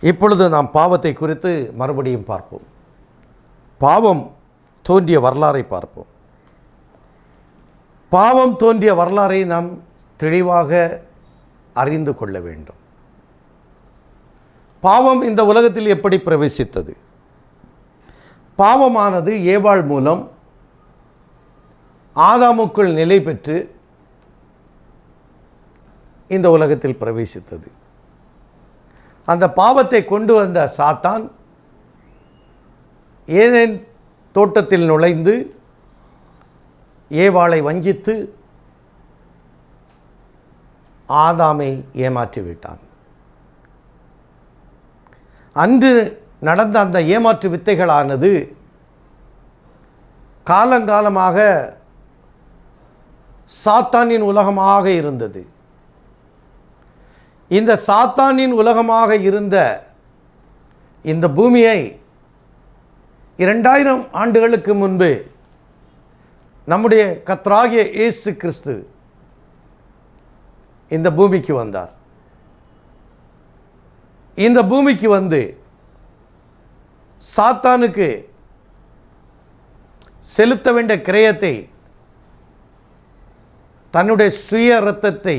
இப்பொழுது நாம் பாவத்தை குறித்து மறுபடியும் பார்ப்போம். பாவம் தோன்றிய வரலாறை பார்ப்போம். பாவம் தோன்றிய வரலாறை நாம் தெளிவாக அறிந்து கொள்ள வேண்டும். பாவம் இந்த உலகத்தில் எப்படி பிரவேசித்தது? பாவமானது ஏவாள் மூலம் ஆதாமுக்குள் நிலை பெற்று இந்த உலகத்தில் பிரவேசித்தது. அந்த பாவத்தை கொண்டு வந்த சாத்தான் ஏதேன் தோட்டத்தில் நுழைந்து ஏவாளை வஞ்சித்து ஆதாமை ஏமாற்றிவிட்டான். அன்று நடந்த அந்த ஏமாற்று வித்தைகளானது காலங்காலமாக சாத்தானின் உலகமாக இருந்தது. இந்த சாத்தானின் உலகமாக இருந்த இந்த பூமியை 2000 ஆண்டுகளுக்கு முன்பு நம்முடைய கர்த்தராகிய இயேசு கிறிஸ்து இந்த பூமிக்கு வந்தார். இந்த பூமிக்கு வந்து சாத்தானுக்கு செலுத்த வேண்டிய கிரயத்தை, தன்னுடைய சுய இரத்தத்தை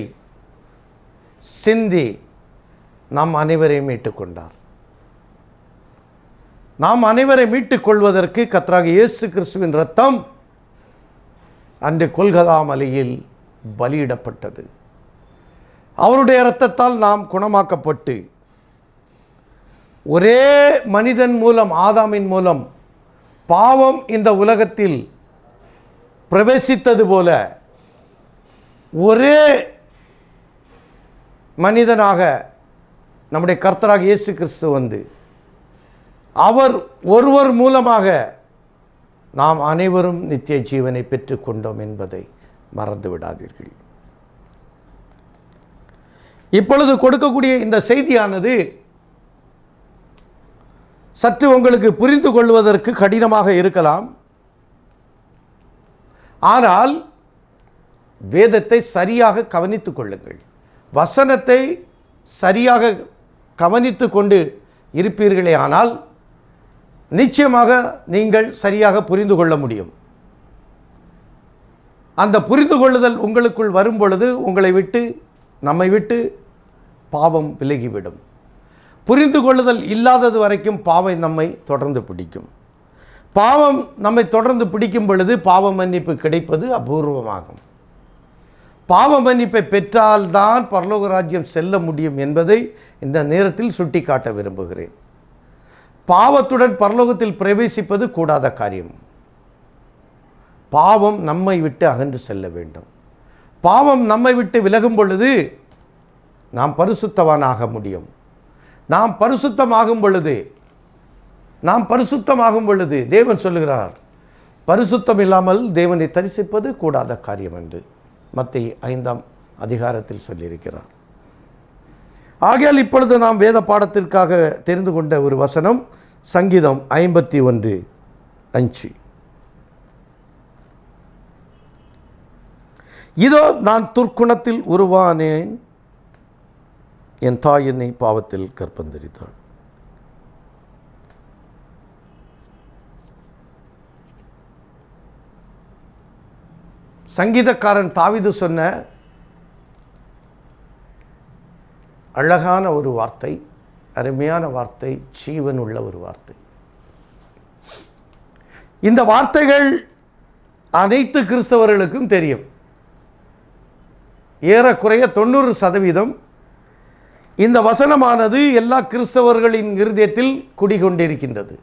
சிந்தி நாம் அனைவரையும் மீட்டுக்கொண்டார். நாம் அனைவரை மீட்டுக் கொள்வதற்கு கர்த்தராகிய இயேசு கிறிஸ்துவின் இரத்தம் அன்று கொல்கதா மலையில் பலியிடப்பட்டது. அவருடைய இரத்தத்தால் நாம் குணமாக்கப்பட்டு ஒரே மனிதன் மூலம், ஆதாமின் மூலம் பாவம் இந்த உலகத்தில் பிரவேசித்தது போல ஒரே மனிதனாக நம்முடைய கர்த்தராகிய இயேசு கிறிஸ்து வந்து அவர் ஒருவர் மூலமாக நாம் அனைவரும் நித்திய ஜீவனை பெற்றுக்கொண்டோம் என்பதை மறந்து விடாதீர்கள். இப்பொழுது கொடுக்கக்கூடிய இந்த செய்தியானது சற்று உங்களுக்கு புரிந்து கொள்வதற்கு கடினமாக இருக்கலாம். ஆனால் வேதத்தை சரியாக கவனித்துக் கொள்ளுங்கள். வசனத்தை சரியாக கவனித்து கொண்டு இருப்பீர்களே ஆனால் நிச்சயமாக நீங்கள் சரியாக புரிந்து கொள்ள முடியும். அந்த புரிந்து கொள்ளுதல் உங்களுக்குள் வரும் பொழுது உங்களை விட்டு, நம்மை விட்டு பாவம் விலகிவிடும். புரிந்து கொள்ளுதல் இல்லாதது வரைக்கும் பாவம் நம்மை தொடர்ந்து பிடிக்கும். பாவம் நம்மை தொடர்ந்து பிடிக்கும் பொழுது பாவ மன்னிப்பு கிடைப்பது அபூர்வமாகும். பாவ மன்னிப்பை பெற்றால்தான் பரலோக ராஜ்யம் செல்ல முடியும் என்பதை இந்த நேரத்தில் சுட்டி காட்ட விரும்புகிறேன். பாவத்துடன் பரலோகத்தில் பிரவேசிப்பது கூடாத காரியம். பாவம் நம்மை விட்டு அகன்று செல்ல வேண்டும். பாவம் நம்மை விட்டு விலகும் பொழுது நாம் பரிசுத்தவானாக முடியும். நாம் பரிசுத்தமாகும் பொழுது தேவன் சொல்லுகிறார், பரிசுத்தம் இல்லாமல் தேவனை தரிசிப்பது கூடாத காரியம் என்று மத்தேயு 5ஆம் அதிகாரத்தில் சொல்லியிருக்கிறார். ஆகையால் இப்பொழுது நாம் வேத பாடத்திற்காக தெரிந்து கொண்ட ஒரு வசனம் சங்கீதம் 51:5. இதோ நான் துர்க்குணத்தில் உருவானேன், என் தாய் என்னை பாவத்தில் கற்பந்தரித்தாள். சங்கீதக்காரன் தாவீது சொன்ன அழகான ஒரு வார்த்தை, அருமையான வார்த்தை, ஜீவன் உள்ள ஒரு வார்த்தை. இந்த வார்த்தைகள் அனைத்து கிறிஸ்தவர்களுக்கும் தெரியும். ஏறக்குறைய 90% இந்த வசனமானது எல்லா கிறிஸ்தவர்களின் இருதயத்தில் குடிகொண்டிருக்கின்றது.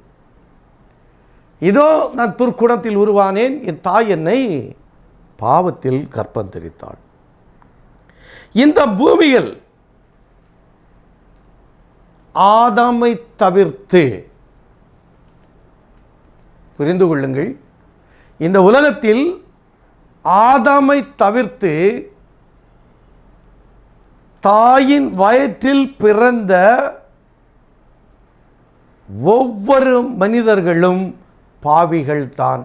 இதோ நான் துர்க்குணத்தில் உருவானேன், என் தாய் என்னை பாவத்தில் கர்ப்பம் தரித்தாள். இந்த பூமியில் ஆதாமை தவிர்த்து, புரிந்து கொள்ளுங்கள், இந்த உலகத்தில் ஆதாமை தவிர்த்து தாயின் வயிற்றில் பிறந்த ஒவ்வொரு மனிதர்களும் பாவிகள்தான்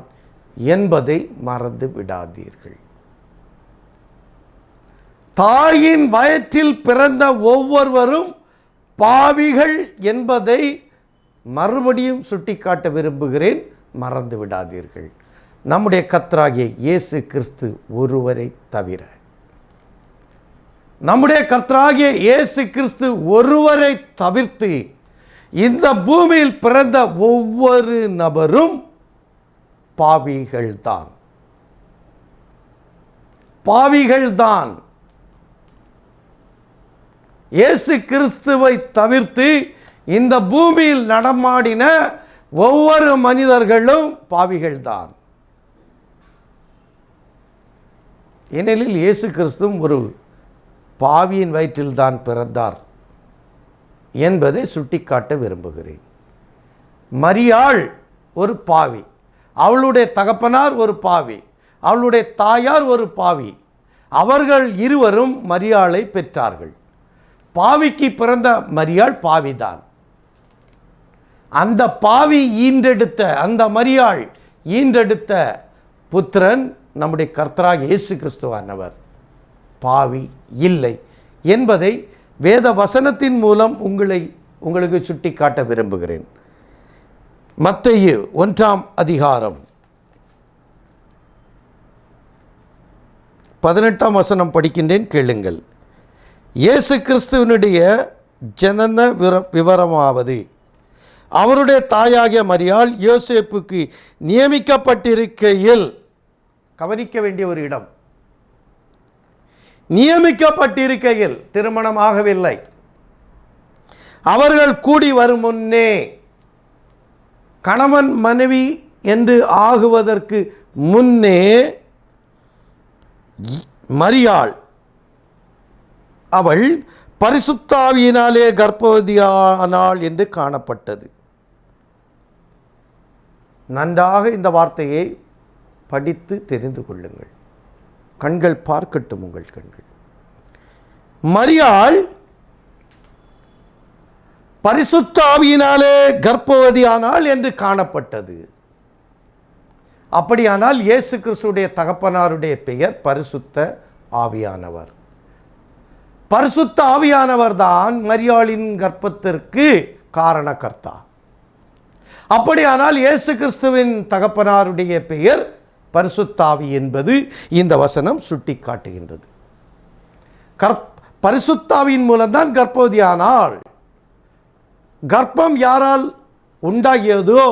என்பதை மறந்து விடாதீர்கள். தாயின் வயிற்றில் பிறந்த ஒவ்வொருவரும் பாவிகள் என்பதை மறுபடியும் சுட்டிக்காட்ட விரும்புகிறேன், மறந்து விடாதீர்கள். நம்முடைய கர்த்தராகிய இயேசு கிறிஸ்து ஒருவரை தவிர, நம்முடைய கர்த்தராகிய இயேசு கிறிஸ்து ஒருவரை தவிர்த்து இந்த பூமியில் பிறந்த ஒவ்வொரு நபரும் பாவிகள்தான், பாவிகள்தான். இயேசு கிறிஸ்துவை தவிர்த்து இந்த பூமியில் நடமாடின ஒவ்வொரு மனிதர்களும் பாவிகள்தான். ஏனெனில் இயேசு கிறிஸ்துவும் ஒரு பாவியின் வயிற்றில்தான் பிறந்தார் என்பதை சுட்டிக்காட்ட விரும்புகிறேன். மரியாள் ஒரு பாவி, அவளுடைய தகப்பனார் ஒரு பாவி, அவளுடைய தாயார் ஒரு பாவி. அவர்கள் இருவரும் மரியாளை பெற்றார்கள். பாவிக்கு பிறந்த மரியாள் பாவிதான். அந்த பாவி ஈன்றெடுத்த, அந்த மரியாள் ஈன்றெடுத்த புத்திரன் நம்முடைய கர்த்தராகிய இயேசு கிறிஸ்துவானவர் பாவி இல்லை என்பதை வேத வசனத்தின் மூலம் உங்களுக்கு சுட்டி காட்ட விரும்புகிறேன். மத்தேயு 1ஆம் அதிகாரம் 18ஆம் வசனம் படிக்கின்றேன், கேளுங்கள். இயேசு கிறிஸ்துவனுடைய ஜனன விவரமாவது, அவருடைய தாயாகிய மரியாள் யோசேப்புக்கு நியமிக்கப்பட்டிருக்கையில், கவனிக்க வேண்டிய ஒரு இடம், நியமிக்கப்பட்டிருக்கையில், திருமணமாகவில்லை, அவர்கள் கூடி வரும் முன்னே, கணவன் மனைவி என்று ஆகுவதற்கு முன்னே மரியாள் அவள் பரிசுத்தாவியினாலே கர்ப்பவதியானாள் என்று காணப்பட்டது. நன்றாக இந்த வார்த்தையை படித்து தெரிந்து கொள்ளுங்கள். கண்கள் பார்க்கட்டும், உங்கள் கண்கள். மரியாள் பரிசுத்தாவியினாலே கர்ப்பவதியானாள் என்று காணப்பட்டது. அப்படியானால் இயேசு கிறிஸ்துடைய தகப்பனாருடைய பெயர் பரிசுத்த ஆவியானவர். பரிசுத்த ஆவியானவர் தான் மரியாளின் கர்ப்பத்திற்கு காரணகர்த்தா. அப்படியானால் இயேசு கிறிஸ்துவின் தகப்பனாருடைய பெயர் பரிசுத்தாவி என்பது இந்த வசனம் சுட்டி காட்டுகின்றது. பரிசுத்தாவின் மூலம்தான் கர்ப்பவதியானாள். கர்ப்பம் யாரால் உண்டாகியதோ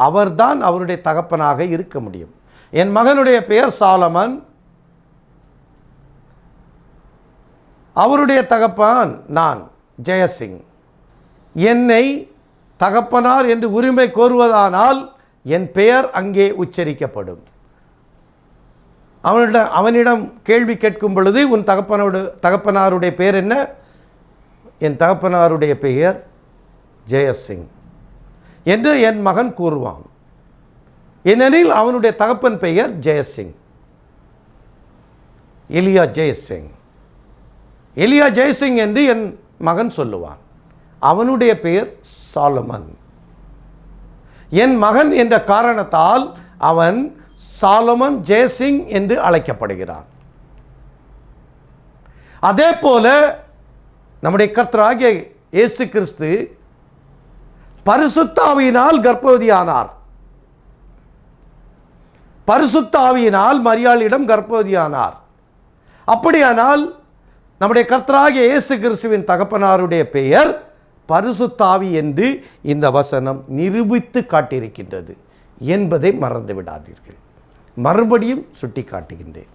அவர்தான் அவருடைய தகப்பனாக இருக்க முடியும். என் மகனுடைய பெயர் சாலமன், அவருடைய தகப்பன் நான் ஜெயசிங். என்னை தகப்பனார் என்று உரிமை கோருவதானால் என் பெயர் அங்கே உச்சரிக்கப்படும். அவனிடம் கேள்வி கேட்கும் பொழுது, உன் தகப்பனாருடைய பெயர் என்ன? என் தகப்பனாருடைய பெயர் ஜெயசிங் என்று என் மகன் கூறுவான். ஏனெனில் அவனுடைய தகப்பன் பெயர் ஜெயசிங், எலியா ஜெயசிங். எலியா ஜெயசிங் என்று என் மகன் சொல்லுவான். அவனுடைய பெயர் சாலமன். என் மகன் என்ற காரணத்தால் அவன் சாலமன் ஜெயசிங் என்று அழைக்கப்படுகிறான். அதே போல நம்முடைய கர்த்தராகிய இயேசு கிறிஸ்து பரிசுத்த ஆவியினால் கர்ப்பவதியானார். பரிசுத்த ஆவியினால் மரியாளிடம் கர்ப்பவதியானார். அப்படியானால் நம்முடைய கர்த்தராகிய இயேசு கிறிஸ்துவின் தகப்பனாருடைய பெயர் பரிசுத்த ஆவி என்று இந்த வசனம் நிரூபித்து காட்டியிருக்கின்றது என்பதை மறந்து விடாதீர்கள். மறுபடியும் சுட்டி காட்டுகின்றேன்.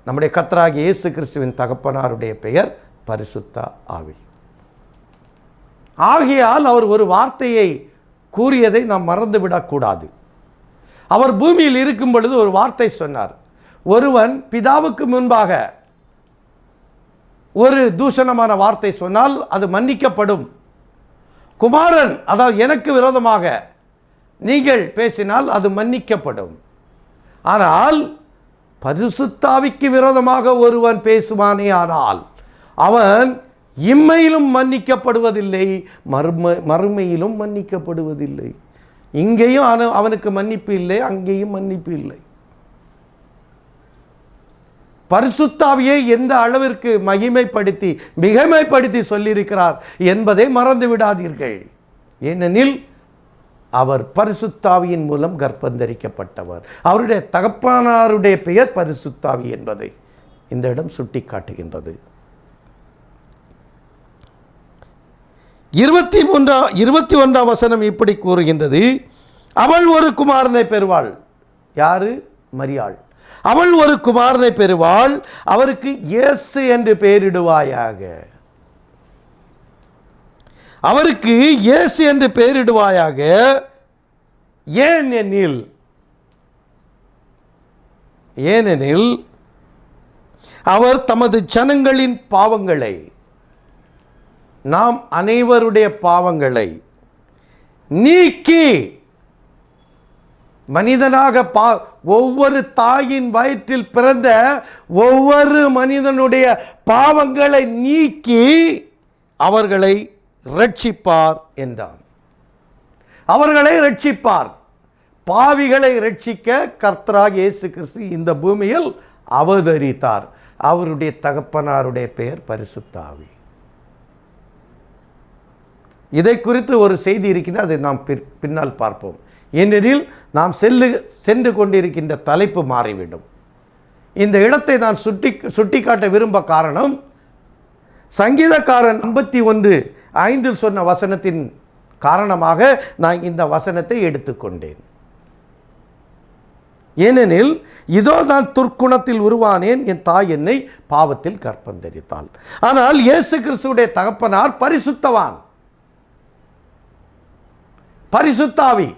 நம்முடைய கர்த்தராகிய இயேசு கிறிஸ்துவின் தகப்பனாருடைய பெயர் பரிசுத்த ஆவி. ஆகையால் அவர் ஒரு வார்த்தையை கூறியதை நாம் மறந்துவிடக்கூடாது. அவர் பூமியில் இருக்கும் பொழுது ஒரு வார்த்தை சொன்னார். ஒருவன் பிதாவுக்கு முன்பாக ஒரு தூஷணமான வார்த்தை சொன்னால் அது மன்னிக்கப்படும். குமாரன், அதாவது எனக்கு விரோதமாக நீங்கள் பேசினால் அது மன்னிக்கப்படும். ஆனால் பரிசுத்தாவிக்கு விரோதமாக ஒருவன் பேசுவானே ஆனால் அவன் இம்மையிலும் மன்னிக்கப்படுவதில்லை, மறுமையிலும் மன்னிக்கப்படுவதில்லை. இங்கேயும் அவனுக்கு மன்னிப்பு இல்லை, அங்கேயும் மன்னிப்பு இல்லை. பரிசுத்தாவியை எந்த அளவிற்கு மகிமைப்படுத்தி மிகைமைப்படுத்தி சொல்லியிருக்கிறார் என்பதை மறந்து விடாதீர்கள். ஏனெனில் அவர் பரிசுத்தாவியின் மூலம் கர்ப்பந்தரிக்கப்பட்டவர். அவருடைய தகப்பனாருடைய பெயர் பரிசுத்தாவி என்பதை இந்த இடம் சுட்டி காட்டுகின்றது. 21 வசனம் இப்படி கூறுகின்றது, அவள் ஒரு குமாரனை பெறுவாள். யாரு? மரியாள். அவள் ஒரு குமாரனை பெறுவாள், அவருக்கு இயேசு என்று பெயரிடுவாயாக. அவருக்கு இயேசு என்று பெயரிடுவாயாக. ஏனெனில் அவர் தமது ஜனங்களின் பாவங்களை, நாம் அனைவருடைய பாவங்களை நீக்கி மனிதனாக ஒவ்வொரு தாயின் வயிற்றில் பிறந்த ஒவ்வொரு மனிதனுடைய பாவங்களை நீக்கி அவர்களை ரட்சிப்பார் என்றான். அவர்களை ரட்சிப்பார். பாவிகளை ரட்சிக்க கர்த்தராகிய இயேசு கிறிஸ்து இந்த பூமியில் அவதரித்தார். அவருடைய தகப்பனாருடைய பெயர் பரிசுத்தாவி. இதை குறித்து ஒரு செய்தி இருக்கின்றது, அதை நாம் பின்னால் பார்ப்போம். ஏனெனில் நாம் சென்று கொண்டிருக்கின்ற தலைப்பு மாறிவிடும். இந்த இடத்தை நான் சுட்டிக்காட்ட விரும்ப காரணம், சங்கீதக்காரன் 51:5 சொன்ன வசனத்தின் காரணமாக நான் இந்த வசனத்தை எடுத்துக்கொண்டேன். ஏனெனில் இதோ நான் துர்க்குணத்தில் உருவானேன், என் தாய் என்னை பாவத்தில் கர்ப்பந்தரித்தாள். ஆனால் இயேசு கிறிஸ்துவுடைய தகப்பனார் பரிசுத்தவான், பரிசுத்தாவி.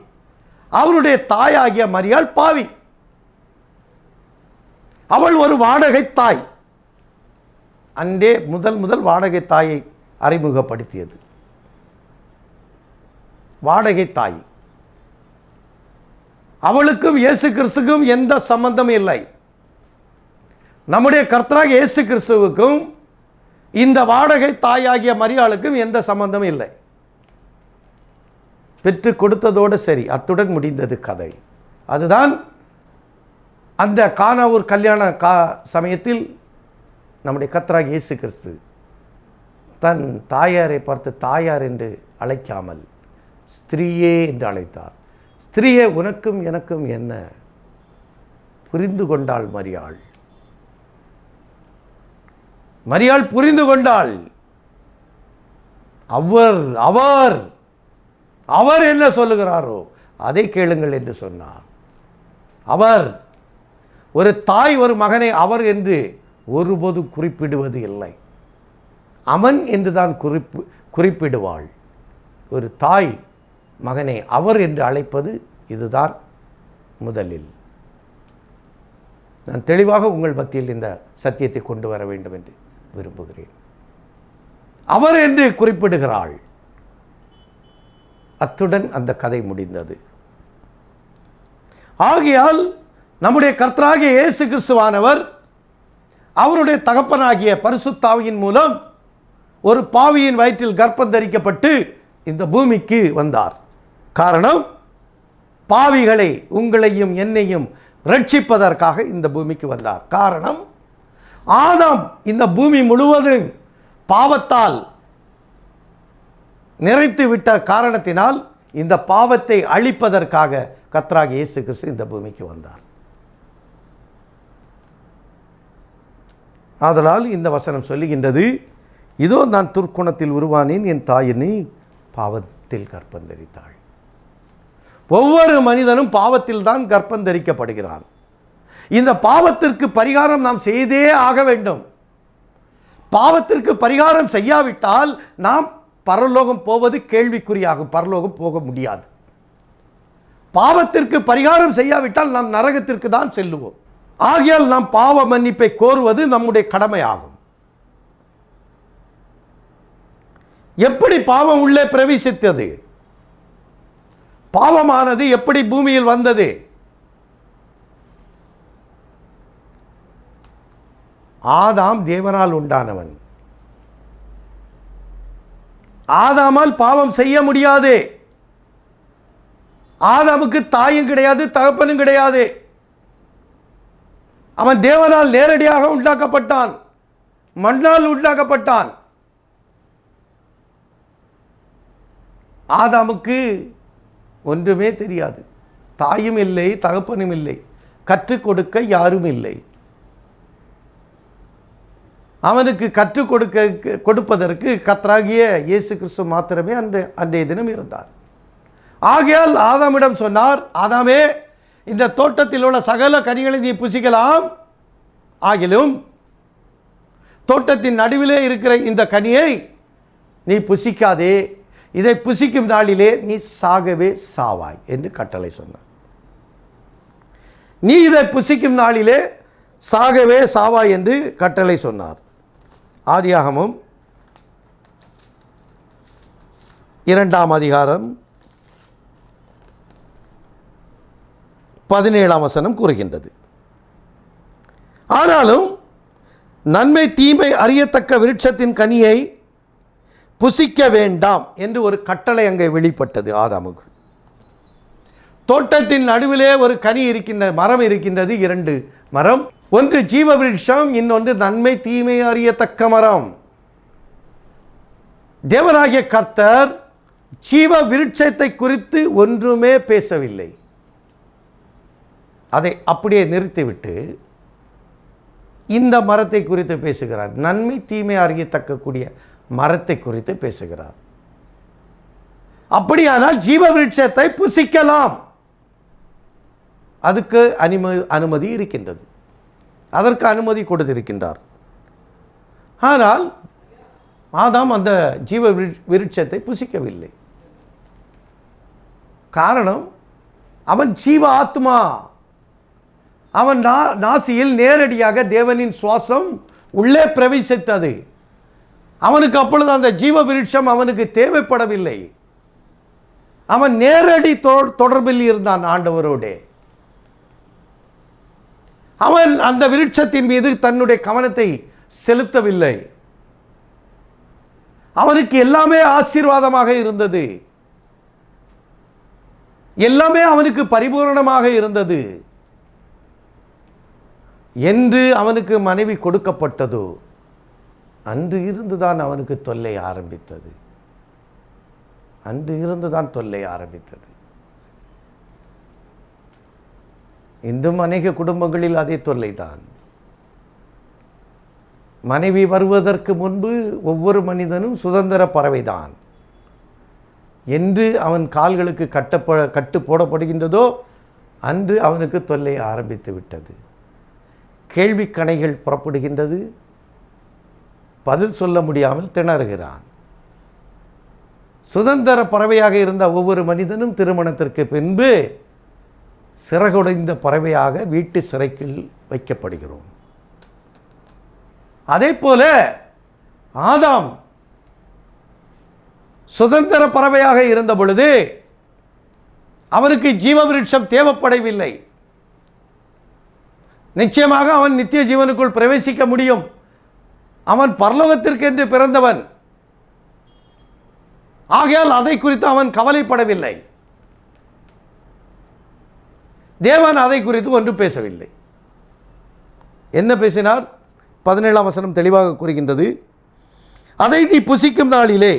அவருடைய தாயாகிய மரியாள் பாவி. அவள் ஒரு வாடகை தாய். அன்றே முதல் வாடகை தாயை அறிமுகப்படுத்தியது. வாடகை தாய். அவளுக்கும் இயேசு கிறிஸ்துவுக்கும் எந்த சம்பந்தம் இல்லை. நம்முடைய கர்த்தராகிய இயேசு கிறிஸ்துவுக்கும் இந்த வாடகை தாயாகிய மரியாளுக்கும் எந்த சம்பந்தம் இல்லை. பெற்று கொடுத்ததோடு சரி, அத்துடன் முடிந்தது கதை. அதுதான் அந்த கானாவூர் கல்யாண சமயத்தில் நம்முடைய கர்த்தராகிய இயேசு கிறிஸ்து தன் தாயாரை பார்த்து தாயார் என்று அழைக்காமல் ஸ்திரீயே என்று அழைத்தார். ஸ்திரீயே, உனக்கும் எனக்கும் என்ன? புரிந்து கொண்டாள் மரியாள். மரியாள் புரிந்து கொண்டாள். அவர் அவர் அவர் என்ன சொல்லுகிறாரோ அதை கேளுங்கள் என்று சொன்னார். அவர் ஒரு தாய் ஒரு மகனை அவர் என்று ஒருபோதும் குறிப்பிடுவது இல்லை. அவன் என்று தான் குறிப்பிடுவாள். ஒரு தாய் மகனை அவர் என்று அழைப்பது இதுதான் முதலில். நான் தெளிவாக உங்கள் மத்தியில் இந்த சத்தியத்தை கொண்டு வர வேண்டும் என்று விரும்புகிறேன். அவர் என்று குறிப்பிடுகிறாள். அத்துடன் அந்த கதை முடிந்தது. ஆகையால் நம்முடைய கர்த்தராகிய இயேசு கிறிஸ்துவானவர் அவருடைய தகப்பனாகிய பரிசுத்தாவியின் மூலம் ஒரு பாவியின் வயிற்றில் கர்ப்பம் தரிக்கப்பட்டு இந்த பூமிக்கு வந்தார். காரணம், பாவிகளை, உங்களையும் என்னையும் ரட்சிப்பதற்காக இந்த பூமிக்கு வந்தார். காரணம், ஆதாம் இந்த பூமி முழுவதும் பாவத்தால் நிறைத்து விட்ட காரணத்தினால் இந்த பாவத்தை அழிப்பதற்காக கர்த்தராகிய இயேசு கிறிஸ்து இந்த பூமிக்கு வந்தார். ஆதலால் இந்த வசனம் சொல்லுகின்றது, இதோ நான் துர்க்குணத்தில் உருவானேன், என் தாய் என்னை பாவத்தில் கர்ப்பந்தரித்தாள். ஒவ்வொரு மனிதனும் பாவத்தில் தான் கர்ப்பந்தரிக்கப்படுகிறான். இந்த பாவத்திற்கு பரிகாரம் நாம் செய்தே ஆக வேண்டும். பாவத்திற்கு பரிகாரம் செய்யாவிட்டால் நாம் பரலோகம் போவது கேள்விக்குறியாகும். பரலோகம் போக முடியாது. பாவத்திற்கு பரிகாரம் செய்யாவிட்டால் நாம் நரகத்திற்கு தான் செல்லுவோம். ஆகையால் நாம் பாவ மன்னிப்பை கோருவது நம்முடைய கடமையாகும். எப்படி பாவம் உள்ளே பிரவேசித்தது? பாவமானது எப்படி பூமியில் வந்தது? ஆதாம் தேவனால் உண்டானவன். ஆதாமால் பாவம் செய்ய முடியாது. ஆதாமுக்கு தாயும் கிடையாது, தகப்பனும் கிடையாது. அவன் தேவனால் நேரடியாக உண்டாக்கப்பட்டான், மண்ணால் உண்டாக்கப்பட்டான். ஆதாமுக்கு ஒன்றுமே தெரியாது, தாயும் இல்லை, தகப்பனும் இல்லை, கற்றுக் கொடுக்க யாரும் இல்லை. அவனுக்கு கற்றுக் கொடுப்பதற்கு கர்த்தராகிய இயேசு கிறிஸ்து மாத்திரமே அன்றைய தினம் இருந்தார். ஆகையால் ஆதாமிடம் சொன்னார், ஆதாமே, இந்த தோட்டத்தில் உள்ள சகல கனிகளை நீ புசிக்கலாம், ஆகிலும் தோட்டத்தின் நடுவிலே இருக்கிற இந்த கனியை நீ புசிக்காதே, இதை புசிக்கும் நாளிலே நீ சாகவே சாவாய் என்று கட்டளை சொன்னார். நீ இதை புசிக்கும் நாளிலே சாகவே சாவாய் என்று கட்டளை சொன்னார். ஆதியாகமம் 2ஆம் அதிகாரம் 17ஆம் வசனம் கூறுகின்றது, ஆனாலும் நன்மை தீமை அறியத்தக்க விருட்சத்தின் கனியை புசிக்க வேண்டாம் என்று ஒரு கட்டளை அங்கே வெளிப்பட்டது ஆதாமுக்கு. தோட்டத்தின் நடுவிலே ஒரு கனி மரம் இருக்கின்றது, 2 மரம். ஒன்று ஜீவ விருட்சம், இன்னொன்று நன்மை தீமை அறியத்தக்க மரம். தேவனாகிய கர்த்தர் ஜீவ விருட்சத்தை குறித்து ஒன்றுமே பேசவில்லை. அதை அப்படியே நிறுத்திவிட்டு இந்த மரத்தை குறித்து பேசுகிறார். நன்மை தீமை அறியத்தக்கக்கூடிய மரத்தை குறித்து பேசுகிறார். அப்படியானால் ஜீவ விருட்சத்தை புசிக்கலாம், அதுக்கு அனுமதி இருக்கின்றது, அதற்கு அனுமதி கொடுத்திருக்கின்றார். ஆனால் ஆதாம் அந்த ஜீவ விருட்சத்தை புசிக்கவில்லை. காரணம், அவன் ஜீவ ஆத்மா. அவன் நாசியில் நேரடியாக தேவனின் சுவாசம் உள்ளே பிரவேசித்தது. அவனுக்கு அப்பொழுது அந்த ஜீவ விருட்சம் அவனுக்கு தேவைப்படவில்லை. அவன் நேரடி தொடர்பில் இருந்தான் ஆண்டவரோடு. அவன் அந்த விருட்சத்தின் மீது தன்னுடைய கவனத்தை செலுத்தவில்லை. அவனுக்கு எல்லாமே ஆசீர்வாதமாக இருந்தது, எல்லாமே அவனுக்கு பரிபூரணமாக இருந்தது. என்று அவனுக்கு மனைவி கொடுக்கப்பட்டதோ அன்று இருந்துதான் அவனுக்கு தொல்லை ஆரம்பித்தது. அன்று இருந்துதான் தொல்லை ஆரம்பித்தது. இன்றும் அநேக குடும்பங்களில் அதே தொல்லைதான். மனைவி வருவதற்கு முன்பு ஒவ்வொரு மனிதனும் சுதந்திர பறவைதான் என்று அவன் கால்களுக்கு கட்டு போடப்படுகின்றதோ அன்று அவனுக்கு தொல்லை ஆரம்பித்து விட்டது. கேள்வி கணைகள் புறப்படுகின்றது, பதில் சொல்ல முடியாமல் திணறுகிறான். சுதந்திர பறவையாக இருந்த ஒவ்வொரு மனிதனும் திருமணத்திற்கு பின்பு சிறகுடைந்த பறவையாக வீட்டு சிறைக்குள் வைக்கப்படுகிறோம். அதே போல ஆதாம் சுதந்திர பறவையாக இருந்த பொழுது அவனுக்கு ஜீவ விருட்சம் தேவைப்படவில்லை. நிச்சயமாக அவன் நித்திய ஜீவனுக்குள் பிரவேசிக்க முடியும். அவன் பரலோகத்திற்கென்று பிறந்தவன். ஆகையால் அதை குறித்து அவன் கவலைப்படவில்லை. தேவன் அதை குறித்து ஒன்றும் பேசவில்லை. என்ன பேசினார்? 17ஆம் வசனம் தெளிவாக கூறுகின்றது, அதை நீ புசிக்கும் நாளிலே,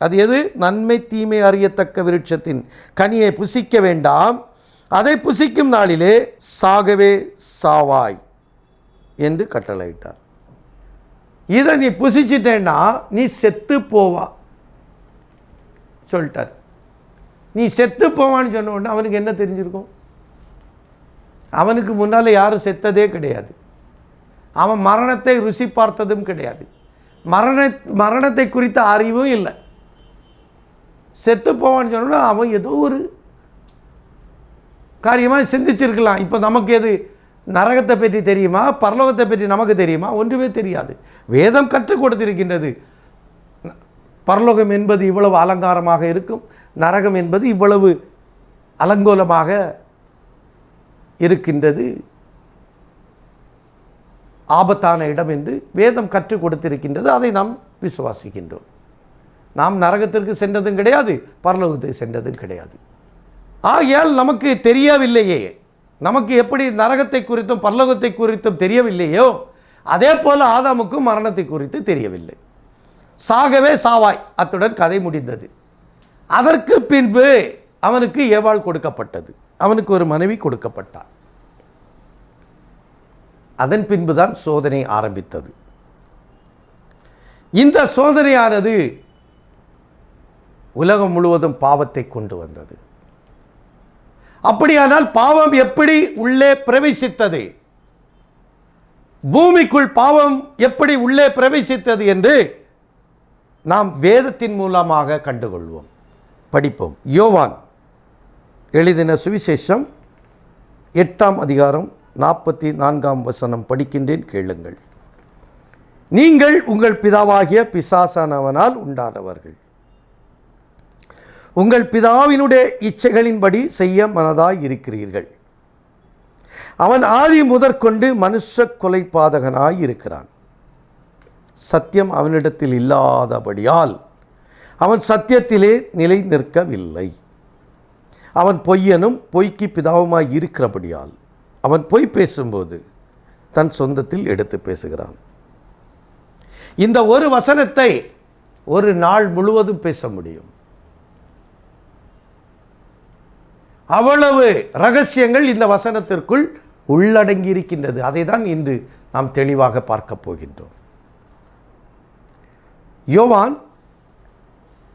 அது எது? நன்மை தீமை அறியத்தக்க விருட்சத்தின் கனியை புசிக்க வேண்டாம், அதை புசிக்கும் நாளிலே சாகவே சாவாய் என்று கட்டளையிட்டார். இதை நீ புசிச்சிட்டேன்னா நீ செத்து போவா சொல்லிட்டார். நீ செத்து போவான்னு சொன்ன உடனே அவனுக்கு என்ன தெரிஞ்சிருக்கும்? அவனுக்கு முன்னால் யாரும் செத்ததே கிடையாது. அவன் மரணத்தை ருசி பார்த்ததும் கிடையாது. மரணத்தை குறித்த அறிவும் இல்லை. செத்து போவான்னு சொன்னா அவன் ஏதோ ஒரு காரியமாக சிந்திச்சிருக்கலாம். இப்போ நமக்கு எது நரகத்தை பற்றி தெரியுமா, பரலோகத்தை பற்றி நமக்கு தெரியுமா? ஒன்றுமே தெரியாது. வேதம் கற்றுக் கொடுத்திருக்கின்றது. பரலோகம் என்பது இவ்வளவு அலங்காரமாக இருக்கும், நரகம் என்பது இவ்வளவு அலங்கோலமாக இருக்கின்றது, ஆபத்தான இடம் என்று வேதம் கற்றுக் கொடுத்திருக்கின்றது. அதை நாம் விசுவாசிக்கின்றோம். நாம் நரகத்திற்கு சென்றதும் கிடையாது, பரலோகத்துக்கு சென்றதும் கிடையாது. ஆகையால் நமக்கு தெரியவில்லையே, நமக்கு எப்படி நரகத்தை குறித்தும் பரலோகத்தை குறித்தும் தெரியவில்லையோ அதே போல் ஆதாமுக்கும் மரணத்தை குறித்து தெரியவில்லை. சாகவே சாவாய், அத்துடன் கதை முடிந்தது. அதற்கு பின்பு அவனுக்கு ஏவாள் கொடுக்கப்பட்டது, அவனுக்கு ஒரு மனைவி கொடுக்கப்பட்டார். அதன் பின்புதான் சோதனை ஆரம்பித்தது. இந்த சோதனையானது உலகம் முழுவதும் பாவத்தை கொண்டு வந்தது. அப்படியானால் பாவம் எப்படி உள்ளே பிரவேசித்தது, பூமிக்குள் பாவம் எப்படி உள்ளே பிரவேசித்தது என்று நாம் வேதத்தின் மூலமாக கண்டுகொள்வோம், படிப்போம். யோவான் எழுதின சுவிசேஷம் 8ஆம் அதிகாரம் 44ஆம் வசனம் படிக்கின்றேன், கேளுங்கள். நீங்கள் உங்கள் பிதாவாகிய பிசாசானவனால் உண்டானவர்கள், உங்கள் பிதாவினுடைய இச்சைகளின்படி செய்ய மனதாய் இருக்கிறீர்கள். அவன் ஆதி முதற்கொண்டு மனுஷ கொலைபாதகனாய் இருக்கிறான். சத்தியம் அவனிடத்தில் இல்லாதபடியால் அவன் சத்தியத்திலே நிலை நிற்கவில்லை. அவன் பொய்யனும் பொய்க்கு பிதாவுமாய் இருக்கிறபடியால் அவன் பொய் பேசும்போது தன் சொந்தத்தில் எடுத்து பேசுகிறான். இந்த ஒரு வசனத்தை ஒரு நாள் முழுவதும் பேச முடியும். அவ்வளவு ரகசியங்கள் இந்த வசனத்திற்குள் உள்ளடங்கி இருக்கின்றது. அதை தான் இன்று நாம் தெளிவாக பார்க்க போகின்றோம். யோவான்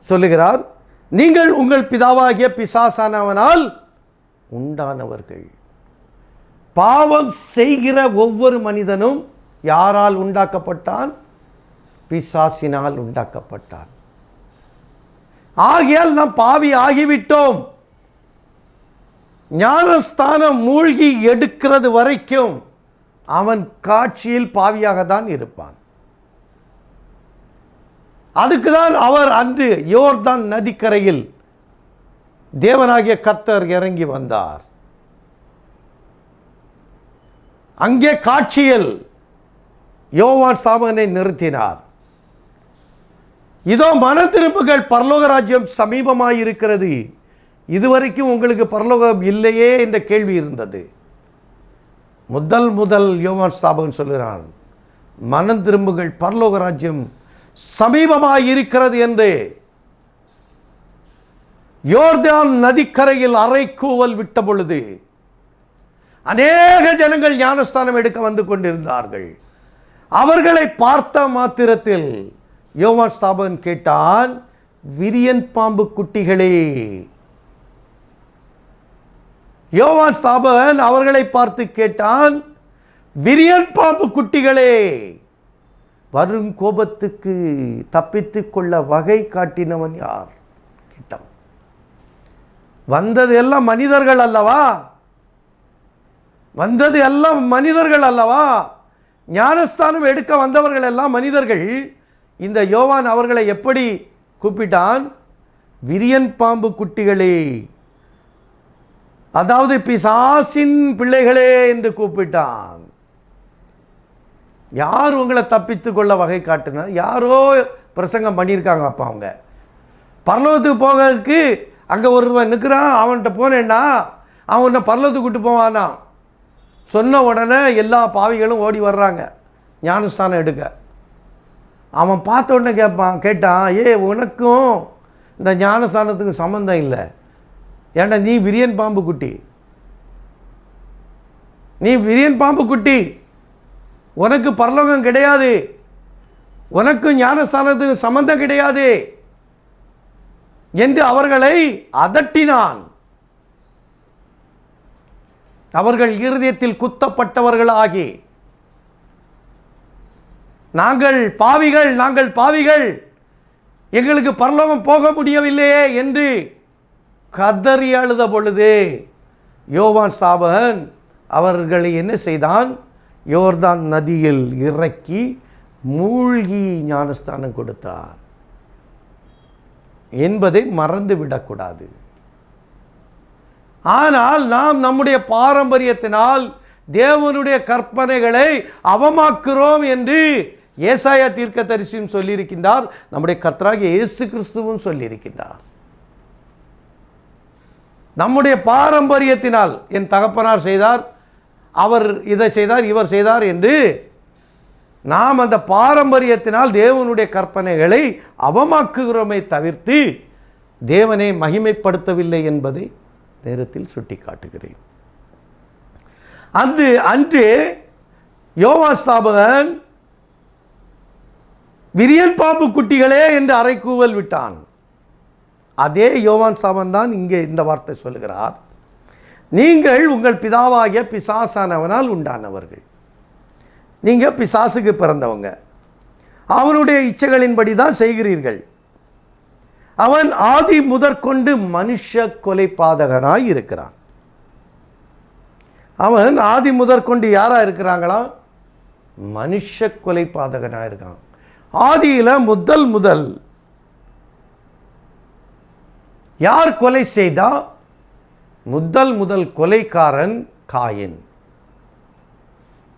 சொல்லுகிறார், நீங்கள் உங்கள் பிதாவாகிய பிசாசானவனால் உண்டானவர்கள். பாவம் செய்கிற ஒவ்வொரு மனிதனும் யாரால் உண்டாக்கப்பட்டான்? பிசாசினால் உண்டாக்கப்பட்டான். ஆகையால் நாம் பாவி ஆகிவிட்டோம். ஞானஸ்தானம் மூழ்கி எடுக்கிறது வரைக்கும் அவன் காட்சியில் பாவியாக தான் இருப்பான். அதுக்குதான் அவர் அன்று யோர்தான் நதிக்கரையில் தேவனாகிய கர்த்தர் இறங்கி வந்தார். அங்கே காட்சியில் யோவான் ஸ்நாபகனை நிறுத்தினார். இதோ மன திரும்புகள், பரலோக ராஜ்யம் சமீபமாயிருக்கிறது. இதுவரைக்கும் உங்களுக்கு பரலோகம் இல்லையே என்ற கேள்வி இருந்தது. முதல் யோவான் ஸ்நாபகன் சொல்கிறான், மனம் திரும்புகள், பரலோக ராஜ்யம் சமீபமாயிருக்கிறது என்று. யோர்தான் நதிக்கரையில் அறைக்கூவல் விட்ட பொழுது அநேக ஜனங்கள் ஞானஸ்தானம் எடுக்க வந்து கொண்டிருந்தார்கள். அவர்களை பார்த்த மாத்திரத்தில் யோவான் ஸ்நாபகன் கேட்டான், விரியன் பாம்பு குட்டிகளே. யோவான் ஸ்நாபகன் அவர்களை பார்த்து கேட்டான், விரியன் பாம்பு குட்டிகளே, வரும் கோபத்துக்கு தப்பித்து கொள்ள வகை காட்டினவன் யார்? கேட்டான். வந்தது எல்லாம் மனிதர்கள் அல்லவா? வந்தது எல்லாம் மனிதர்கள் அல்லவா? ஞானஸ்தானம் எடுக்க வந்தவர்கள் எல்லாம் மனிதர்கள். இந்த யோவான் அவர்களை எப்படி கூப்பிட்டான்? விரியன் பாம்பு குட்டிகளே, அதாவது பிசாசின் பிள்ளைகளே என்று கூப்பிட்டான். யார் உங்களை தப்பித்து கொள்ள வகை காட்டுனா? யாரோ பிரசங்கம் பண்ணியிருக்காங்க. அப்போ அவங்க பரலோகத்துக்கு போகிறதுக்கு அங்கே ஒருவன் நிற்கிறான், அவன்கிட்ட போனேன்னா அவன் உன்னை பரலோகத்துக்கு கூட்டு போவானா? சொன்ன உடனே எல்லா பாவிகளும் ஓடி வர்றாங்க ஞானஸ்தானம் எடுக்க. அவன் பார்த்த உடனே கேட்டான், உனக்கும் இந்த ஞானஸ்தானத்துக்கு சம்மந்தம் இல்லை. ஏன்டா நீ விரியன் பாம்பு குட்டி, நீ விரியன் பாம்பு குட்டி, உனக்கு பரலோகம் கிடையாது, உனக்கு ஞானஸ்தானத்துக்கு சம்பந்தம் கிடையாது என்று அவர்களை அதட்டினான். அவர்கள் இருதயத்தில் குத்தப்பட்டவர்களாகி, நாங்கள் பாவிகள், நாங்கள் பாவிகள், எங்களுக்கு பரலோகம் போக முடியவில்லையே என்று கதறி அழுத பொழுது யோவான் ஸ்நாபகன் அவர்களை என்ன செய்தான்? யோர்தான் நதியில் இறக்கி மூழ்கி ஞானஸ்தானம் கொடுத்தார் என்பதை மறந்துவிடக்கூடாது. ஆனால் நாம் நம்முடைய பாரம்பரியத்தினால் தேவனுடைய கற்பனைகளை அவமாக்குறோம் என்று ஏசாயா தீர்க்கதரிசியும் சொல்லியிருக்கின்றார். நம்முடைய கர்த்தராகிய இயேசு கிறிஸ்துவும் சொல்லியிருக்கின்றார். நம்முடைய பாரம்பரியத்தினால் என் தகப்பனார் செய்தார், அவர் இதை செய்தார், இவர் செய்தார் என்று நாம் அந்த பாரம்பரியத்தினால் தேவனுடைய கற்பனைகளை அவமாக்குகிறோமே தவிர்த்து தேவனை மகிமைப்படுத்தவில்லை என்பதை நேரத்தில் சுட்டி காட்டுகிறேன். அன்று யோவான் ஸ்நாபகன் விரியன் பாம்பு குட்டிகளே என்று அறைகூவல் விட்டான். அதே யோவான் ஸ்நாபகன் தான் இங்கே இந்த வார்த்தை சொல்லுகிறார், நீங்கள் உங்கள் பிதாவாகிய பிசாசானவனால் உண்டானவர்கள். நீங்கள் பிசாசுக்கு பிறந்தவங்க, அவனுடைய இச்சைகளின்படி தான் செய்கிறீர்கள். அவன் ஆதி முதற்கொண்டு மனுஷ கொலைபாதகனாய் இருக்கிறான். அவன் ஆதி முதற்கொண்டு யாரா இருக்கிறாங்களா? மனுஷ கொலைபாதகனாக இருக்கான். ஆதியில் முதல் யார் கொலை செய்தா? முதல் கொலைக்காரன் காயின்.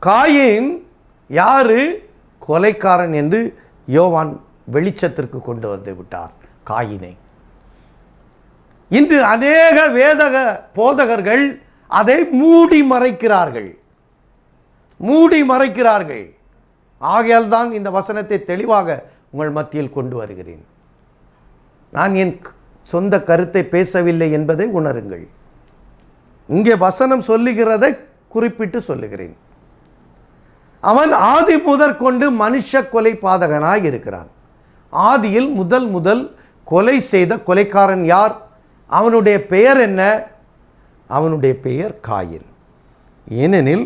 காயின் யாரு கொலைக்காரன் என்று யோவான் வெளிச்சத்திற்கு கொண்டு வந்து விட்டார் காயினை. இன்று அநேக வேத போதகர்கள் அதை மூடி மறைக்கிறார்கள். ஆகையால் தான் இந்த வசனத்தை தெளிவாக உங்கள் மத்தியில் கொண்டு வருகிறேன். நான் என் சொந்த கருத்தை பேசவில்லை என்பதை உணருங்கள். இங்கே வசனம் சொல்லுகிறதை குறிப்பிட்டு சொல்லுகிறேன். அவன் ஆதி முதற்கொண்டு மனுஷ கொலை பாதகனாய் இருக்கிறான். ஆதியில் முதல் கொலை செய்த கொலைக்காரன் யார்? அவனுடைய பெயர் என்ன? அவனுடைய பெயர் காயின். ஏனெனில்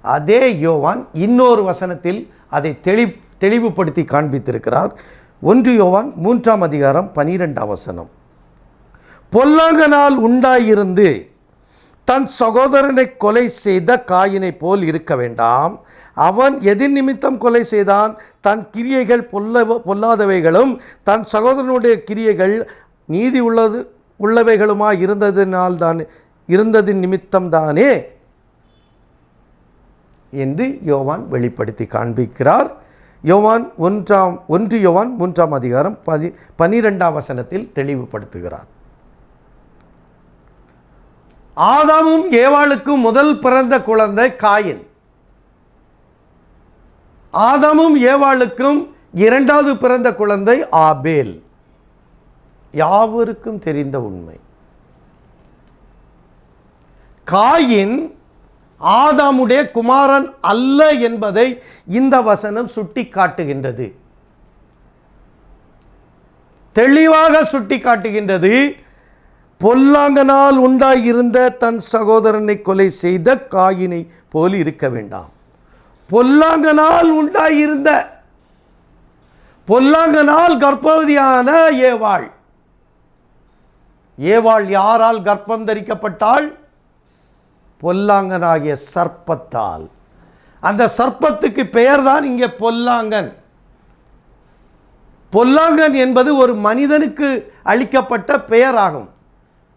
அதே யோவான் இன்னொரு வசனத்தில் அதை தெளிவுபடுத்தி காண்பித்திருக்கிறார். 1 யோவான் 3ஆம் அதிகாரம் 12ஆம் வசனம். பொல்லாங்கனால் உண்டாயிருந்து தன் சகோதரனை கொலை செய்த காயினை போல் இருக்க வேண்டாம். அவன் எதிர் நிமித்தம் கொலை செய்தான்? தன் கிரியைகள் பொல்லாதவைகளும் தன் சகோதரனுடைய கிரியைகள் நீதி உள்ளவைகளுமாய் இருந்ததின் நிமித்தம்தானே என்று யோவான் வெளிப்படுத்தி காண்பிக்கிறார். யோவான் 1 யோவான் 3ஆம் அதிகாரம் 12ஆம் வசனத்தில் தெளிவுபடுத்துகிறார். ஆதாமும் ஏவாளுக்கும் முதல் பிறந்த குழந்தை காயின். ஆதாமும் ஏவாளுக்கும் இரண்டாவது பிறந்த குழந்தை ஆபேல். யாவருக்கும் தெரிந்த உண்மை. காயின் ஆதாமுடைய குமாரன் அல்ல என்பதை இந்த வசனம் சுட்டி காட்டுகின்றது, தெளிவாக சுட்டி காட்டுகின்றது. பொல்லாங்கனால் உண்டாயிருந்த தன் சகோதரனை கொலை செய்த காயினை போல் இருக்க வேண்டாம். பொல்லாங்கனால் உண்டாயிருந்த, பொல்லாங்கனால் கர்ப்பவதியான ஏவாள். ஏவாள் யாரால் கர்ப்பம் தரிக்கப்பட்டாள்? பொல்லாங்கனாகிய சர்ப்பத்தால். அந்த சர்ப்பத்துக்கு பெயர்தான் இங்கே பொல்லாங்கன். பொல்லாங்கன் என்பது ஒரு மனிதனுக்கு அளிக்கப்பட்ட பெயராகும்.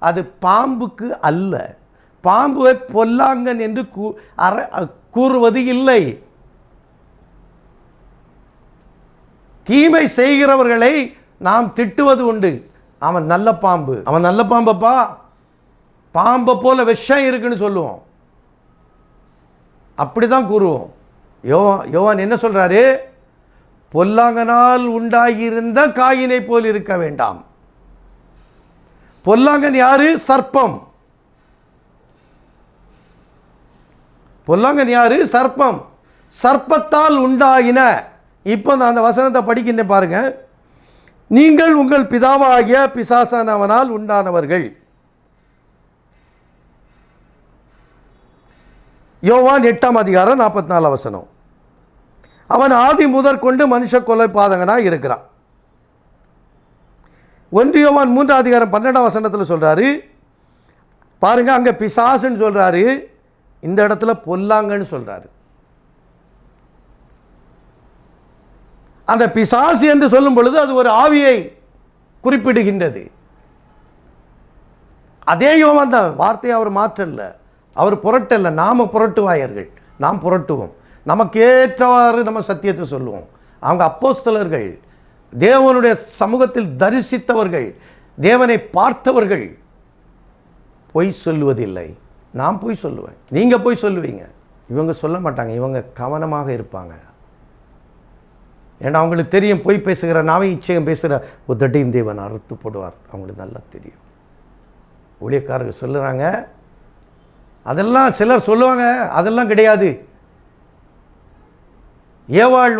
அது பாம்புக்கு அல்ல. பாம்புவை பொல்லாங்கன் என்று கூறுவது இல்லை. தீமை செய்கிறவர்களை நாம் திட்டுவது உண்டு. அவன் நல்ல பாம்பு, அவன் நல்ல பாம்பப்பா, பாம்பை போல விஷம் இருக்குன்னு சொல்லுவோம், அப்படிதான் கூறுவோம். யோவான் என்ன சொல்றாரு? பொல்லாங்கனால் உண்டாகியிருந்த காயினை போல் இருக்க வேண்டாம். பொல்லாங்கன் யாரு? சர்ப்பம். பொல்லாங்கன் யாரு? சர்ப்பம். சர்ப்பத்தால் உண்டாகின. இப்போ நான் அந்த வசனத்தை படிக்கின்றேன் பாருங்க. நீங்கள் உங்கள் பிதாவாகிய பிசாசானவனால் உண்டானவர்கள். யோவான் 8ஆம் அதிகாரம் 44ஆம் வசனம். அவன் ஆதி முதற்கொண்டு மனுஷ கொலை பாதகனாக இருக்கிறான். 1 யோவான் 3ஆம் அதிகாரம் 12ஆம் வசனத்தில் சொல்றாரு, பாருங்க, அங்க பிசாசுன்னு சொல்றாரு, இந்த இடத்துல பொல்லாங்கன்னு சொல்றாரு. அந்த பிசாசு என்று சொல்லும் பொழுது அது ஒரு ஆவியை குறிப்பிடுகின்றது. அதே யோவான் தான், வார்த்தையை அவர் மாற்றல்ல, அவர் புரட்டல்ல. நாம புரட்டுவாயர்கள், நாம் புரட்டுவோம். நமக்கு ஏற்றவாறு நம்ம சத்தியத்தை சொல்லுவோம். அவங்க அப்போஸ்தலர்கள், தேவனுடைய சமூகத்தில் தரிசித்தவர்கள், தேவனை பார்த்தவர்கள் பொய் சொல்லுவதில்லை. நான் பொய் சொல்லுவேன், நீங்க பொய் சொல்லுவீங்க, இவங்க சொல்ல மாட்டாங்க. இவங்க கவனமாக இருப்பாங்க. ஏன்னா அவங்களுக்கு தெரியும், பொய் பேசுகிற நாவை இச்சையம் பேசுகிற உதட்டையும் தேவன் அறுத்து போடுவார். அவங்களுக்கு நல்லா தெரியும். ஊழியக்காரர்கள் சொல்லுறாங்க, அதெல்லாம் சிலர் சொல்லுவாங்க, அதெல்லாம் கிடையாது. ஏவாள்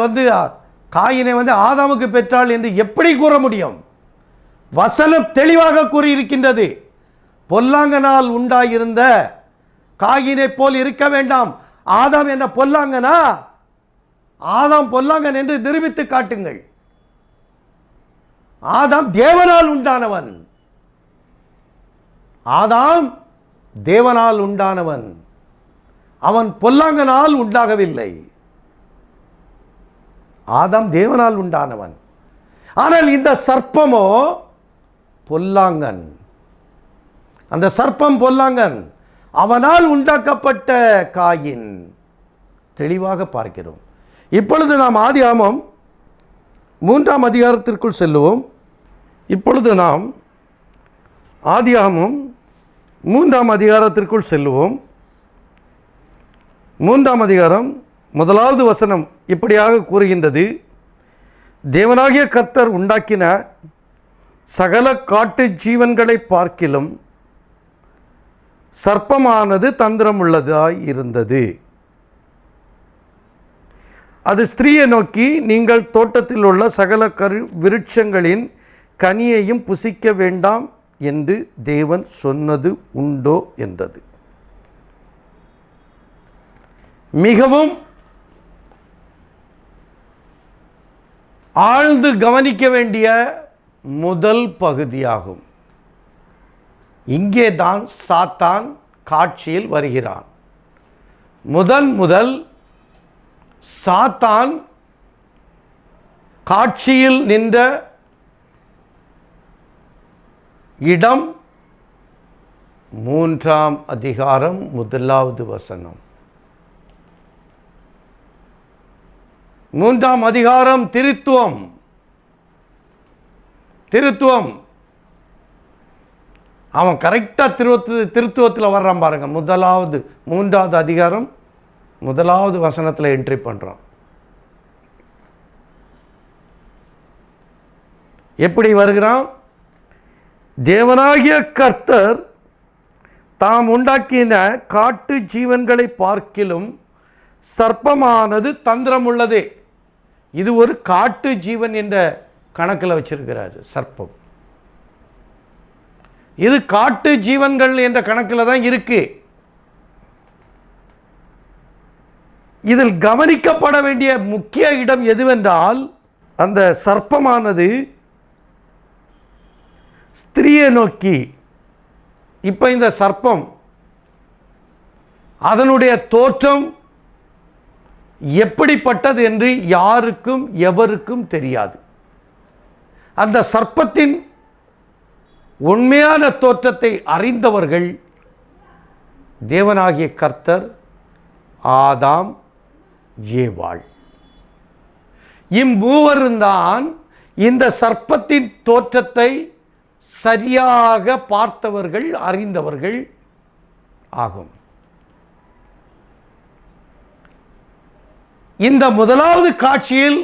காயினை ஆதாமுக்கு பெற்றாள் என்று எப்படி கூற முடியும்? வசனம் தெளிவாக கூறியிருக்கின்றது. பொல்லாங்கனால் உண்டாயிருந்த காயினை போல் இருக்க வேண்டாம். ஆதாம் என்ன பொல்லாங்கனா? ஆதாம் பொல்லாங்கன் என்று நிரூபித்து காட்டுங்கள். ஆதாம் தேவனால் உண்டானவன். ஆதாம் தேவனால் உண்டானவன், அவன் பொல்லாங்கனால் உண்டாகவில்லை. ஆதாம் தேவனால் உண்டானவன். ஆனால் இந்த சர்ப்பமோ பொல்லாங்கன். அந்த சர்ப்பம் பொல்லாங்கன், அவனால் உண்டாக்கப்பட்ட காயின். தெளிவாக பார்க்கிறோம். இப்பொழுது நாம் ஆதியாகமம் 3ஆம் அதிகாரத்திற்குள் செல்லுவோம். இப்பொழுது நாம் ஆதியாகமம் 3ஆம் அதிகாரத்திற்குள் செல்லுவோம். 3ஆம் அதிகாரம் 1வது வசனம் இப்படியாக கூறுகின்றது: தேவனாகிய கர்த்தர் உண்டாக்கின சகல காட்டு ஜீவன்களை பார்க்கிலும் சர்ப்பமானது தந்திரமுள்ளதாய் இருந்தது. அது ஸ்திரீயை நோக்கி, நீங்கள் தோட்டத்தில் உள்ள சகல விருட்சங்களின் கனியையும் புசிக்க வேண்டாம் என்று தேவன் சொன்னது உண்டோ என்றது. மிகவும் ஆழ்ந்து கவனிக்க வேண்டிய முதல் பகுதியாகும். இங்கே தான் சாத்தான் காட்சியில் வருகிறான். முதல் சாத்தான் காட்சியில் நின்ற இடம் 3ஆம் அதிகாரம் 1வது வசனம். 3ஆம் அதிகாரம் திருத்துவம். அவன் கரெக்டாக திருத்துவத்தில் வர்றான் பாருங்க. 3வது அதிகாரம் 1வது வசனத்தில் என்ட்ரி பண்ணுறான். எப்படி வருகிறான்? தேவனாகிய கர்த்தர் தாம் உண்டாக்கின காட்டு ஜீவன்களை பார்க்கிலும் சர்ப்பமானது தந்திரமுள்ளதே. இது ஒரு காட்டு ஜீவன் என்ற கணக்கில் வச்சிருக்கிறாரு சர்ப்பம். இது காட்டு ஜீவன்கள் என்ற கணக்கில் தான் இருக்கு. இதில் கவனிக்கப்பட வேண்டிய முக்கிய இடம் எதுவென்றால், அந்த சர்ப்பமானது ஸ்திரீயை நோக்கி, இப்போ இந்த சர்ப்பம் அதனுடைய தோற்றம் எப்படிப்பட்டது என்று யாருக்கும் எவருக்கும் தெரியாது. அந்த சர்ப்பத்தின் உண்மையான தோற்றத்தை அறிந்தவர்கள் தேவனாகிய கர்த்தர், ஆதாம், ஏவாள். இம்மூவருந்தான் இந்த சர்ப்பத்தின் தோற்றத்தை சரியாக பார்த்தவர்கள், அறிந்தவர்கள் ஆகும். இந்த முதலாவது காட்சியில்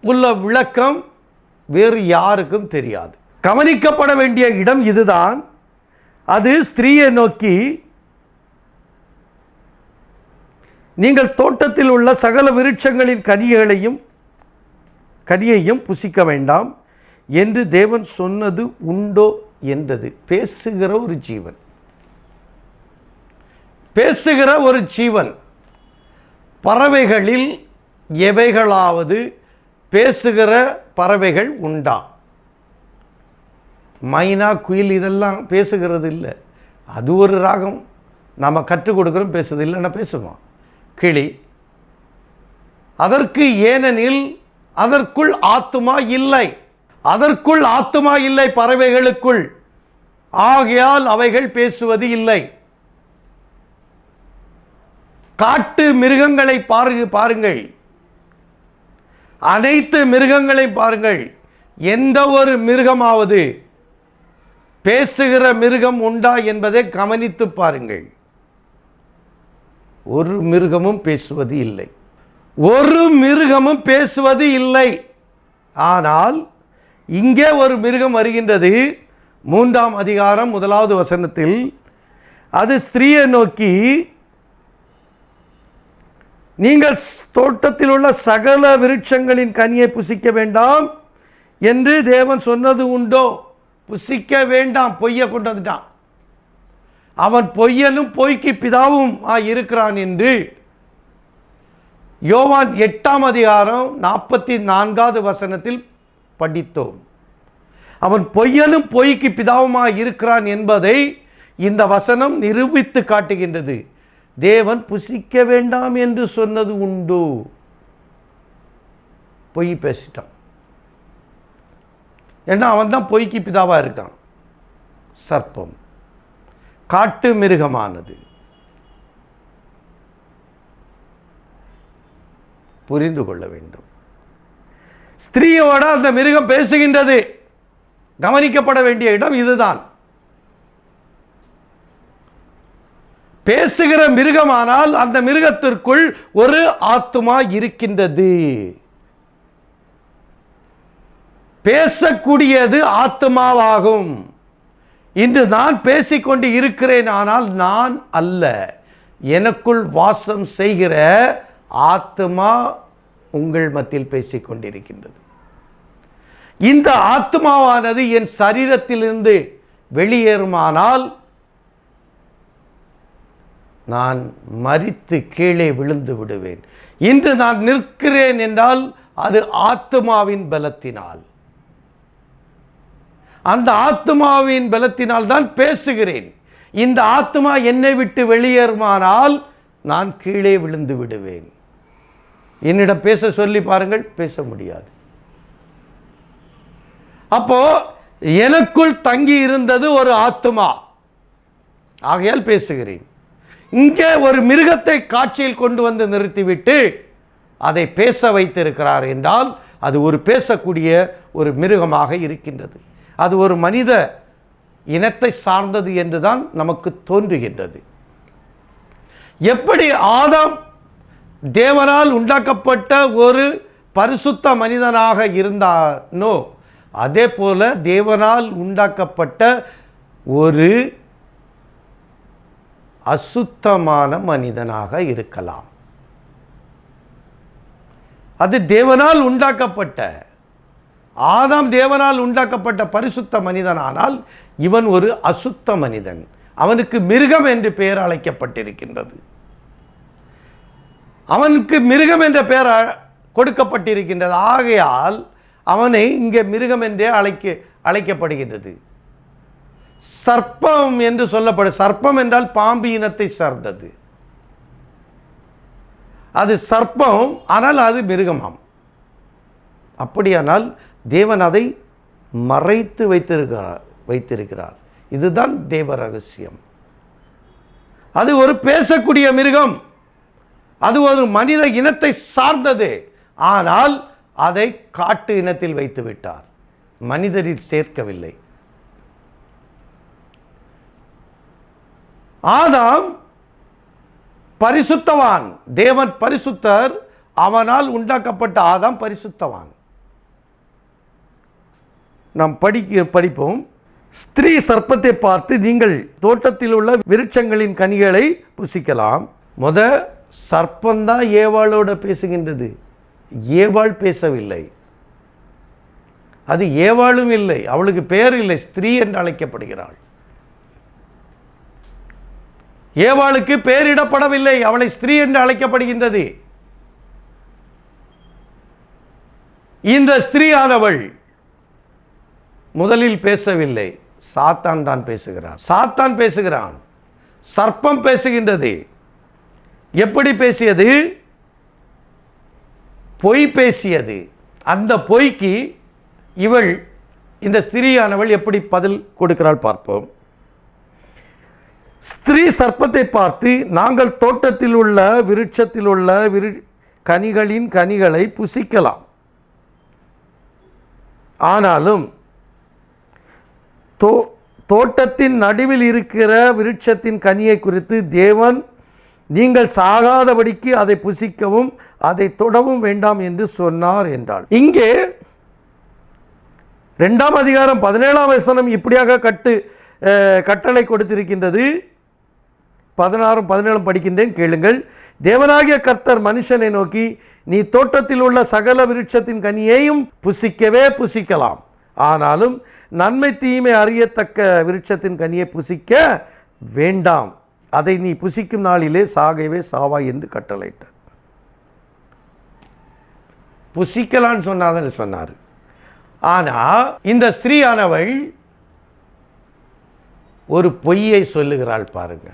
உள்ள விளக்கம் வேறு யாருக்கும் தெரியாது. கவனிக்கப்பட வேண்டிய இடம் இதுதான். அது ஸ்திரீயை நோக்கி, நீங்கள் தோட்டத்தில் உள்ள சகல விருட்சங்களின் கனியையும் புசிக்க வேண்டாம் என்று தேவன் சொன்னது உண்டோ என்றது. பேசுகிற ஒரு ஜீவன். பறவைகளில் எவைகளாவது பேசுகிற பறவைகள் உண்டா? மைனா, குயில் இதெல்லாம் பேசுகிறது இல்லை. அது ஒரு ராகம். நாம் கற்றுக் கொடுக்குறோம், பேசுது இல்லைன்னா பேசுவோம். கிளி அதற்கு, ஏனெனில் அதற்குள் ஆத்துமா இல்லை. அதற்குள் ஆத்துமா இல்லை பறவைகளுக்குள், ஆகையால் அவைகள் பேசுவது இல்லை. காட்டு மிருகங்களை பாருங்கள், அனைத்து மிருகங்களை பாருங்கள். எந்த ஒரு மிருகமாவது பேசுகிற மிருகம் உண்டா என்பதை கவனித்து பாருங்கள். ஒரு மிருகமும் பேசுவது இல்லை. ஒரு மிருகமும் பேசுவது இல்லை. ஆனால் இங்கே ஒரு மிருகம் வருகின்றது. 3ஆம் அதிகாரம் 1வது வசனத்தில் அது ஸ்திரீயை நோக்கி, நீங்கள் தோட்டத்தில் உள்ள சகல விருட்சங்களின் கனியை புசிக்க வேண்டாம் என்று தேவன் சொன்னது உண்டோ? புசிக்க வேண்டாம், பொய்யை கொண்டு வந்துட்டான். அவன் பொய்யனும் பொய்க்கு பிதாவும் இருக்கிறான் என்று யோவான் 8ஆம் அதிகாரம் 44வது வசனத்தில் படித்தோம். அவன் பொய்யனும் பொய்க்கு பிதாவுமாய் இருக்கிறான் என்பதை இந்த வசனம் நிரூபித்து காட்டுகின்றது. தேவன் புசிக்க வேண்டாம் என்று சொன்னது உண்டு. பொய் பேசிட்டான். ஏன்னா அவன் தான் பொய்க்கு பிதாவாக இருக்கான். சர்ப்பம் காட்டு மிருகமானது. புரிந்து கொள்ள வேண்டும். ஸ்திரீயோட அந்த மிருகம் பேசுகின்றது. கவனிக்கப்பட வேண்டிய இடம் இதுதான். பேசுகிற மிருகமானால் அந்த மிருகத்திற்குள் ஒரு ஆத்துமா இருக்கின்றது. பேசக்கூடியது ஆத்துமாவாகும். இன்று நான் பேசிக்கொண்டு இருக்கிறேன், ஆனால் நான் அல்ல, எனக்குள் வாசம் செய்கிற ஆத்துமா உங்கள் மத்தியில் பேசிக்கொண்டிருக்கின்றது. இந்த ஆத்மாவானது என் சரீரத்திலிருந்து வெளியேறுமானால் நான் மரித்து கீழே விழுந்து விடுவேன். இன்று நான் நிற்கிறேன் என்றால் அது ஆத்மாவின் பலத்தினால். அந்த ஆத்மாவின் பலத்தினால் தான் பேசுகிறேன். இந்த ஆத்மா என்னை விட்டு வெளியேறுமானால் நான் கீழே விழுந்து விடுவேன். என்னிடம் பேச சொல்லி பாருங்கள், பேச முடியாது. அப்போ எனக்குள் தங்கி இருந்தது ஒரு ஆத்மா, ஆகையால் பேசுகிறேன். இங்கே ஒரு மிருகத்தை காட்சியில் கொண்டு வந்து நிறுத்திவிட்டு அதை பேச வைத்திருக்கிறார் என்றால் அது ஒரு பேசக்கூடிய ஒரு மிருகமாக இருக்கின்றது. அது ஒரு மனித இனத்தை சார்ந்தது என்றுதான் நமக்கு தோன்றுகின்றது. எப்படி ஆதாம் தேவனால் உண்டாக்கப்பட்ட ஒரு பரிசுத்த மனிதனாக இருந்தானோ, அதே போல தேவனால் உண்டாக்கப்பட்ட ஒரு அசுத்தமான மனிதனாக இருக்கலாம். அது தேவனால் உண்டாக்கப்பட்ட ஆதாம் தேவனால் உண்டாக்கப்பட்ட பரிசுத்த மனிதனானால் இவன் ஒரு அசுத்த மனிதன். அவனுக்கு மிருகம் என்று பெயர் அழைக்கப்பட்டிருக்கின்றது. அவனுக்கு மிருகம் என்ற பெயர் கொடுக்கப்பட்டிருக்கின்றது. ஆகையால் அவனை இங்கே மிருகம் என்றே அழைக்கப்படுகின்றது. சர்ப்பம் என்று சொல்லப்படும். சர்ப்பம் என்றால் பாம்பு இனத்தை சார்ந்தது. அது சர்ப்பம், ஆனால் அது மிருகமாம். அப்படியானால் தேவன் அதை மறைத்து வைத்திருக்கிறார். இதுதான் தேவ ரகசியம். அது ஒரு பேசக்கூடிய மிருகம். அது ஒரு மனித இனத்தை சார்ந்தது. ஆனால் அதை காட்டு இனத்தில் வைத்து விட்டார், மனிதரில் சேர்க்கவில்லை. ஆதாம் பரிசுத்தவான், தேவன் பரிசுத்தர். அவனால் உண்டாக்கப்பட்ட ஆதாம் பரிசுத்தவான். நாம் படிப்போம். ஸ்திரீ சர்ப்பத்தை பார்த்து, நீங்கள் தோட்டத்தில் உள்ள விருட்சங்களின் கனிகளை புசிக்கலாம். சர்ப்பந்தான் ஏவாளோட பேசுகின்றது. ஏவாள் பேசவில்லை. அது ஏவாளும் இல்லை, அவளுக்கு பெயர் இல்லை, ஸ்திரீ என்று அழைக்கப்படுகிறாள். ஏவாளுக்கு பெயரிடப்படவில்லை, அவளை ஸ்திரீ என்று அழைக்கப்படுகின்றது. இந்த ஸ்திரீயானவள் முதலில் பேசவில்லை, சாத்தான் தான் பேசுகிறான். சாத்தான் பேசுகிறான். சர்ப்பம் பேசுகின்றது. எப்படி பேசியது? பொய் பேசியது. அந்த பொய்க்கு இவள், இந்த ஸ்திரீயானவள் எப்படி பதில் கொடுக்கிறாள் பார்ப்போம். ஸ்திரீ சர்ப்பத்தை பார்த்து, நாங்கள் தோட்டத்தில் உள்ள விருட்சத்தில் உள்ள கனிகளின் கனிகளை புசிக்கலாம், ஆனாலும் தோட்டத்தின் நடுவில் இருக்கிற விருட்சத்தின் கனியை குறித்து தேவன் நீங்கள் சாகாதபடிக்கு அதை புசிக்கவும் அதை தொடவும் வேண்டாம் என்று சொன்னார் என்றாள். இங்கே 2ஆம் அதிகாரம் 17ஆம் வசனம் இப்படியாக கட்டளை கொடுத்திருக்கின்றது. 16 17 படிக்கின்றேன், கேளுங்கள். தேவனாகிய கர்த்தர் மனுஷனை நோக்கி, நீ தோட்டத்தில் உள்ள சகல விருட்சத்தின் கனியையும் புசிக்கவே புசிக்கலாம், ஆனாலும் நன்மை தீமை அறியத்தக்க விருட்சத்தின் கனியை புசிக்க வேண்டாம், அதை நீ புசிக்கும் நாளிலே சாகவே சாவாய் என்று கட்டளையிட்டார். புசிக்கலான்னு சொன்னார். ஆனால் இந்த ஸ்திரீயானவள் ஒரு பொய்யை சொல்லுகிறாள் பாருங்க.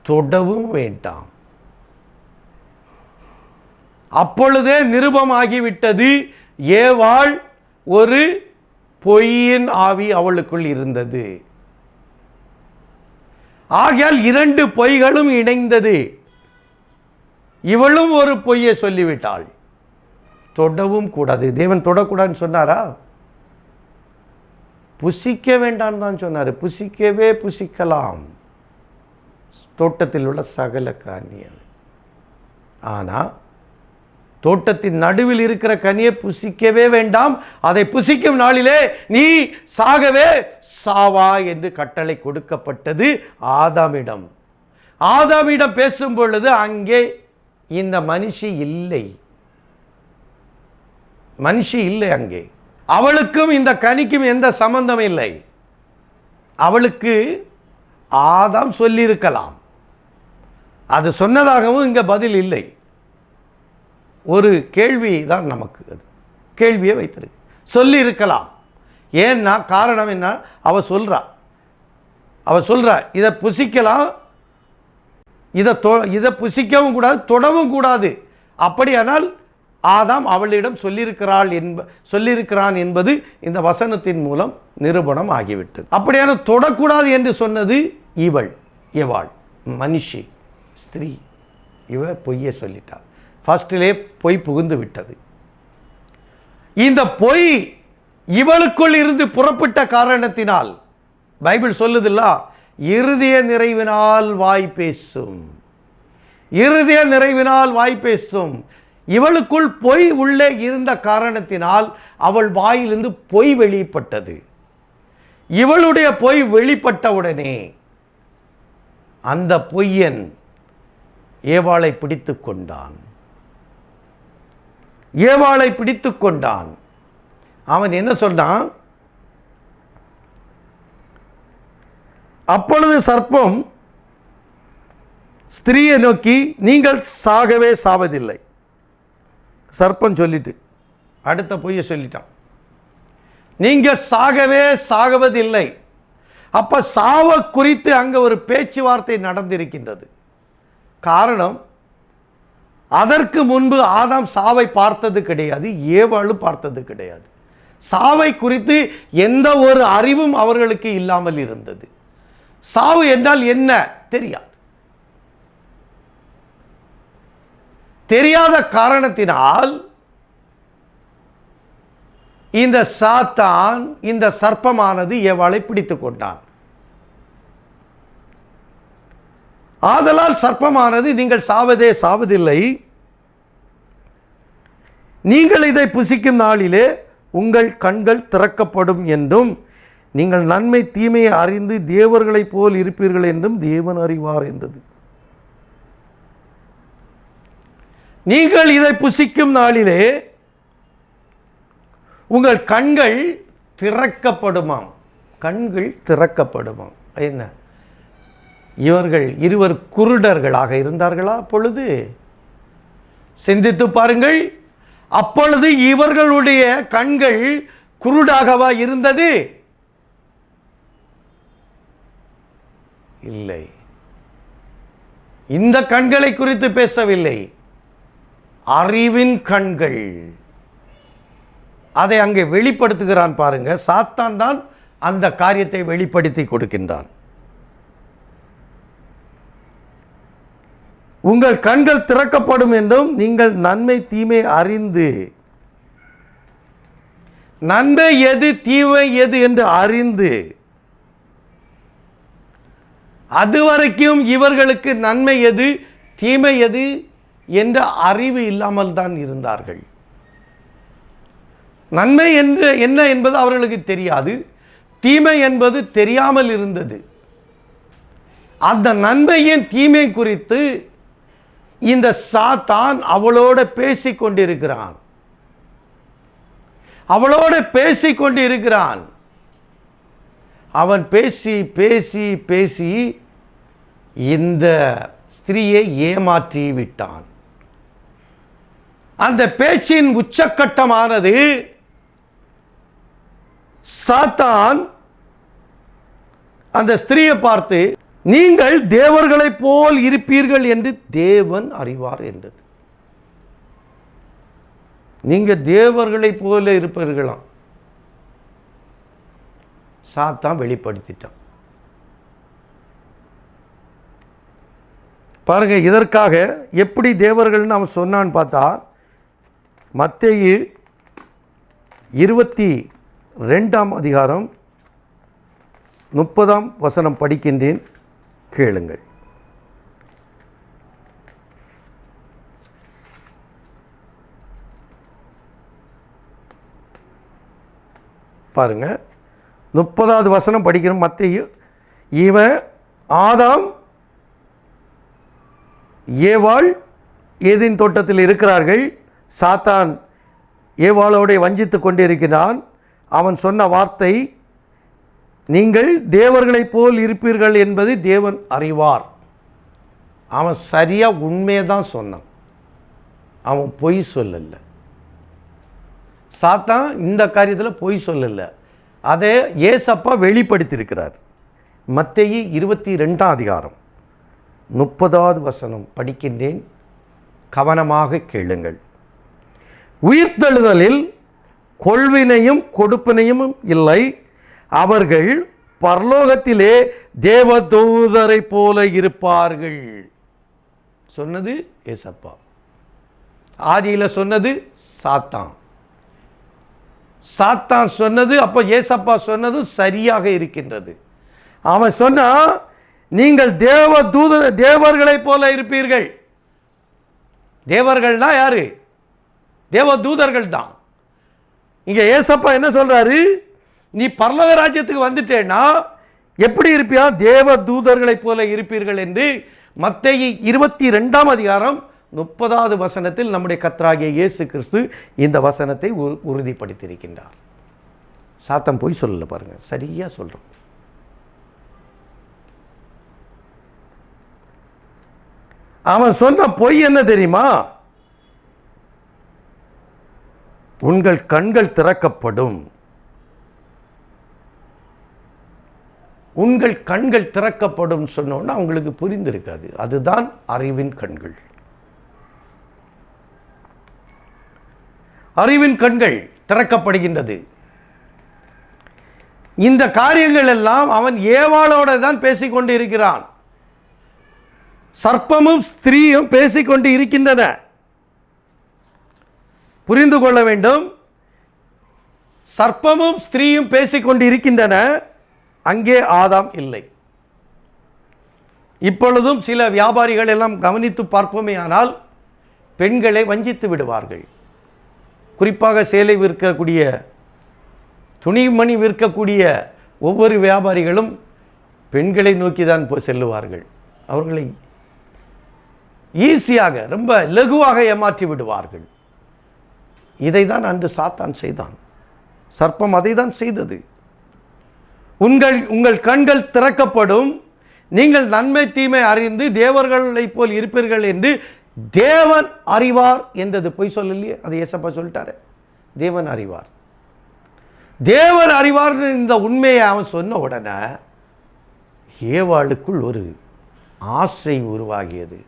தொடவும் வேண்டாம். அப்பொழுதே நிருபமாகிவிட்டது, ஏவாள் ஒரு பொய்யின் ஆவி அவளுக்குள் இருந்தது. ஆகையால் 2 பொய்களும் இணைந்தது. இவளும் ஒரு பொய்யை சொல்லிவிட்டாள். தொடவும் கூடாது. தேவன் தொடக்கூடாதுன்னு சொன்னாரா? புசிக்க வேண்டாம் தான் சொன்னார். புசிக்கவே புசிக்கலாம், தோட்டத்தில் உள்ள சகல கனிகள். ஆனால் தோட்டத்தின் நடுவில் இருக்கிற கனியை புசிக்கவே வேண்டாம், அதை புசிக்கும் நாளிலே நீ சாகவே சாவா என்று கட்டளை கொடுக்கப்பட்டது ஆதாமிடம். ஆதாமிடம் பேசும் பொழுது அங்கே இந்த மனுஷி இல்லை. அங்கே அவளுக்கும் இந்த கனிக்கும் எந்த சம்பந்தம் இல்லை. அவளுக்கு ஆதாம் சொல்லியிருக்கலாம், அது சொன்னதாகவும் இங்கே பதில் இல்லை. ஒரு கேள்வி தான் நமக்கு, அது கேள்வியை வைத்திருக்கு. சொல்லி இருக்கலாம். ஏன்னா காரணம் என்ன? அவ சொல்றா இதை புசிக்கலாம், இதை புசிக்கவும் கூடாது, தொடவும் கூடாது. அப்படியானால் ஆதாம் அவளிடம் சொல்லியிருக்கிறான் என்பது இந்த வசனத்தின் மூலம் நிரூபணம் ஆகிவிட்டது. அப்படியான தொடக்கூடாது என்று சொன்னது ஏவாள் மனுஷி, ஸ்திரீ. இவ பொய்யை சொல்லிட்டாள். ஃபர்ஸ்டிலே பொய் புகுந்து விட்டது. இந்த பொய் இவளுக்குள் இருந்து புறப்பட்ட காரணத்தினால் பைபிள் சொல்லுதில்ல, இருதய நிறைவினால் வாய் பேசும். இருதய நிறைவினால் வாய் பேசும். இவளுக்குள் பொய் உள்ளே இருந்த காரணத்தினால் அவள் வாயிலிருந்து பொய் வெளிப்பட்டது. இவளுடைய பொய் வெளிப்பட்டவுடனே அந்த பொய்யன் ஏவாளை பிடித்து கொண்டான். அவன் என்ன சொன்னான்? அப்பொழுது சர்ப்பம் ஸ்திரீயை நோக்கி, நீங்கள் சாகவே சாவதில்லை. சர்ப்பம் சொல்லிட்டு அடுத்த பொய்யை சொல்லிட்டான், நீங்க சாகவே சாகுவதில்லை. அப்ப சாவ குறித்து அங்க ஒரு பேச்சுவார்த்தை நடந்திருக்கின்றது. காரணம், அதற்கு முன்பு ஆதாம் சாவை பார்த்தது கிடையாது, ஏவாளும் பார்த்தது கிடையாது. சாவை குறித்து எந்த ஒரு அறிவும் அவர்களுக்கு இல்லாமல் இருந்தது. சாவு என்றால் என்ன தெரியாது. தெரியாத காரணத்தினால் இந்த சாத்தான், இந்த சர்ப்பமானது ஏவாளை பிடித்து கொண்டான். ஆதலால் சர்ப்பமானது, நீங்கள் சாவதே சாவதில்லை, நீங்கள் இதை புசிக்கும் நாளிலே உங்கள் கண்கள் திறக்கப்படும் என்றும் நீங்கள் நன்மை தீமையை அறிந்து தேவர்களைப் போல் இருப்பீர்கள் என்றும் தேவன் அறிவார் என்றது. நீங்கள் இதை புசிக்கும் நாளிலே உங்கள் கண்கள் திறக்கப்படுமாம். கண்கள் திறக்கப்படுமாம். என்ன, இவர்கள் இருவர் குருடர்களாக இருந்தார்களா? அப்பொழுது சிந்தித்து பாருங்கள். அப்பொழுது இவர்களுடைய கண்கள் குருடாகவா இருந்தது? இல்லை. இந்த கண்களை குறித்து பேசவில்லை. அறிவின் கண்கள். அதை அங்கே வெளிப்படுத்துகிறான் பாருங்க. சாத்தான் தான் அந்த காரியத்தை வெளிப்படுத்தி கொடுக்கின்றான். உங்கள் கண்கள் திறக்கப்படும் என்றும் நீங்கள் நன்மை தீமை அறிந்து, நன்மை எது தீமை எது என்று அறிந்து, அதுவரைக்கும் இவர்களுக்கு நன்மை எது தீமை எது என்ற அறிவு இல்லாமல் தான் இருந்தார்கள். நன்மை என்று என்ன என்பது அவர்களுக்கு தெரியாது, தீமை என்பது தெரியாமல் இருந்தது. அந்த நன்மையின் தீமை குறித்து இந்த சாத்தான் அவளோட பேசிக் கொண்டிருக்கிறான். அவளோட பேசிக் கொண்டிருக்கிறான். அவன் பேசி பேசி பேசி இந்த ஸ்திரீயை ஏமாற்றி விட்டான். அந்த பேச்சின் உச்சக்கட்டமானது சாத்தான் அந்த ஸ்திரீயை பார்த்து, நீங்கள் தேவர்களைப் போல் இருப்பீர்கள் என்று தேவன் அறிவார் என்றது. நீங்க தேவர்களைப் போல இருப்பீர்களாம். சாத்தான் வெளிப்படுத்திட்டான். பாருங்க, இதற்காக எப்படி தேவர்கள்னு அவன் சொன்னான்னு பார்த்தா, மத்தேயு 22ஆம் அதிகாரம் 30ஆம் வசனம் படிக்கின்றேன், கேளுங்கள். பாருங்க, 30வது வசனம் படிக்கிறோம். மத்தேயு, இவன் ஆதாம் ஏவாள் ஏதேன் தோட்டத்தில் இருக்கிறார்கள். சாத்தான் ஏவாளோட வஞ்சித்து கொண்டிருக்கிறான். அவன் சொன்ன வார்த்தை, நீங்கள் தேவர்களைப் போல் இருப்பீர்கள் என்பது தேவன் அறிவார். அவன் சரியா உண்மையை தான் சொன்னான். அவன் பொய் சொல்லல. சாத்தான் இந்த காரியத்தில் பொய் சொல்லல. அதை ஏசப்பா வெளிப்படுத்தியிருக்கிறார். மத்தேயு 22ஆம் அதிகாரம் 30வது வசனம் படிக்கின்றேன், கவனமாக கேளுங்கள். உயிர்த்தெழுதலில் கொள்வினையும் கொடுப்பினையும் இல்லை, அவர்கள் பரலோகத்திலே தேவதூதரை போல இருப்பார்கள். சொன்னது ஏசப்பா. ஆதியில் சொன்னது சாத்தான். சாத்தான் சொன்னது, அப்போ ஏசப்பா சொன்னது சரியாக இருக்கின்றது. அவன் சொன்னா, நீங்கள் தேவர்களைப் போல இருப்பீர்கள். தேவர்கள்னா யாரு? தேவதூதர்கள் தான். இங்க ஏசப்பா என்ன சொல்றாரு? நீ பரலோக ராஜ்யத்துக்கு வந்துட்டேன்னா எப்படி இருப்பியா? தேவதூதர்களைப் போல இருப்பீர்கள் என்று மத்தேயு 22ஆம் அதிகாரம் 30வது வசனத்தில் நம்முடைய கர்த்தராகிய இயேசு கிறிஸ்து இந்த வசனத்தை உறுதிப்படுத்தியிருக்கின்றார். சாத்தான் போய் சொல்லல பாருங்க, சரியா சொல்றோம். அவன் சொன்ன பொய் என்ன தெரியுமா? உங்கள் கண்கள் திறக்கப்படும். உங்கள் கண்கள் திறக்கப்படும் சொன்னோன்னா அவங்களுக்கு புரிந்திருக்காது. அதுதான் அறிவின் கண்கள். அறிவின் கண்கள் திறக்கப்படுகின்றது. இந்த காரியங்கள் எல்லாம் அவன் ஏவாளோட தான் பேசிக்கொண்டு இருக்கிறான். சர்ப்பமும் ஸ்திரீயும் பேசிக்கொண்டு இருக்கின்றன. புரிந்து கொள்ள வேண்டும். சர்ப்பமும் ஸ்திரீயும் பேசிக்கொண்டு இருக்கின்றன. அங்கே ஆதாம் இல்லை. இப்பொழுதும் சில வியாபாரிகள் எல்லாம் கவனித்து பார்ப்போமே ஆனால் பெண்களை வஞ்சித்து விடுவார்கள். குறிப்பாக சேலை விற்கக்கூடிய, துணிமணி விற்கக்கூடிய ஒவ்வொரு வியாபாரிகளும் பெண்களை நோக்கி தான் செல்லுவார்கள். அவர்களை ஈஸியாக, ரொம்ப லகுவாக ஏமாற்றி விடுவார்கள். இதை தான் அன்று சாத்தான் செய்தான். சர்ப்பம் அதை தான் செய்தது. உங்கள் கண்கள் திறக்கப்படும், நீங்கள் நன்மை தீமை அறிந்து தேவர்களைப் போல் இருப்பீர்கள் என்று தேவன் அறிவார் என்றது பொய் சொல்லலையே. அது ஏசப்பா சொல்லிட்டாரு. தேவன் அறிவார், தேவன் அறிவார்னு இந்த உண்மையை அவன் சொன்ன உடனே ஏவாளுக்குள் ஒரு ஆசை உருவாகியது.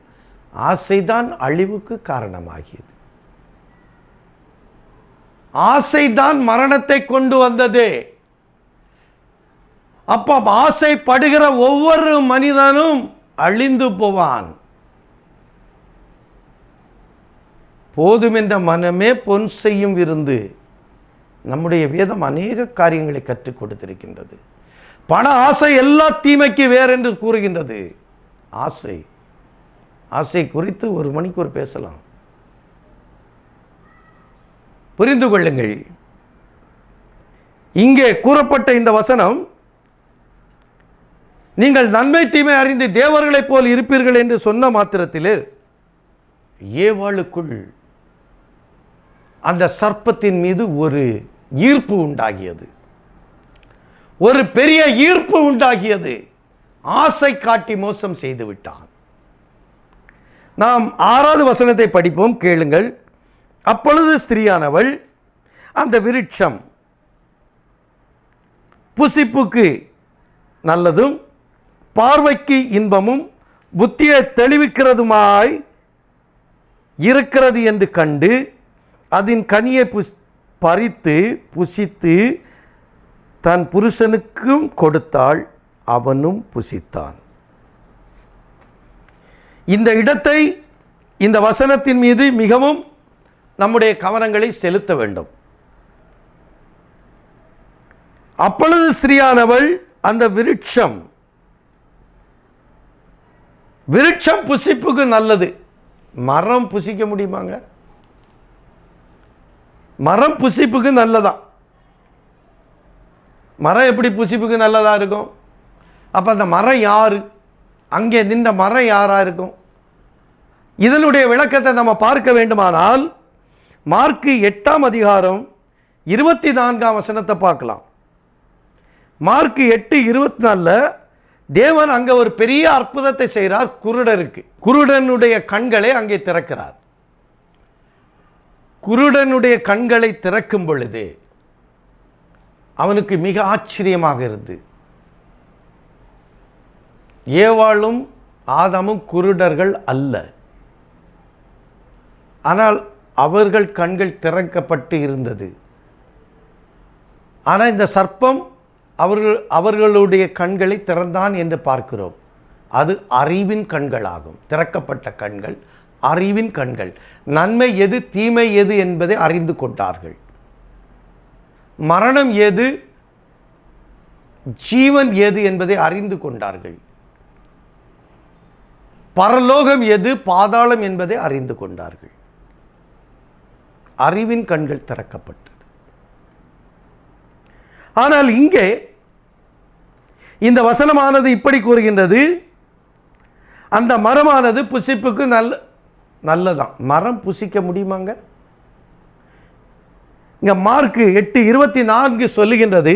ஆசைதான் அழிவுக்கு காரணமாகியது. ஆசைதான் மரணத்தை கொண்டு வந்தது. அப்ப ஆசைப்படுகிற ஒவ்வொரு மனிதனும் அழிந்து போவான். போதுமென்ற மனமே பொன் செய்யும் விருந்து. நம்முடைய வேதம் அநேக காரியங்களை கற்றுக் கொடுத்திருக்கின்றது. பண ஆசை எல்லா தீமைக்கு வேறு என்று கூறுகின்றது. ஆசை ஆசை குறித்து ஒரு மணிக்கூர் பேசலாம். புரிந்து கொள்ளுங்கள். இங்கே கூறப்பட்ட இந்த வசனம், நீங்கள் நன்மை தீமை அறிந்து தேவர்களைப் போல் இருப்பீர்கள் என்று சொன்ன மாத்திரத்தில் ஏவாளுக்குள் அந்த சர்ப்பத்தின் மீது ஒரு ஈர்ப்பு உண்டாகியது. ஒரு பெரிய ஈர்ப்பு உண்டாகியது. ஆசை காட்டி மோசம் செய்து விட்டான். நாம் 6வது வசனத்தை படிப்போம், கேளுங்கள். அப்பொழுது ஸ்திரீயானவள் அந்த விருட்சம் புசிப்புக்கு நல்லதும் பார்வைக்கு இன்பமும் புத்தியை தெளிவிக்கிறதுமாய் இருக்கிறது என்று கண்டு அதன் கனியை பறித்து புசித்து தன் புருஷனுக்கும் கொடுத்தாள், அவனும் புசித்தான். இந்த இடத்தை, இந்த வசனத்தின் மீது மிகவும் நம்முடைய கவனங்களை செலுத்த வேண்டும். அப்பொழுது ஸ்திரீயானவள் அந்த விருட்சம் புசிப்புக்கு நல்லது. மரம் புசிக்க முடியுமாங்க? மரம் புசிப்புக்கு நல்லதான். மரம் எப்படி புசிப்புக்கு நல்லதா இருக்கும்? அப்ப அந்த மரம் யாரு? அங்கே நின்ற மரம் யாரா இருக்கும்? இதனுடைய விளக்கத்தை நம்ம பார்க்க வேண்டுமானால் மார்க்கு 8ஆம் அதிகாரம் 24ஆம் வசனத்தை பார்க்கலாம். மார்க்கு 8:24 தேவன் அங்கே ஒரு பெரிய அற்புதத்தை செய்கிறார். குருடருக்கு, குருடனுடைய கண்களை அங்கே திறக்கிறார். குருடனுடைய கண்களை திறக்கும் பொழுது அவனுக்கு மிக ஆச்சரியமாக இருந்து, ஏவாளும் ஆதாமும் குருடர்கள் அல்ல, ஆனால் அவர்கள் கண்கள் திறக்கப்பட்டு இருந்தது. ஆனால் இந்த சர்ப்பம் அவர்களுடைய கண்களை திறந்தான் என்று பார்க்கிறோம். அது அறிவின் கண்களாகும். திறக்கப்பட்ட கண்கள் அறிவின் கண்கள். நன்மை எது தீமை எது என்பதை அறிந்து கொண்டார்கள். மரணம் எது ஜீவன் எது என்பதை அறிந்து கொண்டார்கள். பரலோகம் எது பாதாளம் என்பதை அறிந்து கொண்டார்கள். அறிவின் கண்கள் திறக்கப்பட்டது. ஆனால் இங்கே இந்த வசனமானது இப்படி கூறுகின்றது, அந்த மரமானது புசிப்புக்கு நல்லதான். மரம் புசிக்க முடியுமாங்க? இங்க மார்க்கு 8:24 சொல்லுகின்றது,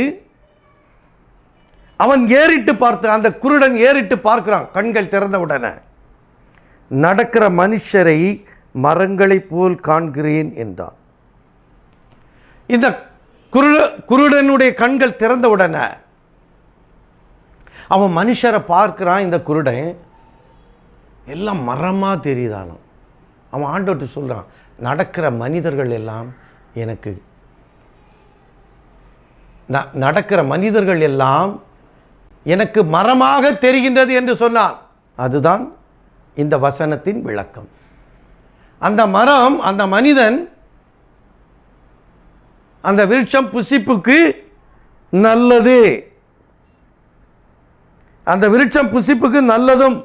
அவன் ஏறிட்டு பார்த்து, அந்த குருடன் ஏறிட்டு பார்க்கிறான் கண்கள் திறந்தவுடனே, நடக்கிற மனுஷரை மரங்களை போல் காண்கிறேன் என்றான். இந்த குருடனுடைய கண்கள் திறந்தவுடனே அவன் மனுஷரை பார்க்கிறான். இந்த குருடன் எல்லாம் மரமாக தெரியுதானோ. அவன் ஆண்டவர்கிட்ட சொல்கிறான், நடக்கிற மனிதர்கள் எல்லாம் எனக்கு நடக்கிற மனிதர்கள் எல்லாம் எனக்கு மரமாக தெரிகின்றது என்று சொன்னான். அதுதான் இந்த வசனத்தின் விளக்கம். அந்த மரம், அந்த மனிதன், அந்த விருட்சம் புசிப்புக்கு நல்லது. அந்த விருட்சம் புசிப்புக்கு நல்லதும்.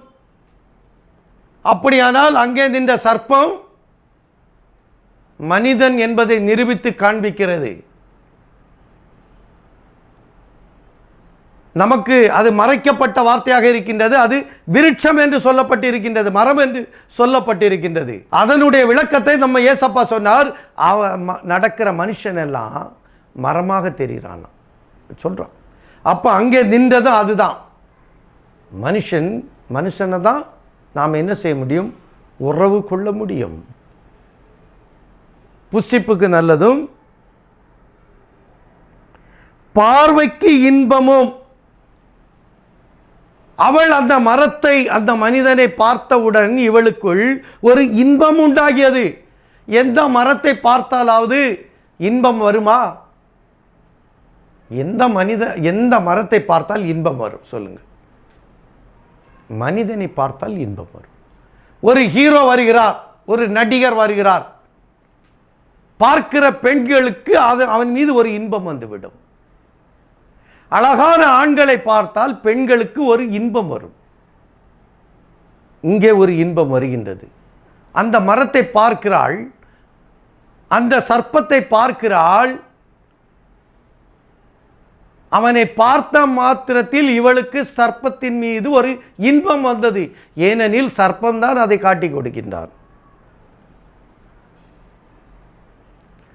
அப்படியானால் அங்கே நின்ற சர்ப்பம் மனிதன் என்பதை நிரூபித்து காண்பிக்கிறது. நமக்கு அது மறைக்கப்பட்ட வார்த்தையாக இருக்கின்றது. அது விருட்சம் என்று சொல்லப்பட்டிருக்கின்றது, மரம் என்று சொல்லப்பட்டிருக்கின்றது. அதனுடைய விளக்கத்தை நம்ம ஏசப்பா சொன்னார், நடக்கிற மனுஷன் எல்லாம் மரமாக தெரிகிறான் சொல்றான். அப்ப அங்கே நின்றது அதுதான் மனுஷனை தான் நாம் என்ன செய்ய முடியும்? உறவு கொள்ள முடியும். புசிப்புக்கு நல்லதும் பார்வைக்கு இன்பமும். அவள் அந்த மரத்தை, அந்த மனிதனை பார்த்தவுடன் இவளுக்குள் ஒரு இன்பம் உண்டாகியது. எந்த மரத்தை பார்த்தாலாவது இன்பம் வருமா? எந்த மரத்தை பார்த்தால் இன்பம் வரும் சொல்லுங்க? மனிதனை பார்த்தால் இன்பம் வரும். ஒரு ஹீரோ வருகிறார், ஒரு நடிகர் வருகிறார், பார்க்கிற பெண்களுக்கு அவன் மீது ஒரு இன்பம் வந்துவிடும். அழகான ஆண்களை பார்த்தால் பெண்களுக்கு ஒரு இன்பம் வரும். இங்கே ஒரு இன்பம் வருகின்றது. அந்த மரத்தை பார்க்கிறாள், அந்த சர்ப்பத்தை பார்க்கிறாள். அவனை பார்த்த மாத்திரத்தில் இவளுக்கு சர்ப்பத்தின் மீது ஒரு இன்பம் வந்தது. ஏனெனில் சர்ப்பம்தான் அதை காட்டி கொடுக்கின்றான்.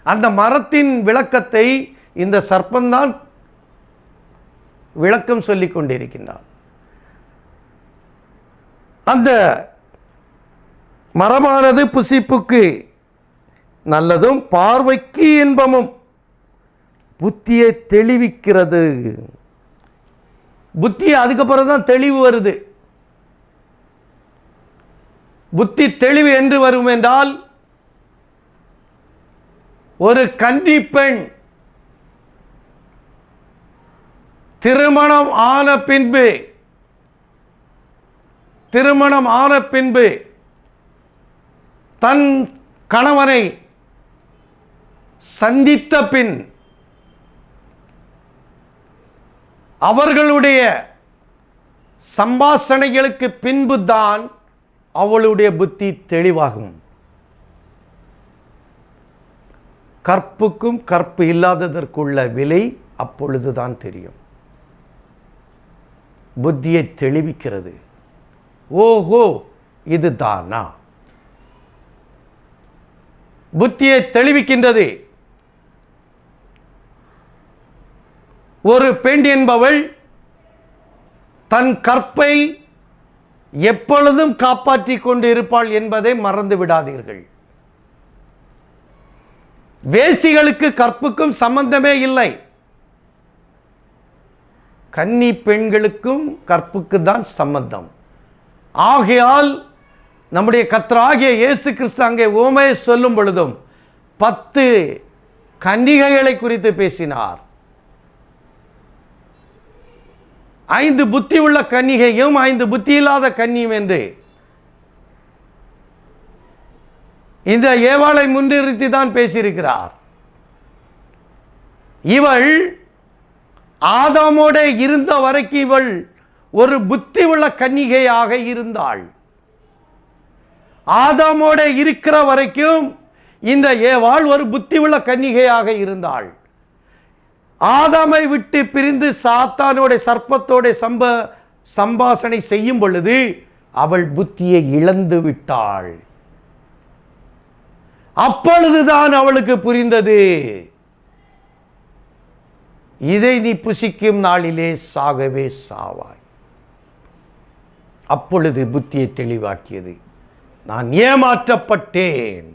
அந்த மரத்தின் விளக்கத்தை இந்த சர்ப்பம்தான் விளக்கம் சொல்லிக் கொண்டிருக்கின்றான். அந்த மரமானது புசிப்புக்கு நல்லதும் பார்வைக்கு இன்பமும் புத்தியை தெளிவிக்கிறது. புத்தி அதுக்கப்புறம் தான் தெளிவு வருது. புத்தி தெளிவு என்று வரும் என்றால், ஒரு கன்னி பெண் திருமணம் ஆன பின்பு தன் கணவனை சந்தித்த பின் அவர்களுடைய சம்பாஷணைகளுக்கு பின்புதான் அவளுடைய புத்தி தெளிவாகும். கற்புக்கும் கற்பு இல்லாததற்குள்ள விலை அப்பொழுதுதான் தெரியும். புத்தியை தெளிவிக்கிறது. ஓஹோ, இது தானா? புத்தியை தெளிவிக்கின்றது. ஒரு பெண் என்பவள் தன் கற்பை எப்பொழுதும் காப்பாற்றிக் கொண்டு இருப்பாள் என்பதை மறந்து விடாதீர்கள். வேசிகளுக்கு கற்புக்கும் சம்பந்தமே இல்லை. கன்னி பெண்களுக்கும் கற்புக்கு தான் சம்பந்தம். ஆகையால் நம்முடைய கர்த்தராகிய இயேசு கிறிஸ்து அங்கே உவமையை சொல்லும் பொழுதும் 10 கன்னிகைகளை குறித்து பேசினார். 5 புத்தி உள்ள கன்னிகையும் 5 புத்தி இல்லாத கன்னியும் என்று இந்த ஏவாளை முன்னிறுத்தி தான் பேசியிருக்கிறார். இவள் ஆதாமோட இருந்த வரைக்கும் இவள் ஒரு புத்தி உள்ள கன்னிகையாக இருந்தாள். ஆதாமோட இருக்கிற வரைக்கும் இந்த ஏவாள் ஒரு புத்தி உள்ள கன்னிகையாக இருந்தாள். ஆதாமை விட்டு பிரிந்து சாத்தானோட சர்ப்பத்தோட சம்பாஷணை செய்யும் பொழுது அவள் புத்தியை இழந்து விட்டாள். அப்பொழுதுதான் அவளுக்கு புரிந்தது, இதை நீ புசிக்கும் நாளிலே சாகவே சாவாய். அப்பொழுது புத்தியை தெளிவாக்கியது. நான் ஏமாற்றப்பட்டேன்.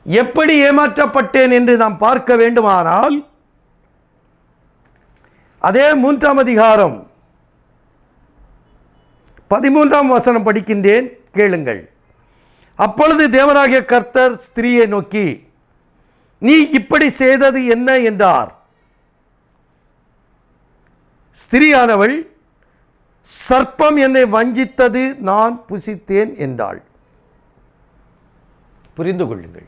எப்படி ஏமாற்றப்பட்டேன் என்று நாம் பார்க்க வேண்டுமானால், அதே 3ஆம் அதிகாரம் 13ஆம் வசனம் படிக்கின்றேன், கேளுங்கள். அப்பொழுது தேவனாகிய கர்த்தர் ஸ்திரீயை நோக்கி, நீ இப்படி செய்தது என்ன என்றார். ஸ்திரீயானவள், சர்ப்பம் என்னை வஞ்சித்தது, நான் புசித்தேன் என்றாள். புரிந்து கொள்ளுங்கள்.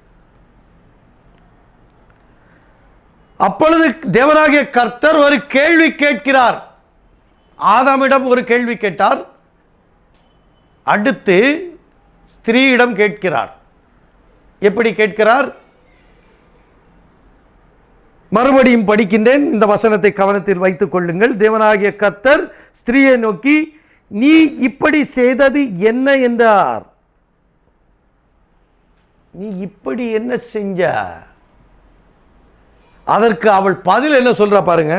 அப்பொழுது தேவனாகிய கர்த்தர் ஒரு கேள்வி கேட்கிறார். ஆதாமிடம் ஒரு கேள்வி கேட்டார், அடுத்து ஸ்திரீயிடம் கேட்கிறார். எப்படி கேட்கிறார்? மறுபடியும் படிக்கின்றேன், இந்த வசனத்தை கவனத்தில் வைத்துக் கொள்ளுங்கள். தேவனாகிய கர்த்தர் ஸ்திரீயை நோக்கி, நீ இப்படி செய்தது என்ன என்றார். நீ இப்படி என்ன செஞ்ச? அதற்கு அவள் பதில் என்ன சொல்ற பாருங்க.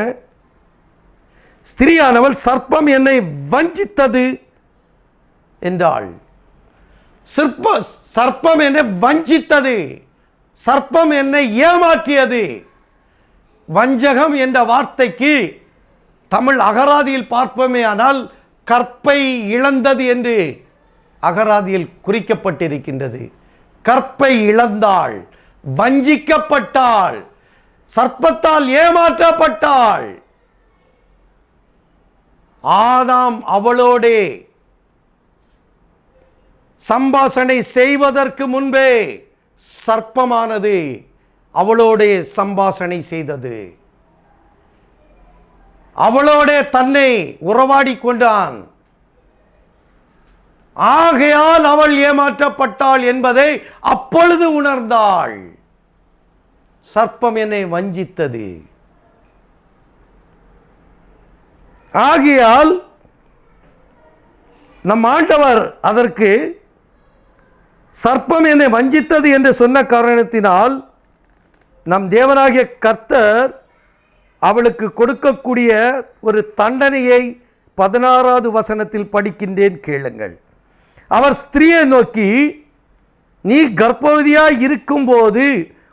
ஸ்திரீயானவள், சர்ப்பம் என்னை வஞ்சித்தது என்றாள். சர்ப்பம் என்னை வஞ்சித்தது, சர்ப்பம் என்னை ஏமாற்றியது. வஞ்சகம் என்ற வார்த்தைக்கு தமிழ் அகராதியில் பார்ப்போமே ஆனால் கற்பை இழந்தது என்று அகராதியில் குறிக்கப்பட்டிருக்கின்றது. கற்பை இழந்தாள், வஞ்சிக்கப்பட்டாள், சர்ப்பத்தால் ஏமாற்றப்பட்டாள். ஆதாம் அவளோடே சம்பாஷணை செய்வதற்கு முன்பே சர்ப்பமானது அவளோடே சம்பாஷணை செய்தது. அவளோடே தன்னை உறவாடி கொண்டான். ஆகையால் அவள் ஏமாற்றப்பட்டாள் என்பதை அப்பொழுது உணர்ந்தாள். சர்ப்பம் என்னை வஞ்சித்தது. ஆகையால் நம் ஆண்டவர் அதற்கு சர்ப்பம் என்னை வஞ்சித்தது என்று சொன்ன காரணத்தினால் நம் தேவனாகிய கர்த்தர் அவளுக்கு கொடுக்கக்கூடிய ஒரு தண்டனையை 16வது வசனத்தில் படிக்கின்றேன், கேளுங்கள். அவர் ஸ்திரீயை நோக்கி, நீ கர்ப்பவதியாய் இருக்கும்போது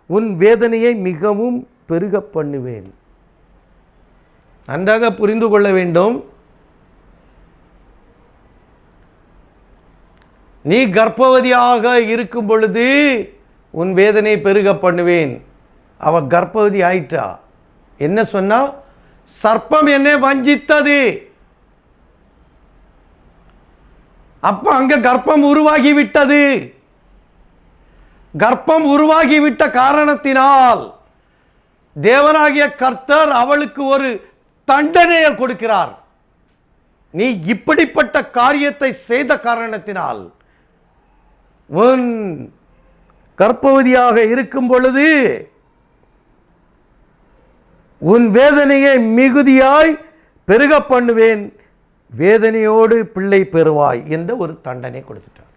உன் வேதனையை மிகவும் பெருக பண்ணுவேன். நன்றாக புரிந்து கொள்ள வேண்டும். நீ கர்ப்பவதியாக இருக்கும் பொழுது உன் வேதனை பெருக பண்ணுவேன். அவள் கர்ப்பவதி ஆயிட்டா. என்ன சொன்னா? சர்ப்பம் என்னை வஞ்சித்தது. அப்ப அங்க கர்ப்பம் உருவாகிவிட்டது. கர்ப்பம் உருவாகிவிட்ட காரணத்தினால் தேவனாகிய கர்த்தர் அவளுக்கு ஒரு தண்டனையை கொடுக்கிறார். நீ இப்படிப்பட்ட காரியத்தை செய்த காரணத்தினால் உன் கர்ப்பவதியாக இருக்கும் பொழுது உன் வேதனையை மிகுதியாய் பெருக பண்ணுவேன், வேதனையோடு பிள்ளை பெறுவாய் என்ற ஒரு தண்டனை கொடுத்துட்டார்.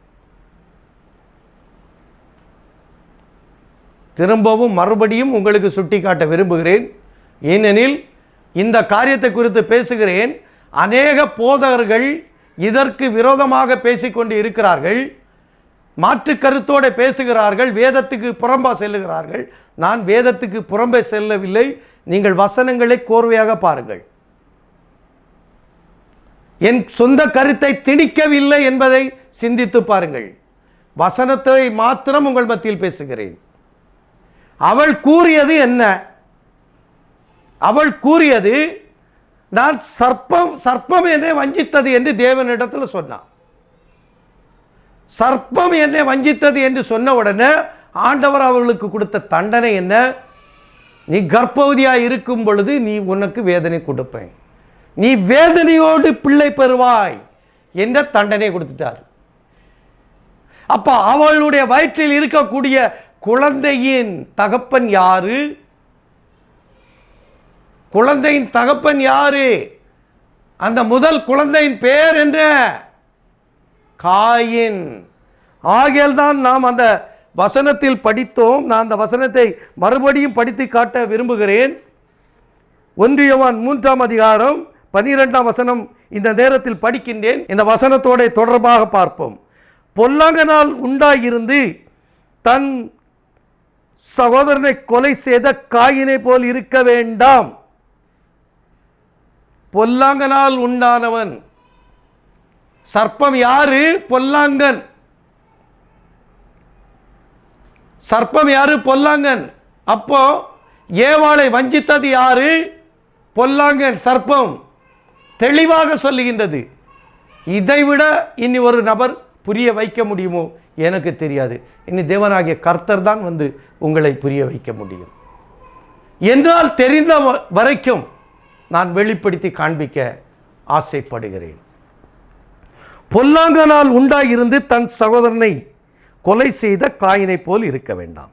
திரும்பவும் மறுபடியும் உங்களுக்கு சுட்டிக்காட்ட விரும்புகிறேன். ஏனெனில் இந்த காரியத்தை குறித்து பேசுகிறேன். அநேக போதகர்கள் இதற்கு விரோதமாக பேசிக்கொண்டு இருக்கிறார்கள். மாற்று கருத்தோடு பேசுகிறார்கள். வேதத்துக்கு புறம்பா செல்லுகிறார்கள். நான் வேதத்துக்கு புறம்பே செல்லவில்லை. நீங்கள் வசனங்களை கோர்வையாக பாருங்கள். என் சொந்த கருத்தை திணிக்கவில்லை என்பதை சிந்தித்து பாருங்கள். வசனத்தை மாத்திரம் உங்கள் மத்தியில் பேசுகிறேன். அவள் கூறியது என்ன? அவள் கூறியது, நான் சர்ப்பம் என்னை வஞ்சித்தது என்று தேவனிடத்தில் சொன்னான். சர்ப்பம் என்னை வஞ்சித்தது என்று சொன்ன உடனே ஆண்டவர் அவர்களுக்கு கொடுத்த தண்டனை என்ன? நீ கர்ப்பவதியாக இருக்கும் பொழுது நீ உனக்கு வேதனை கொடுப்பேன், நீ வேதனையோடு பிள்ளை பெறுவாய் என்ற தண்டனை கொடுத்துட்டார். அப்ப அவளுடைய வயிற்றில் இருக்கக்கூடிய குழந்தையின் தகப்பன் யாரு? குழந்தையின் தகப்பன் யாரு? அந்த முதல் குழந்தையின் பெயர் என்ன? காயின். ஆகையால் தான் நாம் அந்த வசனத்தில் படித்தோம். நான் அந்த வசனத்தை மறுபடியும் படித்து காட்ட விரும்புகிறேன். 1 யோவான் 3ஆம் அதிகாரம் 12ஆம் வசனம் இந்த நேரத்தில் படிக்கின்றேன். இந்த வசனத்தோட தொடர்பாக பார்ப்போம். பொல்லாங்கனால் உண்டாயிருந்து தன் சகோதரனை கொலை செய்த காயினை போல் இருக்க வேண்டாம். பொல்லாங்கனால் உண்டானவன். சர்ப்பம் யாரு? பொல்லாங்கன். சர்ப்பம் யாரு? பொல்லாங்கன். அப்போ ஏவாளை வஞ்சித்தது யாரு? பொல்லாங்கன், சர்ப்பம். தெளிவாக சொல்லுகின்றது. இதைவிட இனி ஒரு நபர் புரிய வைக்க முடியுமோ எனக்கு தெரியாது. இனி தேவனாகிய கர்த்தர் தான் வந்து உங்களை புரிய வைக்க முடியும். என்றால் தெரிந்த வரைக்கும் நான் வெளிப்படுத்தி காண்பிக்க ஆசைப்படுகிறேன். பொல்லாங்கனால் உண்டாயிருந்து தன் சகோதரனை கொலை செய்த காயினை போல் இருக்க வேண்டாம்.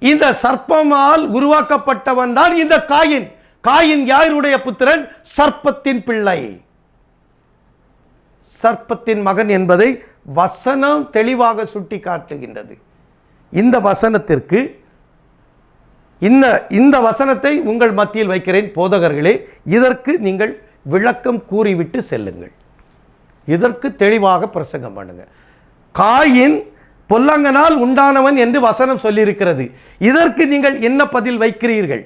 இந்த சர்ப்பமால் உருவாக்கப்பட்டவன் தான் இந்த காயின். காயின் யாருடைய புத்திரன்? சர்ப்பத்தின் பிள்ளை, சர்ப்பத்தின் மகன் என்பதை வசனம் தெளிவாக சுட்டி காட்டுகின்றது. இந்த வசனத்திற்கு இந்த வசனத்தை உங்கள் மத்தியில் வைக்கிறேன் போதகர்களே. இதற்கு நீங்கள் விளக்கம் கூறிவிட்டு செல்லுங்கள். இதற்கு தெளிவாக பிரசங்கம் பண்ணுங்க. காயின் பொல்லாங்கனால் உண்டானவன் என்று வசனம் சொல்லியிருக்கிறது. இதற்கு நீங்கள் என்ன பதில் வைக்கிறீர்கள்?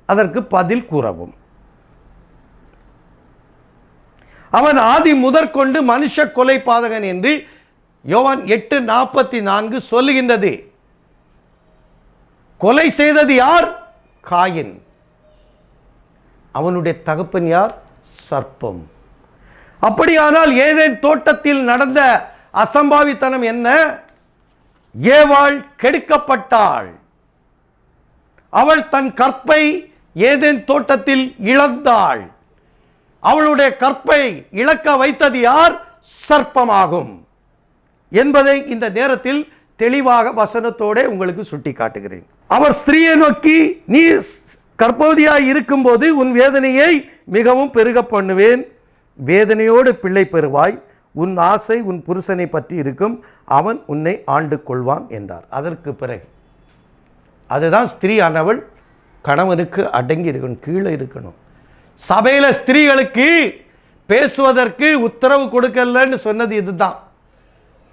அதற்கு பதில் கூறவும். அவன் ஆதி முதற்கொண்டு மனுஷ கொலை பாதகன் என்று யோவான் 8:44 சொல்லுகின்றது. கொலை செய்தது யார்? காயின். அவனுடைய தகப்பன் யார்? சர்ப்பம். அப்படியானால் ஏதேன் தோட்டத்தில் நடந்த அசம்பாவித்தனம் என்ன? ஏவாள் கெடுக்கப்பட்டாள். அவள் தன் கற்பை ஏதேன் தோட்டத்தில் இழந்தாள். அவளுடைய கற்பை இழக்க வைத்தது யார்? சர்ப்பமாகும் என்பதை இந்த நேரத்தில் தெளிவாக வசனத்தோட உங்களுக்கு சுட்டி காட்டுகிறேன். அவர் ஸ்திரீயை நோக்கி, நீ கர்ப்பவதியாய் இருக்கும்போது உன் வேதனையை மிகவும் பெருக பண்ணுவேன், வேதனையோடு பிள்ளை பெறுவாய், உன் ஆசை உன் புருஷனை பற்றி இருக்கும், அவன் உன்னை ஆண்டு கொள்வான் என்றார். அதற்கு பிறகு அதுதான் ஸ்திரீயானவள் கணவனுக்கு அடங்கி இருக்கணும், கீழே இருக்கணும். சபையில் ஸ்திரீகளுக்கு பேசுவதற்கு உத்தரவு கொடுக்கலன்னு சொன்னது இதுதான்.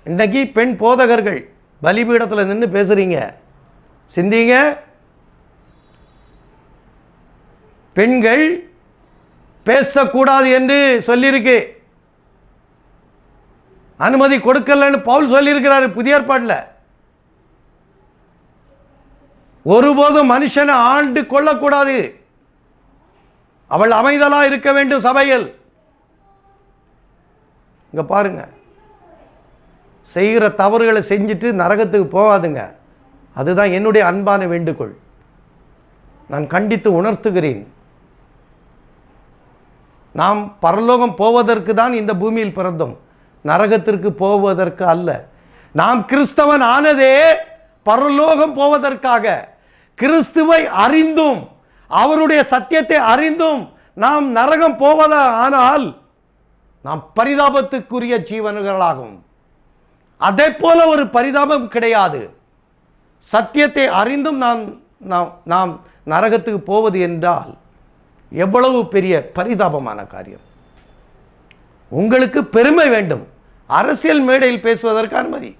இன்றைக்கி பெண் போதகர்கள் பலிபீடத்தில் நின்று பேசுறீங்க, சிந்திங்க. பெண்கள் பேசக்கூடாது என்று சொல்லியிருக்கு, அனுமதி கொடுக்கலன்னு பவுல் சொல்லியிருக்கிறாரு புதிய ஏற்பாட்டில். ஒருபோதும் மனுஷனை ஆண்டு கொள்ளக்கூடாது, அவள் அமைதலாக இருக்க வேண்டும் சபையில். இங்க பாருங்க, செய்கிற தவறுகளை செஞ்சுட்டு நரகத்துக்கு போகாதுங்க. அதுதான் என்னுடைய அன்பான வேண்டுகோள். நான் கண்டித்து உணர்த்துகிறேன். நாம் பரலோகம் போவதற்கு தான் இந்த பூமியில் பிறந்தோம், நரகத்திற்கு போவதற்கு அல்ல. நாம் கிறிஸ்தவன் ஆனதே பரலோகம் போவதற்காக. கிறிஸ்துவை அறிந்தும் அவருடைய சத்தியத்தை அறிந்தும் நாம் நரகம் போவதா ஆனால் நாம் பரிதாபத்துக்குரிய ஜீவன்களாகும். அதே போல ஒரு பரிதாபம் கிடையாது. சத்தியத்தை அறிந்தும் நாம் நரகத்துக்கு போவது என்றால் எவ்வளவு பெரிய பரிதாபமான காரியம். உங்களுக்கு பெருமை வேண்டும், அரசியல் மேடையில் பேசுவதற்கு அனுமதி,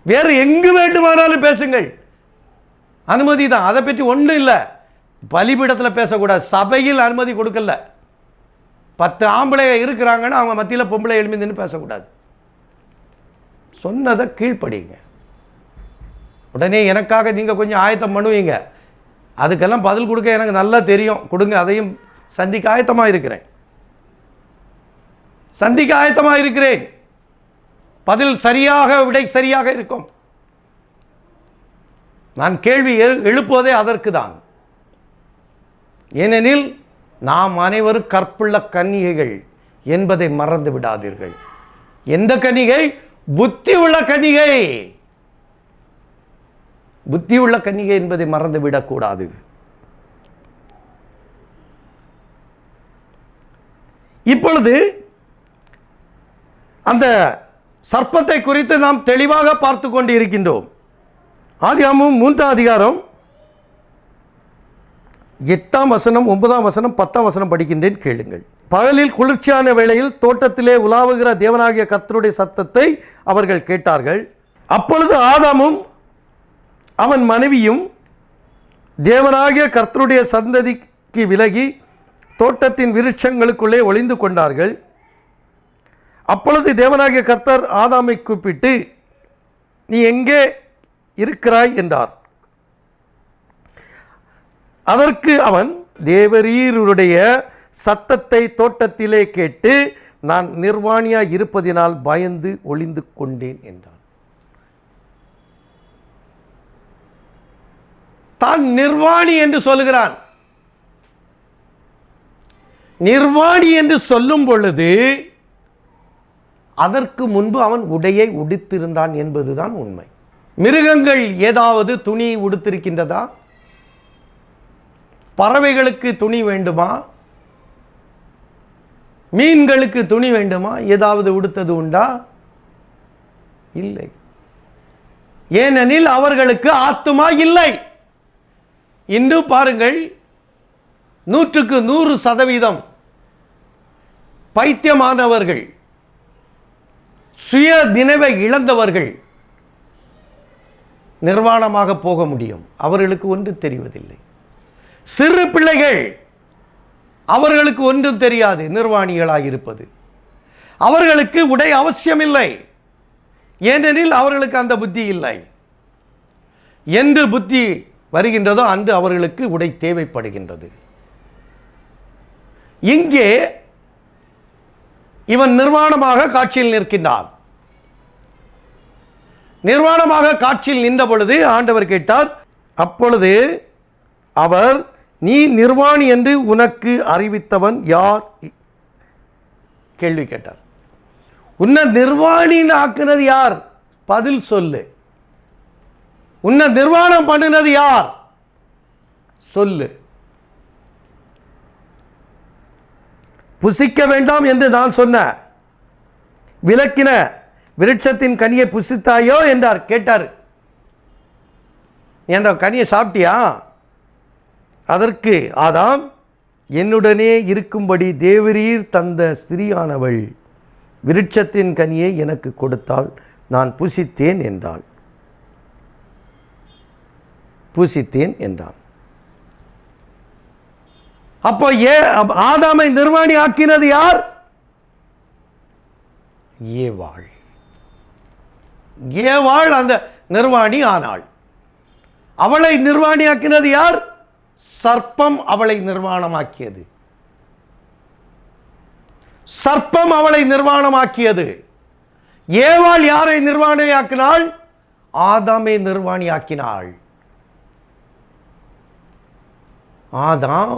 வேறு எங்கு வேண்டுமானாலும் பேசுங்கள், அனுமதி தான். அதை பற்றி ஒன்றும் இல்லை. பலிபீடத்தில் பேசக்கூடாது, சபையில் அனுமதி கொடுக்கல. 10 ஆம்பளை இருக்கிறாங்கன்னா அவங்க மத்தியில் பொம்பளை எழுமிந்துன்னு பேசக்கூடாது. சொன்னதை கீழ்ப்படிங்க. உடனே எனக்காக நீங்கள் கொஞ்சம் ஆயத்தம் பண்ணுவீங்க, அதுக்கெல்லாம் பதில் கொடுக்க எனக்கு நல்லா தெரியும், கொடுங்க. அதையும் சந்திக்க ஆயத்தமாக இருக்கிறேன், சந்திக்க ஆயத்தமாக இருக்கிறேன். பதில் சரியாக, விடை சரியாக இருக்கும். நான் கேள்வி எழுப்புவதே அதற்கு தான். ஏனெனில் நாம் அனைவரும் கற்புள்ள கன்னிகைகள் என்பதை மறந்து விடாதீர்கள். எந்த கன்னிகை? புத்தி உள்ள கன்னிகை. புத்தி உள்ள கன்னிகை என்பதை மறந்து விடக்கூடாது. இப்பொழுது அந்த சர்ப்பத்தை குறித்து நாம் தெளிவாக பார்த்து கொண்டு இருக்கின்றோம். ஆதியாகமம் 3ஆம் அதிகாரம் 8ஆம் வசனம், 9ஆம் வசனம், 10ஆம் வசனம் படிக்கின்றேன், கேளுங்கள். பகலில் குளிர்ச்சியான வேளையில் தோட்டத்திலே உலாவுகிற தேவனாகிய கர்த்தருடைய சத்தத்தை அவர்கள் கேட்டார்கள். அப்பொழுது ஆதாமும் அவன் மனைவியும் தேவனாகிய கர்த்தருடைய சந்ததிக்கு விலகி தோட்டத்தின் விருட்சங்களுக்குள்ளே ஒளிந்து கொண்டார்கள். அப்பொழுது தேவனாகிய கர்த்தர் ஆதாமை கூப்பிட்டு, நீ எங்கே இருக்கிறாய் என்றார். அதற்கு அவன், தேவரீருடைய சத்தத்தை தோட்டத்திலே கேட்டு நான் நிர்வாணியாய் இருப்பதினால் பயந்து ஒளிந்து கொண்டேன் என்றான். தான் நிர்வாணி என்று சொல்லுகிறான். நிர்வாணி என்று சொல்லும் பொழுது அதற்கு முன்பு அவன் உடையை உடுத்திருந்தான் என்பதுதான் உண்மை. மிருகங்கள் ஏதாவது துணி உடுத்திருக்கின்றதா? பறவைகளுக்கு துணி வேண்டுமா? மீன்களுக்கு துணி வேண்டுமா? ஏதாவது உடுத்தது உண்டா? இல்லை. ஏனெனில் அவர்களுக்கு ஆத்துமா இல்லை. இன்று பாருங்கள், 100க்கு 100% பைத்தியமானவர்கள், சுய நினைவை இழந்தவர்கள் நிர்வாணமாக போக முடியும். அவர்களுக்கு ஒன்று தெரிவதில்லை. சிறு பிள்ளைகள் அவர்களுக்கு ஒன்றும் தெரியாது. நிர்வாணிகளாக இருப்பது அவர்களுக்கு உடை அவசியமில்லை, ஏனெனில் அவர்களுக்கு அந்த புத்தி இல்லை. என்று புத்தி வருகின்றதோ அன்று அவர்களுக்கு உடை தேவைப்படுகின்றது. இங்கே இவன் நிர்வாணமாக காட்சியில் நிற்கின்றான். நிர்வாணமாக காட்சியில் நின்ற பொழுது ஆண்டவர் கேட்டார். அப்பொழுது அவர், நீ நிர்வாணி என்று உனக்கு அறிவித்தவன் யார்? கேள்வி கேட்டார். உன்னை நிர்வாணின்னு ஆக்குனது யார்? பதில் சொல்லு. உன்னை நிர்வாணம் பண்ணினது யார்? சொல்லு. புசிக்க வேண்டாம் என்று நான் சொன்ன விலக்கின விருட்சத்தின் கனியை புசித்தாயோ என்றார். கேட்டார், நீ அந்த கனியை சாப்பிட்டியா? அதற்கு ஆதாம், என்னுடனே இருக்கும்படி தேவரீர் தந்த ஸ்திரியானவள் விருட்சத்தின் கனியை எனக்கு கொடுத்தால் நான் புசித்தேன் என்றாள். புசித்தேன் என்றான். அப்போ ஆதாமை நிர்வாணி ஆக்கினது யார்? ஏவாள். ஏவாள் அந்த நிர்வாணி ஆனாள். அவளை நிர்வாணி ஆக்கினது யார்? சர்ப்பம் அவளை நிர்வாணமாக்கியது. சர்ப்பம் அவளை நிர்வாணமாக்கியது. ஏவாள் யாரை நிர்வாணியாக்கினாள்? ஆதாமை நிர்வாணியாக்கினாள். ஆதாம்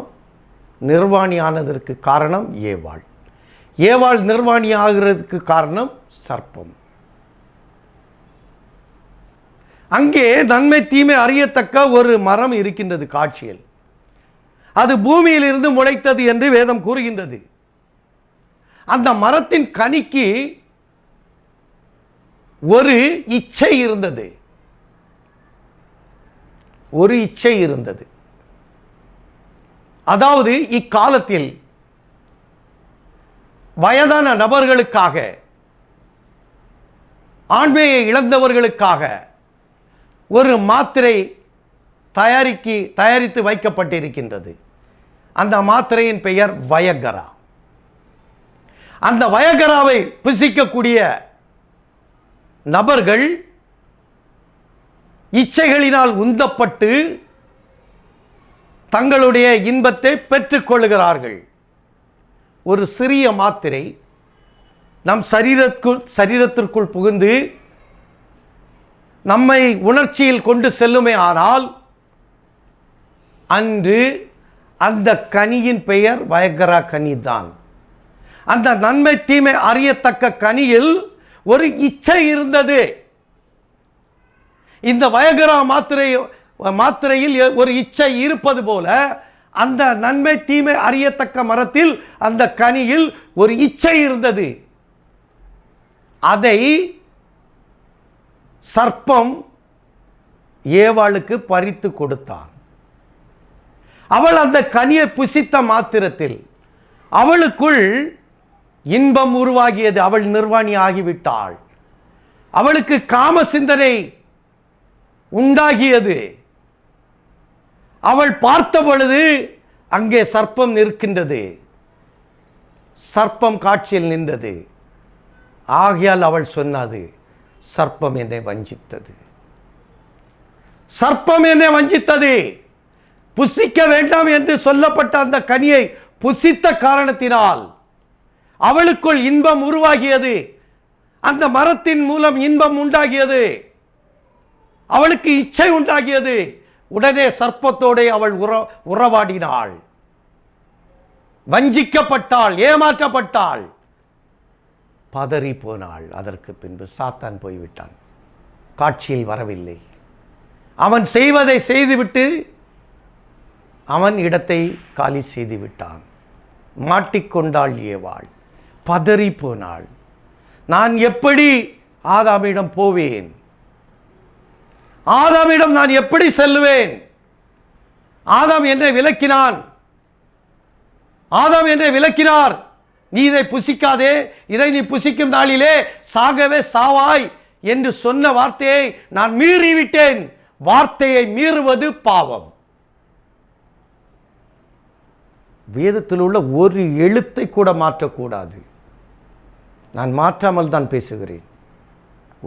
நிர்வாணியானதற்கு காரணம் ஏவாள். ஏவாள் நிர்வாணி ஆகிறதுக்கு காரணம் சர்ப்பம். அங்கே நன்மை தீமை அறியத்தக்க ஒரு மரம் இருக்கின்றது காட்சியில். அது பூமியிலிருந்து முளைத்தது என்று வேதம் கூறுகின்றது. அந்த மரத்தின் கனிக்கு ஒரு இச்சை இருந்தது. ஒரு இச்சை இருந்தது. அதாவது இக்காலத்தில் வயதான நபர்களுக்காக, ஆண்மையை இழந்தவர்களுக்காக ஒரு மாத்திரை தயாரித்து வைக்கப்பட்டிருக்கின்றது. அந்த மாத்திரையின் பெயர் வயகரா. அந்த வயகராவை புசிக்கக்கூடிய நபர்கள் இச்சைகளினால் உந்தப்பட்டு தங்களுடைய இன்பத்தை பெற்றுக்கொள்கிறார்கள். ஒரு சிறிய மாத்திரை நம் சரீரத்திற்குள் புகுந்து நம்மை உணர்ச்சியில் கொண்டு செல்லுமே. ஆனால் அன்று அந்த கனியின் பெயர் வயகரா கனி தான். அந்த நன்மை தீமை அறியத்தக்க கனியில் ஒரு இச்சை இருந்தது. இந்த வயகரா மாத்திரையில் ஒரு இச்சை இருப்பது போல அந்த நன்மை தீமை அறியத்தக்க மரத்தில் அந்த கனியில் ஒரு இச்சை இருந்தது. அதை சர்ப்பம் ஏவாளுக்கு பறித்து கொடுத்தான். அவள் அந்த கனியை புசித்த மாத்திரத்தில் அவளுக்குள் இன்பம் உருவாகியது. அவள் நிர்வாணி ஆகிவிட்டாள். அவளுக்கு காம சிந்தனை உண்டாகியது. அவள் பார்த்த பொழுது அங்கே சர்ப்பம் நிற்கின்றது. சர்ப்பம் காட்சியில் நின்றது. ஆகையால் அவள் சொன்னது, சர்ப்பம் என்னை வஞ்சித்தது. சர்ப்பம் என்னை வஞ்சித்தது. புசிக்க வேண்டாம் என்று சொல்லப்பட்ட அந்த கனியை புசித்த காரணத்தினால் அவளுக்குள் இன்பம் உருவாகியது. அந்த மரத்தின் மூலம் இன்பம் உண்டாகியது. அவளுக்கு இச்சை உண்டாகியது. உடனே சர்ப்பத்தோடு அவள் உறவாடினாள். வஞ்சிக்கப்பட்டாள், ஏமாற்றப்பட்டாள், பதறி போனாள். அதற்கு பின்பு சாத்தான் போய்விட்டான், காட்சியில் வரவில்லை. அவன் செய்வதை செய்துவிட்டு அவன் இடத்தை காலி செய்து விட்டான். மாட்டிக்கொண்டாள் ஏவாள், பதறி போனாள். நான் எப்படி ஆதாமிடம் போவேன்? ஆதாமிடம் நான் எப்படி செல்லுவேன்? ஆதாம் என்னை விலக்கினான். ஆதாம் என்னை விலக்கினார். நீ இதை புசிக்காதே, இதை நீ புசிக்கும் நாளிலே சாகவே சாவாய் என்று சொன்ன வார்த்தையை நான் மீறிவிட்டேன். வார்த்தையை மீறுவது பாவம். வேதத்தில் உள்ள ஒரு எழுத்தை கூட மாற்றக்கூடாது. நான் மாற்றாமல் தான் பேசுகிறேன்.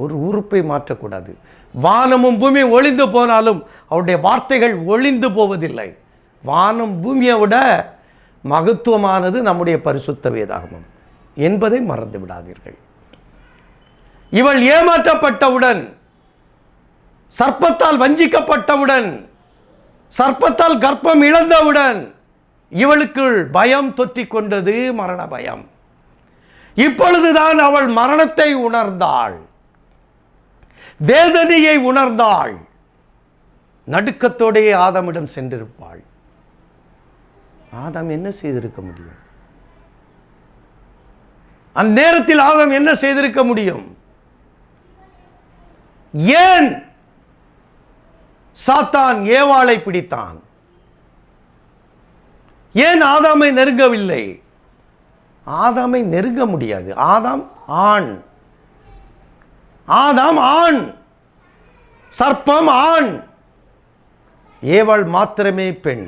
ஒரு உறுப்பை மாற்றக்கூடாது. வானமும் பூமியும் ஒளிந்து போனாலும் அவருடைய வார்த்தைகள் ஒளிந்து போவதில்லை. வானம் பூமியை விட மகத்துவமானது நம்முடைய பரிசுத்த வேதாகமம் என்பதை மறந்து விடாதீர்கள். இவள் ஏமாற்றப்பட்டவுடன், சர்ப்பத்தால் வஞ்சிக்கப்பட்டவுடன், சர்ப்பத்தால் கர்ப்பம் இழந்தவுடன் இவளுக்குள் பயம் தொற்றிக் கொண்டது, மரண பயம். இப்பொழுதுதான் அவள் மரணத்தை உணர்ந்தாள், வேதனையை உணர்ந்தாள். நடுக்கத்தோடையே ஆதாமிடம் சென்றிருப்பாள். ஆதாம் என்ன செய்திருக்க முடியும்? அந்த நேரத்தில் ஆதாம் என்ன செய்திருக்க முடியும்? ஏன் சாத்தான் ஏவாளை பிடித்தான்? ஏன் ஆதாமை நெருங்கவில்லை? ஆதாமை நெருங்க முடியாது. ஆதாம் ஆண், ஆதாம் ஆண், சர்ப்பம் ஆண், ஏவாள் மாத்திரமே பெண்.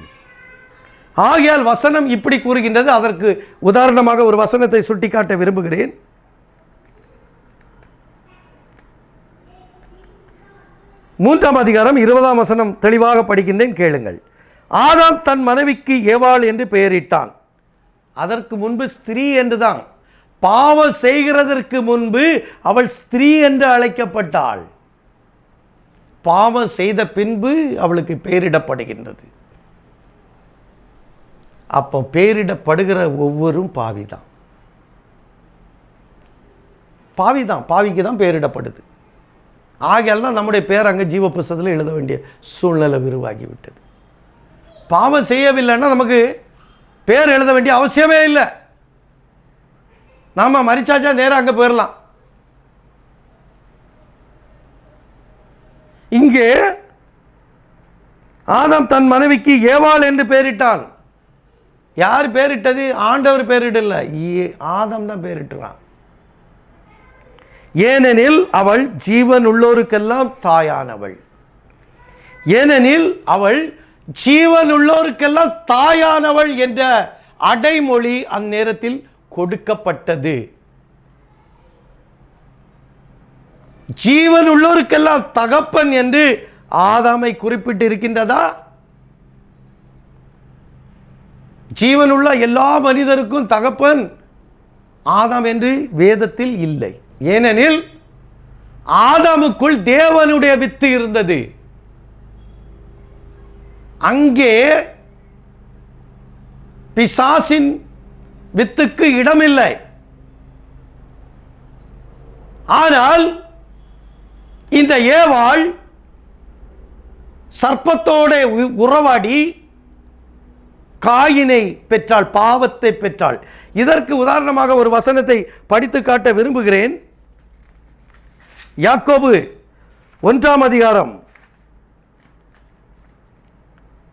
ஆகையால் வசனம் இப்படி கூறுகின்றது. அதற்கு உதாரணமாக ஒரு வசனத்தை சுட்டிக்காட்ட விரும்புகிறேன். மூன்றாம் அதிகாரம் 20ஆம் வசனம் தெளிவாக படிக்கின்றேன், கேளுங்கள். ஆதாம் தன் மனைவிக்கு ஏவாள் என்று பெயரிட்டான். அதற்கு முன்பு ஸ்திரீ என்றுதான். பாவம் செய்கிறதற்கு முன்பு அவள் ஸ்திரீ என்று அழைக்கப்பட்டாள். பாவம் செய்த பின்பு அவளுக்கு பெயரிடப்படுகின்றது. அப்போ பெயரிடப்படுகிற ஒவ்வொரும் பாவிதான். பாவிதான், பாவிக்கு தான் பெயரிடப்படுது. ஆகையால் தான் நம்முடைய பேர் அங்கே ஜீவ புஸ்தகத்தில் எழுத வேண்டிய சூழ்நிலை உருவாகிவிட்டது. பாவம் செய்யவில்லைன்னா நமக்கு பேர் எழுத வேண்டிய அவசியமே இல்லை. நாம் மரிச்சாச்சா நேராக அங்கே போயிடலாம். இங்கே ஆதாம் தன் மனைவிக்கு ஏவாள் என்று பெயரிட்டான். யார் பேரிட்டது? ஆண்டவர் பேரிடல, ஆதாம் தான் பேரிட்டுறான். ஏனெனில் அவள் ஜீவன் உள்ளோருக்கெல்லாம் தாயானவள். ஏனெனில் அவள் ஜீவன் உள்ளோருக்கெல்லாம் தாயானவள் என்ற அடைமொழி அந்நேரத்தில் கொடுக்கப்பட்டது. ஜீவன் உள்ளோருக்கெல்லாம் தகப்பன் என்று ஆதாமை குறிப்பிட்டு இருக்கின்றதா? ஜீவனுள்ள எல்லா மனிதருக்கும் தகப்பன் ஆதாம் என்று வேதத்தில் இல்லை. ஏனெனில் ஆதாமுக்குள் தேவனுடைய வித்து இருந்தது. அங்கே பிசாசின் வித்துக்கு இடமில்லை. ஆனால் இந்த ஏவாள் சர்ப்பத்தோட உறவாடி காயினை பெற்றாள், பாவத்தை பெற்றாள். இதற்கு உதாரணமாக ஒரு வசனத்தை படித்து காட்ட விரும்புகிறேன். யாக்கோபு 1ஆம் அதிகாரம்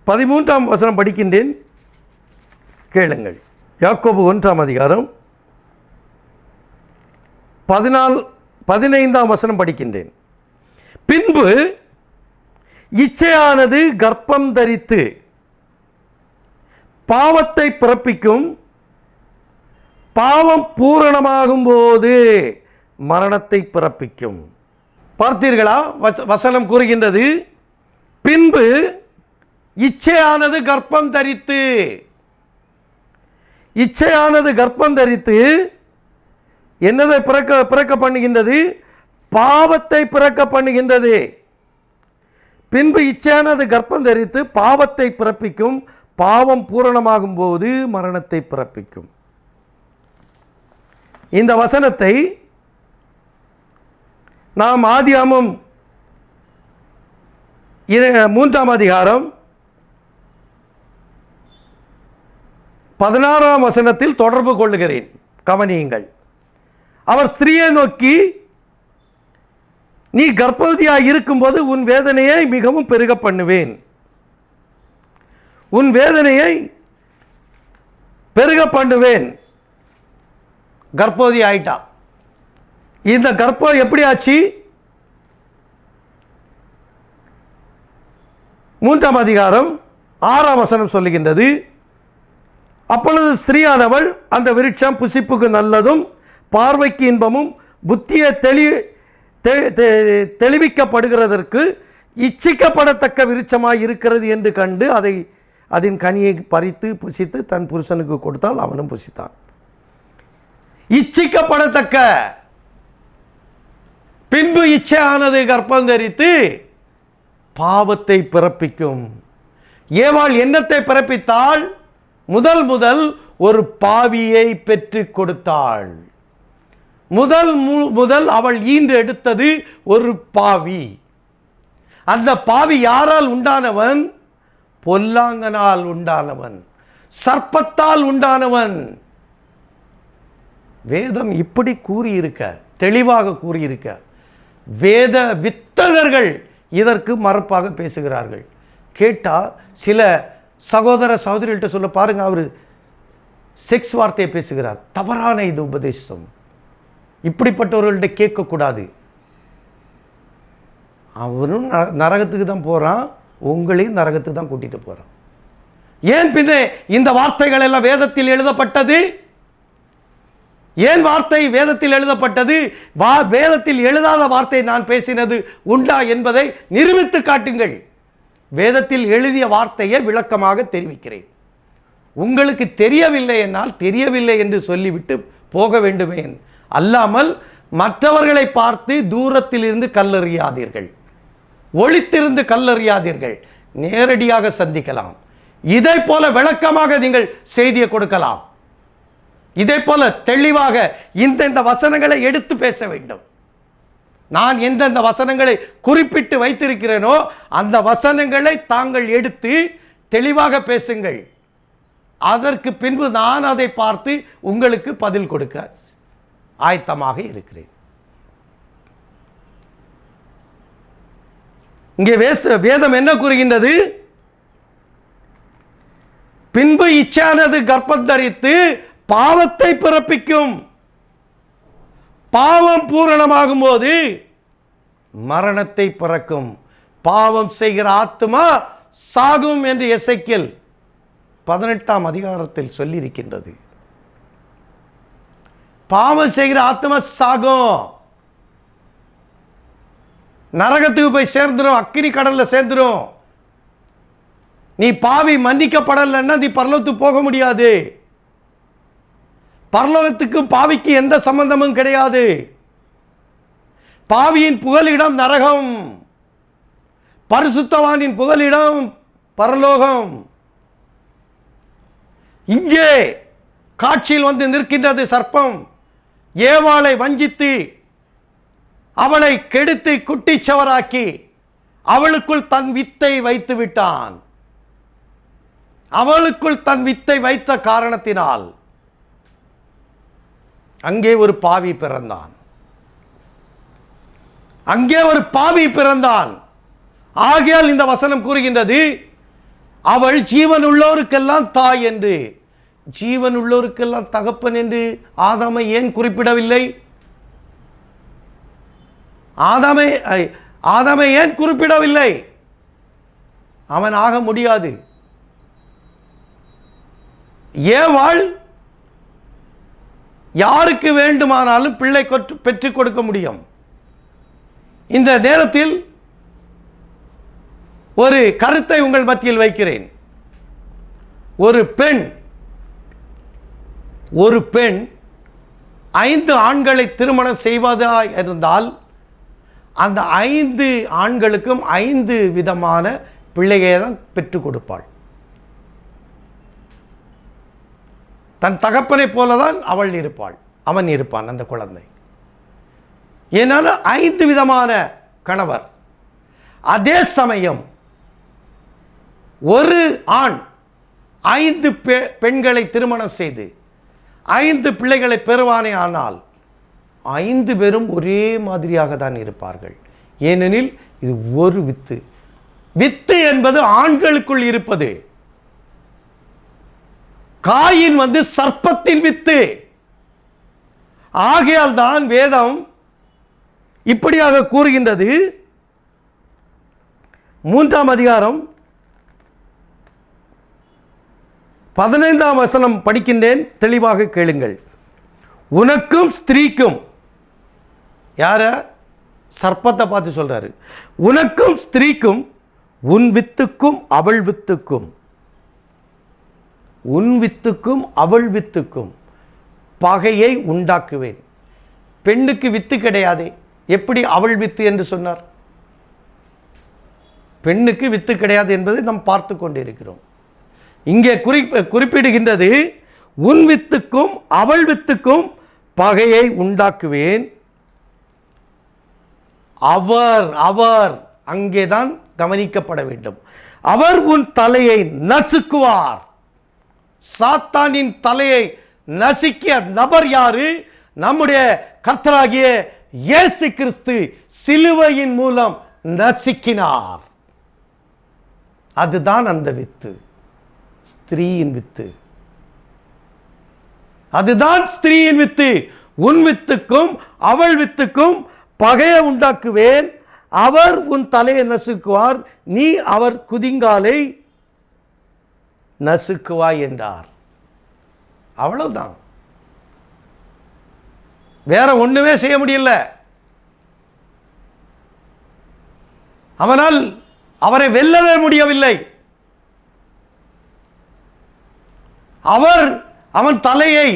13ஆம் வசனம் படிக்கின்றேன், கேளுங்கள். யாக்கோபு 1ஆம் அதிகாரம் 15ஆம் வசனம் படிக்கின்றேன். பின்பு இச்சையானது கர்ப்பம் தரித்து பாவத்தை பிறப்பிக்கும், பாவம் பூரணமாகும் போது மரணத்தை பிறப்பிக்கும். பார்த்தீர்களா? வசனம் கூறுகின்றது, பின்பு இச்சையானது கர்ப்பம் தரித்து. இச்சையானது கர்ப்பம் தரித்து என்னதை பிறக்க பண்ணுகின்றது? பாவத்தை பிறக்க பண்ணுகின்றது. பின்பு இச்சையானது கர்ப்பம் தரித்து பாவத்தை பிறப்பிக்கும், பாவம் பூரணமாகும் போது மரணத்தை பிறப்பிக்கும். இந்த வசனத்தை நாம் ஆதியாகமம் 3ஆம் அதிகாரம் 16ஆம் வசனத்தில் தொடர்பு கொள்ளுகிறேன், கவனியுங்கள். அவர் ஸ்திரீயை நோக்கி, நீ கர்ப்பவதியாய் இருக்கும்போது உன் வேதனையை மிகவும் பெருக பண்ணுவேன். உன் வேதனையை பெருக பண்ணுவேன். கர்ப்பவதி ஆயிட்டா. இந்த கர்ப்பம் எப்படி ஆச்சு? 3ஆம் அதிகாரம் 6ஆம் வசனம் சொல்லுகின்றது. அப்பொழுது ஸ்திரீயானவள் அந்த விருட்சம் புசிப்புக்கு நல்லதும் பார்வைக்கு இன்பமும் புத்தியை தெளிவிக்கப்படுகிறதற்கு இச்சிக்கப்படத்தக்க விருட்சமாய் இருக்கிறது என்று கண்டு அதன் கனியை பறித்து புசித்து தன் புருஷனுக்கு கொடுத்தால் அவனும் புசித்தான். இச்சிக்கப்படத்தக்க, பின்பு இச்சையானது கர்ப்பம் தரித்து பாவத்தை பிறப்பிக்கும். ஏவாள் என்னத்தை பிறப்பித்தாள்? முதல் ஒரு பாவியை பெற்று கொடுத்தாள். முதல் அவள் ஈன்று எடுத்தது ஒரு பாவி. அந்த பாவி யாரால் உண்டானவன்? பொல்லாங்கனால் உண்டானவன், சர்ப்பத்தால் உண்டானவன். வேதம் இப்படி கூறியிருக்க, தெளிவாக கூறியிருக்க, வேத வித்தகர்கள் இதற்கு மறுப்பாக பேசுகிறார்கள். கேட்டால் சில சகோதர சகோதரிகள்கிட்ட சொல்ல பாருங்க, அவர் செக்ஸ் வார்த்தையை பேசுகிறார். தவறான இது உபதேசம். இப்படிப்பட்டவர்கள்ட்ட கேட்கக்கூடாது. அவரும் நரகத்துக்கு தான் போகிறான், உங்களையும் நரகத்துக்கு தான் கூட்டிகிட்டு போகிறான். ஏன் பின்ன இந்த வார்த்தைகள் எல்லாம் வேதத்தில் எழுதப்பட்டது? ஏன் வார்த்தை வேதத்தில் எழுதப்பட்டது? வேதத்தில் எழுதாத வார்த்தை நான் பேசினது உண்டா என்பதை நிரூபித்து காட்டுங்கள். வேதத்தில் எழுதிய வார்த்தையை விளக்கமாக தெரிவிக்கிறேன். உங்களுக்கு தெரியவில்லை என்னால் தெரியவில்லை என்று சொல்லிவிட்டு போக வேண்டுமே அல்லாமல் மற்றவர்களை பார்த்து தூரத்தில் இருந்து கல்லெறியாதீர்கள், ஒளித்திருந்து கல்லெறியாதீர்கள். நேரடியாக சந்திக்கலாம். இதை போல விளக்கமாக நீங்கள் செய்தியை கொடுக்கலாம். இதே போல தெளிவாக இந்த வசனங்களை எடுத்து பேச வேண்டும். நான் எந்தெந்த வசனங்களை குறிப்பிட்டு வைத்திருக்கிறேனோ அந்த வசனங்களை தாங்கள் எடுத்து தெளிவாக பேசுங்கள். அதற்கு பின்பு நான் அதை பார்த்து உங்களுக்கு பதில் கொடுக்க ஆயத்தமாக இருக்கிறேன். இங்கே வேதம் என்ன கூறுகின்றது? பின்பு இச்சானது கர்ப்பம் தரித்து பாவத்தை பிறப்பிக்கும். பாவம் பூரணமாகும் போது மரணத்தை பிறக்கும். பாவம் செய்கிற ஆத்மா சாகும் என்று எசேக்கியேல் 18ஆம் அதிகாரத்தில் சொல்லியிருக்கின்றது. பாவம் செய்கிற ஆத்மா சாகும், நரகத்துக்கு போய் சேர்ந்துடும், அக்கினி கடல்ல சேர்ந்துடும். நீ பாவி மன்னிக்கப்படலைன்னா நீ பரலோகத்துக்கு போக முடியாது. பரலோகத்துக்கும் பாவிக்கு எந்த சம்பந்தமும் கிடையாது. பாவியின் புகலிடம் நரகம், பரிசுத்தவானின் புகலிடம் பரலோகம். இங்கே காட்சியில் வந்து நிற்கின்றது சர்ப்பம். ஏவாளை வஞ்சித்து அவளை கெடுத்து குட்டிச்சவராக்கி அவளுக்குள் தன் வித்தை வைத்து விட்டான். அவளுக்குள் தன் வித்தை வைத்த காரணத்தினால் அங்கே ஒரு பாவி பிறந்தான். அங்கே ஒரு பாவி பிறந்தான். ஆகையால் இந்த வசனம் கூறுகின்றது, அவள் ஜீவன் உள்ளோருக்கெல்லாம் தாய் என்று. ஜீவன் உள்ளோருக்கெல்லாம் தகப்பன் என்று ஆதாமை ஏன் குறிப்பிடவில்லை? ஆதாமை ஏன் குறிப்பிடவில்லை? அவன் ஆக முடியாது. ஏவாள் யாருக்கு வேண்டுமானாலும் பிள்ளை பெற்றுக் கொடுக்க முடியும். இந்த நேரத்தில் ஒரு கருத்தை உங்கள் மத்தியில் வைக்கிறேன். ஒரு பெண் 5 ஆண்களை திருமணம் செய்வதா இருந்தால் அந்த 5 ஆண்களுக்கும் 5 விதமான பிள்ளைகளை தான் பெற்றுக் கொடுப்பாள். தன் தகப்பனை போலதான் அவள் இருப்பாள், அவன் இருப்பான் அந்த குழந்தை. ஏனால் 5 விதமான கணவர். அதே சமயம் ஒரு ஆண் 5 பெண்களை திருமணம் செய்து 5 பிள்ளைகளை பெறுவானே, ஆனால் 5 பேரும் ஒரே மாதிரியாக தான் இருப்பார்கள். ஏனெனில் இது ஒரு வித்து என்பது ஆண்களுக்குள் இருப்பது. Coin சர்ப்பத்தின் with. ஆகையால் தான் வேதம் இப்படியாக கூறுகின்றது. 3ஆம் அதிகாரம் 15ஆம் வசனம் படிக்கின்றேன், தெளிவாக கேளுங்கள். உனக்கும் ஸ்திரீக்கும், யார? சர்ப்பத்தை பார்த்து சொல்றாரு. உனக்கும் ஸ்திரீக்கும் உன் வித்துக்கும் அவள் வித்துக்கும், உன் வித்துக்கும் அவள் வித்துக்கும் பகையை உண்டாக்குவேன். பெண்ணுக்கு வித்து கிடையாதே, எப்படி அவள் வித்து என்று சொன்னார்? பெண்ணுக்கு வித்து கிடையாது என்பதை நாம் பார்த்து கொண்டிருக்கிறோம். இங்கே குறிப்பிடுகின்றது, உன் வித்துக்கும் அவள் வித்துக்கும் பகையை உண்டாக்குவேன். அவர் அங்கேதான் கவனிக்கப்பட வேண்டும். அவர் உன் தலையை நசுக்குவார். சாத்தானின் தலையை நசுக்கிய நபர் யாரு? நம்முடைய கர்த்தராகிய இயேசு கிறிஸ்து சிலுவையின் மூலம் நசுக்கினார். அதுதான் அந்த வித்து, ஸ்திரீயின் வித்து. அதுதான் ஸ்திரீயின் வித்து. உன் வித்துக்கும் அவள் வித்துக்கும் பகையை உண்டாக்குவேன். அவர் உன் தலையை நசுக்குவார், நீ அவர் குதிங்காலை நசுக்குவாய் என்றார். அவ்வளவுதான், வேற ஒண்ணுமே செய்ய முடியல. அவனால் அவரை வெல்லவே முடியவில்லை. அவன் தலையை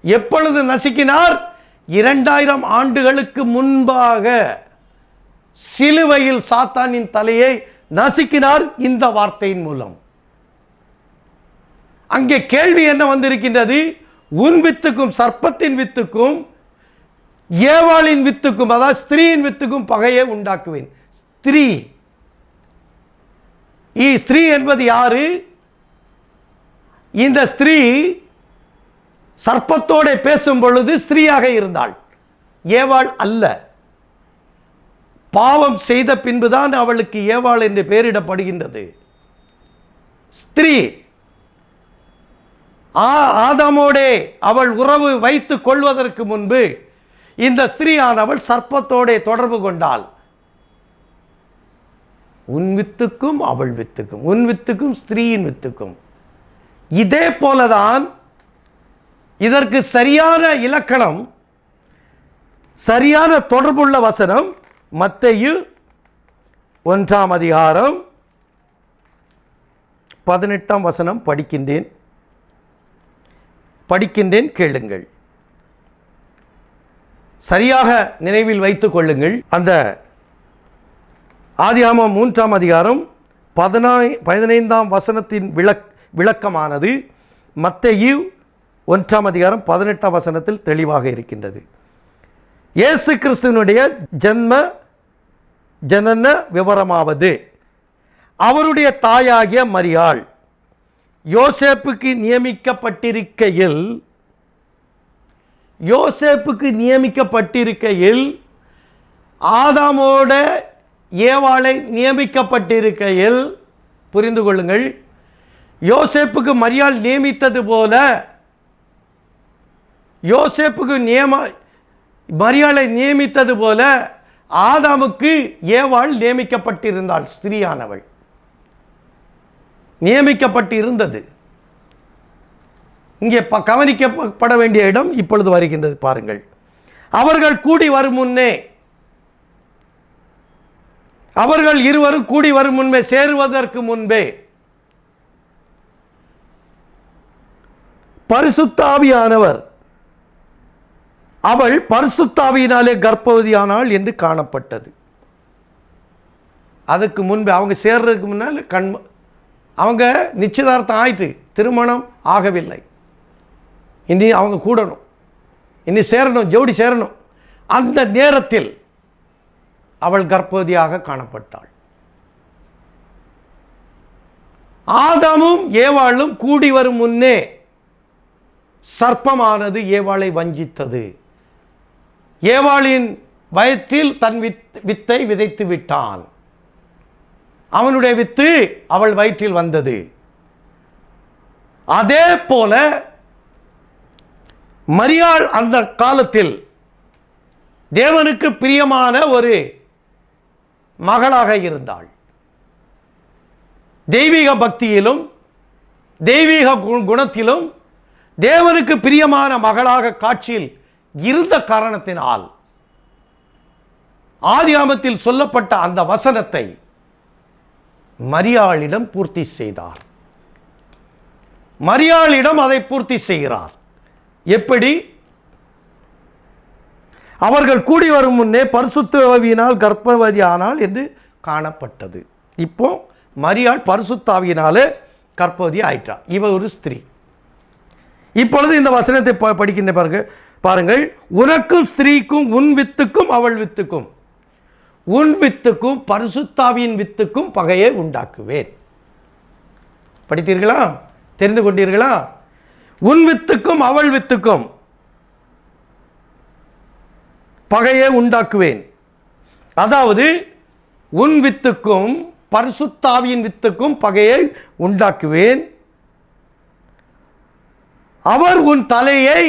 எப்பொழுது நசுக்கினார்? 2000 ஆண்டுகளுக்கு முன்பாக சிலுவையில் சாத்தானின் தலையை நசுக்கினார் இந்த வார்த்தையின் மூலம். அங்கே கேள்வி என்ன வந்திருக்கின்றது? உன் வித்துக்கும் சர்ப்பத்தின் வித்துக்கும் ஏவாளின் வித்துக்கும், அதாவது ஸ்திரீயின் வித்துக்கும் பகையை உண்டாக்குவேன். ஸ்திரீ என்பது யாரு? இந்த ஸ்திரீ சர்ப்பத்தோட பேசும் பொழுது ஸ்திரீயாக இருந்தாள், ஏவாள் அல்ல. பாவம் செய்த பின்புதான் அவளுக்கு ஏவாள் என்று பெயரிடப்படுகின்றது. ஸ்திரீ ஆதாமோடே அவள் உறவு வைத்துக் கொள்வதற்கு முன்பு இந்த ஸ்திரீயானவள் சர்ப்பத்தோட தொடர்பு கொண்டாள். உன் வித்துக்கும் அவள் வித்துக்கும், உன் வித்துக்கும் ஸ்திரீயின் வித்துக்கும். இதே போலதான் இதற்கு சரியான இலக்கணம், சரியான தொடர்புள்ள வசனம் மத்தேயு 1ஆம் அதிகாரம் 18ஆம் வசனம் படிக்கின்றேன், கேளுங்கள். சரியாக நினைவில் வைத்துக் கொள்ளுங்கள். அந்த ஆதியாகமம் 3ஆம் அதிகாரம் 15ஆம் வசனத்தின் விளக்கமானது மத்தேயு 1ஆம் அதிகாரம் 18ஆம் வசனத்தில் தெளிவாக இருக்கின்றது. இயேசு கிறிஸ்துவினுடைய ஜனன விவரமாவது, அவருடைய தாயாகிய மரியாள் யோசேப்புக்கு நியமிக்கப்பட்டிருக்கையில் ஆதாமோட ஏவாளை நியமிக்கப்பட்டிருக்கையில், புரிந்து கொள்ளுங்கள், யோசேப்புக்கு மரியாள் நியமித்தது போல மரியாளை நியமித்தது போல ஆதாமுக்கு ஏவாள் நியமிக்கப்பட்டிருந்தாள். ஸ்திரீயானவள் நியமிக்கப்பட்டிருந்தது. இங்கே கவனிக்கப்பட வேண்டிய இடம் இப்பொழுது வருகின்றது, பாருங்கள். அவர்கள் இருவரும் கூடி வரும் முன்பே, சேருவதற்கு முன்பே பரிசுத்த ஆவியானவர், அவள் பரிசுத்த ஆவியினாலே கர்ப்பவதியானாள் என்று காணப்பட்டது. அதுக்கு முன்பே, அவங்க சேர்றதுக்கு முன்னால் அவங்க நிச்சயதார்த்தம் ஆயிட்டு, திருமணம் ஆகவில்லை. இனி அவங்க கூடணும், இனி சேரணும், ஜோடி சேரணும். அந்த நேரத்தில் அவள் கர்ப்பவதியாக காணப்பட்டாள். ஆதாமும் ஏவாளும் கூடி வரும் முன்னே சர்ப்பமானது ஏவாளை வஞ்சித்தது. ஏவாளின் வயிற்றில் தன் வித்தை விதைத்து விட்டான். அவனுடைய வித்து அவள் வயிற்றில் வந்தது. அதே போல மரியாள் அந்த காலத்தில் தேவனுக்கு பிரியமான ஒரு மகளாக இருந்தாள். தெய்வீக பக்தியிலும் தெய்வீக குணத்திலும் தேவனுக்கு பிரியமான மகளாக காட்சியில் இருந்த காரணத்தினால் ஆதியாமத்தில் சொல்லப்பட்ட அந்த வசனத்தை மரியாளிடம் பூர்த்தி செய்தார். மரியாளிடம் அதை பூர்த்தி செய்கிறார். எப்படி? அவர்கள் கூடி வரும் முன்னே பரிசுத்த ஆவியினால் கர்ப்பவதி ஆனாள் என்று காணப்பட்டது. இப்போ மரியாள் பரிசுத்த ஆவியினாலே கர்ப்பவதி ஆயிற்றா. இவ ஒரு ஸ்திரீ. இப்பொழுது இந்த வசனத்தை படிக்கின்ற பாருங்கள். உனக்கும் ஸ்திரீக்கும் உன் வித்துக்கும் அவள் வித்துக்கும், உன் வித்துக்கும் பரிசுத்தாவியின் வித்துக்கும் பகையை உண்டாக்குவேன். படித்தீர்களா? தெரிந்து கொண்டீர்களா? உன் வித்துக்கும் அவள் வித்துக்கும் பகையை உண்டாக்குவேன். அதாவது உன் வித்துக்கும் பரிசுத்தாவியின் வித்துக்கும் பகையை உண்டாக்குவேன். அவர் உன் தலையை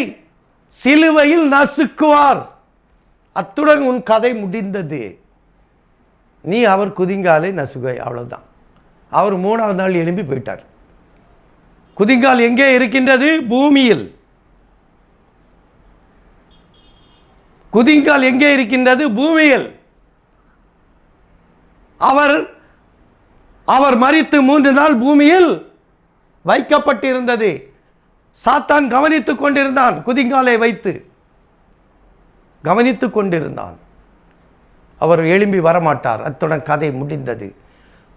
சிலுவையில் நசுக்குவார். அத்துடன் உன் கதை முடிந்தது. நீ அவர் குதிங்காலை நசுக்குவாய். அவ்வளவுதான். அவர் 3வது நாள் எழும்பி போயிட்டார். குதிங்கால் எங்கே இருக்கின்றது? பூமியில். குதிங்கால் எங்கே இருக்கின்றது? பூமியில். அவர் மரித்து 3 நாள் பூமியில் வைக்கப்பட்டிருந்தது. சாத்தான் கவனித்துக் கொண்டிருந்தான். குதிங்காலை வைத்து கவனித்துக் கொண்டிருந்தான். அவர் எழும்பி வரமாட்டார். அத்துடன் கதை முடிந்தது.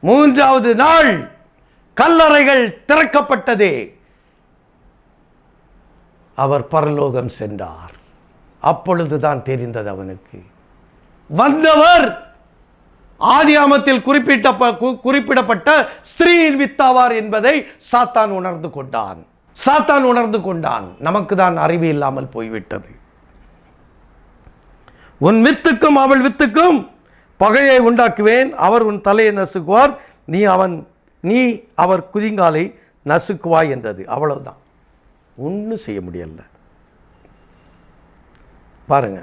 3வது நாள் கல்லறைகள் திறக்கப்பட்டது. அவர் பரலோகம் சென்றார். அப்பொழுதுதான் தெரிந்தது அவனுக்கு, வந்தவர் ஆதியாமத்தில் குறிப்பிடப்பட்ட ஸ்திரீயின் வித்தாவார் என்பதை சாத்தான் உணர்ந்து கொண்டான். சாத்தான் உணர்ந்து கொண்டான். நமக்கு தான் அறிவு இல்லாமல் போய்விட்டது. உன் வித்துக்கும் அவள் வித்துக்கும் பகையை உண்டாக்குவேன். அவர் உன் தலையை நசுக்குவார். நீ அவர் குதிங்காலை நசுக்குவாய் என்றது. அவ்வளவுதான். ஒன்றும் செய்ய முடியல. பாருங்க,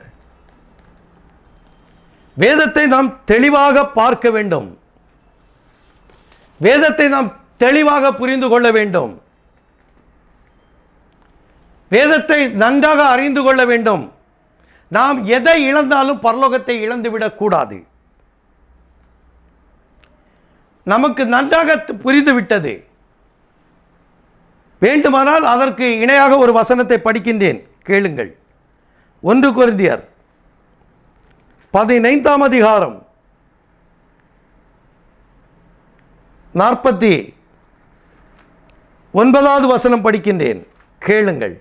வேதத்தை நாம் தெளிவாக பார்க்க வேண்டும். வேதத்தை நாம் தெளிவாக புரிந்து கொள்ள வேண்டும். வேதத்தை நன்றாக அறிந்து கொள்ள வேண்டும். நாம் எதை இழந்தாலும் பரலோகத்தை இழந்துவிடக் கூடாது. நமக்கு நன்றாக புரிந்துவிட்டது. வேண்டுமானால் அதற்கு இணையாக ஒரு வசனத்தை படிக்கின்றேன், கேளுங்கள். 1 கொரிந்தியர் 15ஆம் அதிகாரம் 49வது வசனம் படிக்கின்றேன், கேளுங்கள்.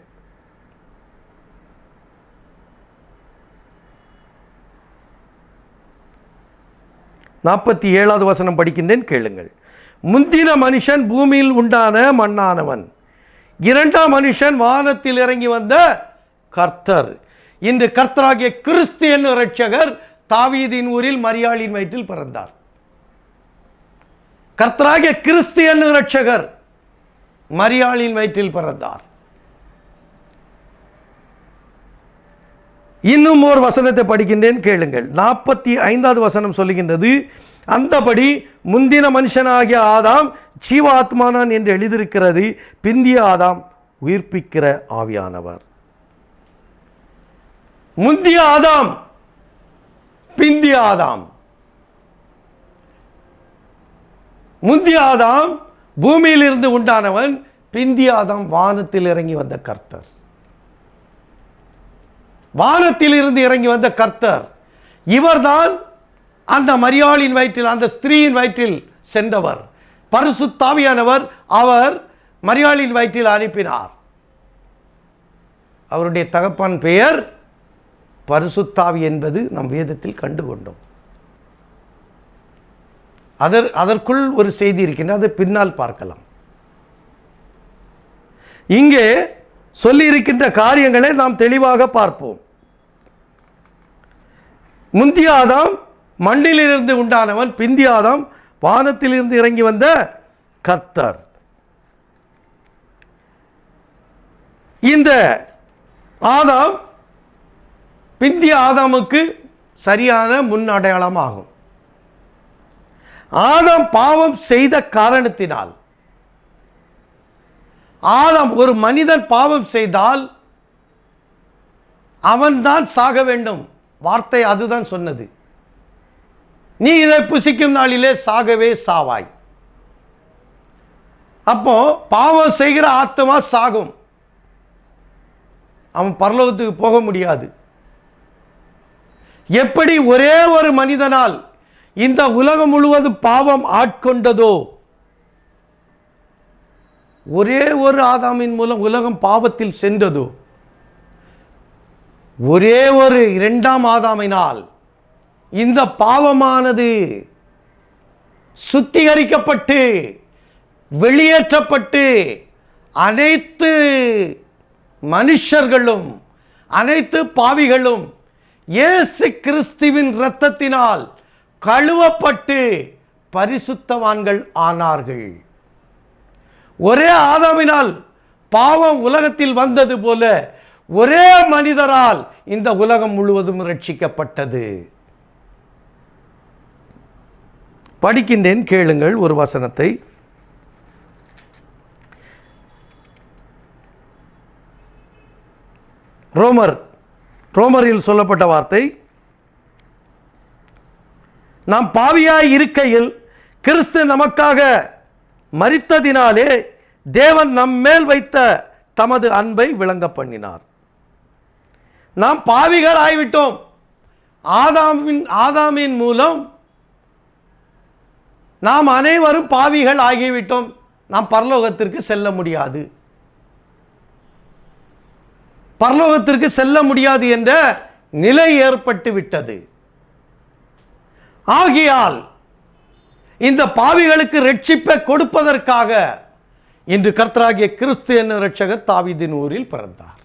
47வது வசனம் படிக்கின்றேன், கேளுங்கள். முந்தின மனுஷன் பூமியில் உண்டான மண்ணானவன், 2ஆம் மனுஷன் வானத்தில் இறங்கி வந்த கர்த்தர். இன்று கர்த்தராகிய கிறிஸ்து என்னும் இரட்சகர் தாவீதின் ஊரில் மரியாளின் வயிற்றில் பிறந்தார். கர்த்தராகிய கிறிஸ்து என்னும் இரட்சகர் மரியாளின் வயிற்றில் பிறந்தார். இன்னும் ஒரு வசனத்தை படிக்கின்றேன், கேளுங்கள். 45வது வசனம் சொல்லுகின்றது, அந்தபடி முந்தின மனுஷனாகிய ஆதாம் ஜீவாத்மானான் என்று எழுதியிருக்கிறது. பிந்திய ஆதாம் உயிர்ப்பிக்கிற ஆவியானவர். முந்திய ஆதாம், பிந்திய ஆதாம். முந்திய ஆதாம் பூமியில் இருந்து உண்டானவன், பிந்திய ஆதாம் வானத்தில் இறங்கி வந்த கர்த்தர். வானத்தில் இருந்து இறங்கி வந்த கர்த்தர் இவர்தான். அந்த மரியாளின் வயிற்றில், அந்த ஸ்திரீயின் வயிற்றில் சென்றவர் பரிசுத்த ஆவியானவர். அவர் மரியாளின் வயிற்றில் அனுப்பினார். அவருடைய தகப்பன் பெயர் பரிசுத்த ஆவி என்பது நம் வேதத்தில் கண்டுகொண்டோம். அதற்குள் ஒரு செய்தி இருக்கின்றது, அதை பின்னால் பார்க்கலாம். இங்கே சொல்லி இருக்கின்ற காரியங்களை நாம் தெளிவாக பார்ப்போம். முந்திய ஆதாம் மண்ணிலிருந்து உண்டானவன், பிந்திய ஆதாம் வானத்திலிருந்து இறங்கி வந்த கர்த்தர். இந்த ஆதாம் பிந்திய ஆதாமுக்கு சரியான முன் அடையாளமாகும். ஆதாம் பாவம் செய்த காரணத்தினால் ஆதாம், ஒரு மனிதன் பாவம் செய்தால் அவன்தான் சாக வேண்டும். வார்த்தை அதுதான் சொன்னது. நீ இதை புசிக்கும் நாளிலே சாகவே சாவாய். அப்போ பாவம் செய்கிற ஆத்மா சாகும், அவன் பரலோகத்துக்கு போக முடியாது. எப்படி ஒரே ஒரு மனிதனால் இந்த உலகம் முழுவதும் பாவம் ஆட்கொண்டதோ, ஒரே ஒரு ஆதாமின் மூலம் உலகம் பாவத்தில் சென்றதோ, ஒரே ஒரு இரண்டாம் ஆதாமினால் இந்த பாவமானது சுத்திகரிக்கப்பட்டு வெளியேற்றப்பட்டு அனைத்து மனுஷர்களும் அனைத்து பாவிகளும் இயேசு கிறிஸ்துவின் இரத்தத்தினால் கழுவப்பட்டு பரிசுத்தவான்கள் ஆனார்கள். ஒரே ஆதாமினால் பாவம் உலகத்தில் வந்தது போல ஒரே மனிதரால் இந்த உலகம் முழுவதும் ரட்சிக்கப்பட்டது. படிக்கின்றேன், கேளுங்கள் ஒரு வசனத்தை. ரோமரில் சொல்லப்பட்ட வார்த்தை, நாம் பாவியாய் இருக்கையில் கிறிஸ்து நமக்காக மரித்ததினாலே தேவன் நம்மேல் வைத்த தமது அன்பை விளங்க பண்ணினார். நாம் பாவிகள் ஆகிவிட்டோம். ஆதாமின் மூலம் நாம் அனைவரும் பாவிகள் ஆகிவிட்டோம். நாம் பரலோகத்திற்கு செல்ல முடியாது, பரலோகத்திற்கு செல்ல முடியாது என்ற நிலை ஏற்பட்டு விட்டது. ஆகையால் இந்த பாவிகளுக்கு ரட்சிப்பை கொடுப்பதற்காக இன்று கர்த்தராகிய கிறிஸ்து என்னும் இரட்சகர் தாவீதின் ஊரில் பிறந்தார்.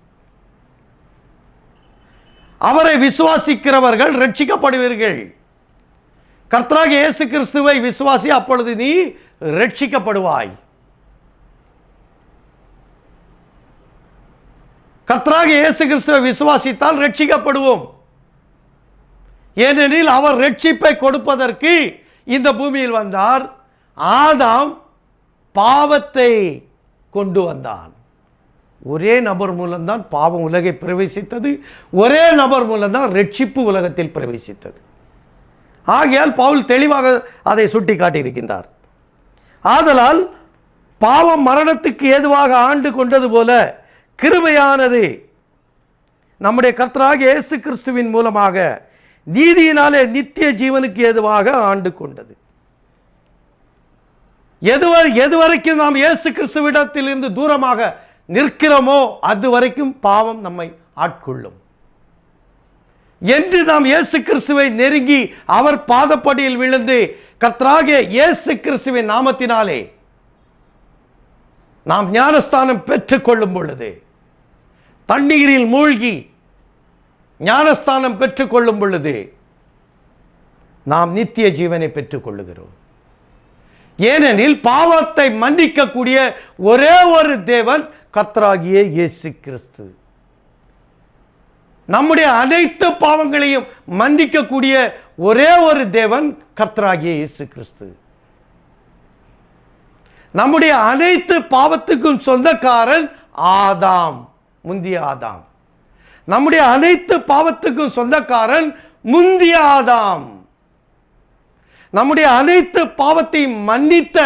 அவரை விசுவாசிக்கிறவர்கள் ரட்சிக்கப்படுவீர்கள். கர்த்தராகிய இயேசு கிறிஸ்துவை விசுவாசி, அப்பொழுது நீ ரட்சிக்கப்படுவாய். கர்த்தராகிய இயேசு கிறிஸ்துவை விசுவாசித்தால் ரட்சிக்கப்படுவோம். ஏனெனில் அவர் ரட்சிப்பை கொடுப்பதற்கு இந்த பூமியில் வந்தார். ஆதாம் பாவத்தை கொண்டு வந்தான். ஒரே நபர் மூலம்தான் பாவம் உலகை பிரவேசித்தது. ஒரே நபர் மூலம்தான் ரட்சிப்பு உலகத்தில் பிரவேசித்தது. ஆகையால் பவுல் தெளிவாக அதை சுட்டி காட்டியிருக்கின்றார். ஆதலால் பாவம் மரணத்துக்கு ஏதுவாக ஆண்டு கொண்டது போல கிருபையானது நம்முடைய கர்த்தராகிய இயேசு கிறிஸ்துவின் மூலமாக நீதியினாலே நித்திய ஜீவனுக்கு ஏதுவாக ஆண்டு கொண்டது. எதுவரைக்கும் நாம் இயேசு கிறிஸ்துவிடத்தில் இருந்து தூரமாக நிற்கிறோமோ அது வரைக்கும் பாவம் நம்மை ஆட்கொள்ளும். என்று நாம் இயேசு கிறிஸ்துவை நெருங்கி அவர் பாதப்படியில் விழுந்து கர்த்தராகிய இயேசு கிறிஸ்துவின் நாமத்தினாலே நாம் ஞானஸ்தானம் பெற்றுக்கொள்ளும் பொழுது, தண்ணீரில் மூழ்கி ஞானஸ்தானம் பெற்றுக்கொள்ளும் பொழுது நாம் நித்திய ஜீவனை பெற்றுக்கொள்ளுகிறோம். ஏனெனில் பாவத்தை மன்னிக்கக்கூடிய ஒரே ஒரு தேவன் கர்த்தராகிய இயேசு கிறிஸ்து. நம்முடைய அனைத்து பாவங்களையும் மன்னிக்கக்கூடிய ஒரே ஒரு தேவன் கர்த்தராகிய இயேசு கிறிஸ்து. நம்முடைய அனைத்து பாவத்துக்கும் சொந்தக்காரன் ஆதாம், முந்திய ஆதாம். நம்முடைய அனைத்து பாவத்துக்கும் சொந்தக்காரன் முந்திய ஆதாம். நம்முடைய அனைத்து பாவத்தையும் மன்னித்த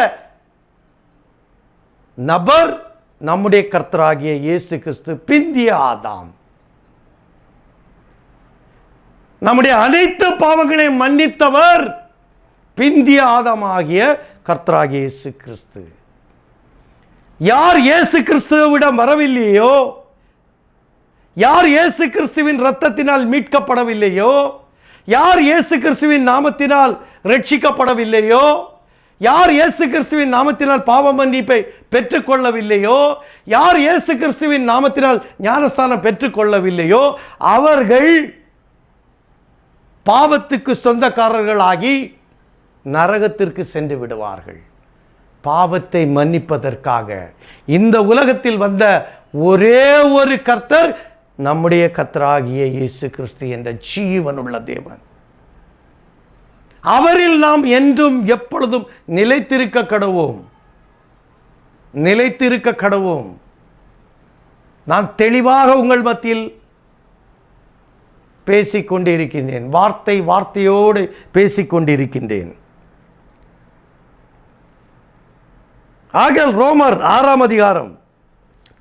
நபர் நம்முடைய கர்த்தராகிய இயேசு கிறிஸ்து, பிந்திய ஆதாம். நம்முடைய அனைத்து பாவங்களையும் மன்னித்தவர் பிந்திய ஆதாம் ஆகிய கர்த்தராகிய இயேசு கிறிஸ்து. யார் இயேசு கிறிஸ்துவிடம் வரவில்லையோ, யார் இயேசு கிறிஸ்துவின் இரத்தத்தினால் மீட்கப்படவில்லையோ, யார் இயேசு கிறிஸ்துவின் நாமத்தினால் ரட்சிக்கப்படவில்லையோ, யார் இயேசு கிறிஸ்துவின் நாமத்தினால் பாவ மன்னிப்பை பெற்றுக்கொள்ளவில்லையோ, யார் இயேசு கிறிஸ்துவின் நாமத்தினால் ஞானஸ்தானம் பெற்றுக்கொள்ளவில்லையோ அவர்கள் பாவத்துக்கு சொந்தக்காரர்களாகி நரகத்திற்கு சென்று விடுவார்கள். பாவத்தை மன்னிப்பதற்காக இந்த உலகத்தில் வந்த ஒரே ஒரு கர்த்தர் நம்முடைய கர்த்தராகிய இயேசு கிறிஸ்து என்ற ஜீவனுள்ள தேவன். அவரில் நாம் என்றும் எப்பொழுதும் நிலைத்திருக்க கடவோம். நிலைத்திருக்க கடவோம். நான் தெளிவாக உங்கள் மத்தியில் பேசிக்கொண்டிருக்கின்றேன். வார்த்தையோடு பேசிக்கொண்டிருக்கின்றேன். ஆகையால் ரோமர் 6ஆம் அதிகாரம்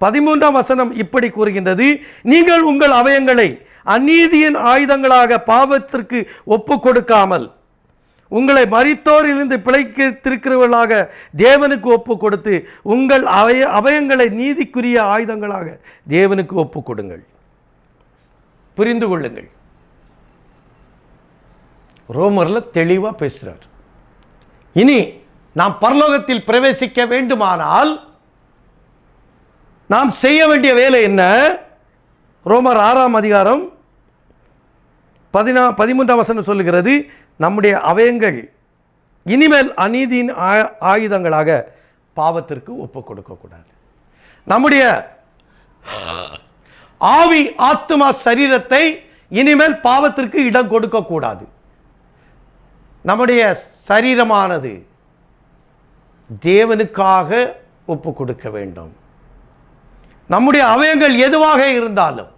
13ஆம் வசனம் இப்படி கூறுகின்றது, நீங்கள் உங்கள் அவயங்களை அநீதியின் ஆயுதங்களாக பாவத்திற்கு ஒப்பு கொடுக்காமல் உங்களை மரித்தோரிலிருந்து பிழைத்திருக்கிறவர்களாக தேவனுக்கு ஒப்பு கொடுத்து உங்கள் அவயங்களை நீதிக்குரிய ஆயுதங்களாக தேவனுக்கு ஒப்பு கொடுங்கள். புரிந்து கொள்ளுங்கள். ரோமரில் தெளிவாக பேசுகிறார். இனி நாம் பரலோகத்தில் பிரவேசிக்க வேண்டுமானால் நாம் செய்ய வேண்டிய வேலை என்ன? ரோமர் 6ஆம் அதிகாரம் 13ஆம் வசனம் சொல்லுகிறது, நம்முடைய அவயங்கள் இனிமேல் அநீதியின் ஆயுதங்களாக பாவத்திற்கு ஒப்பு கொடுக்கக்கூடாது. நம்முடைய ஆவி ஆத்மா சரீரத்தை இனிமேல் பாவத்திற்கு இடம் கொடுக்கக்கூடாது. நம்முடைய சரீரமானது தேவனுக்காக ஒப்பு கொடுக்க வேண்டும். நம்முடைய அவயங்கள் எதுவாக இருந்தாலும்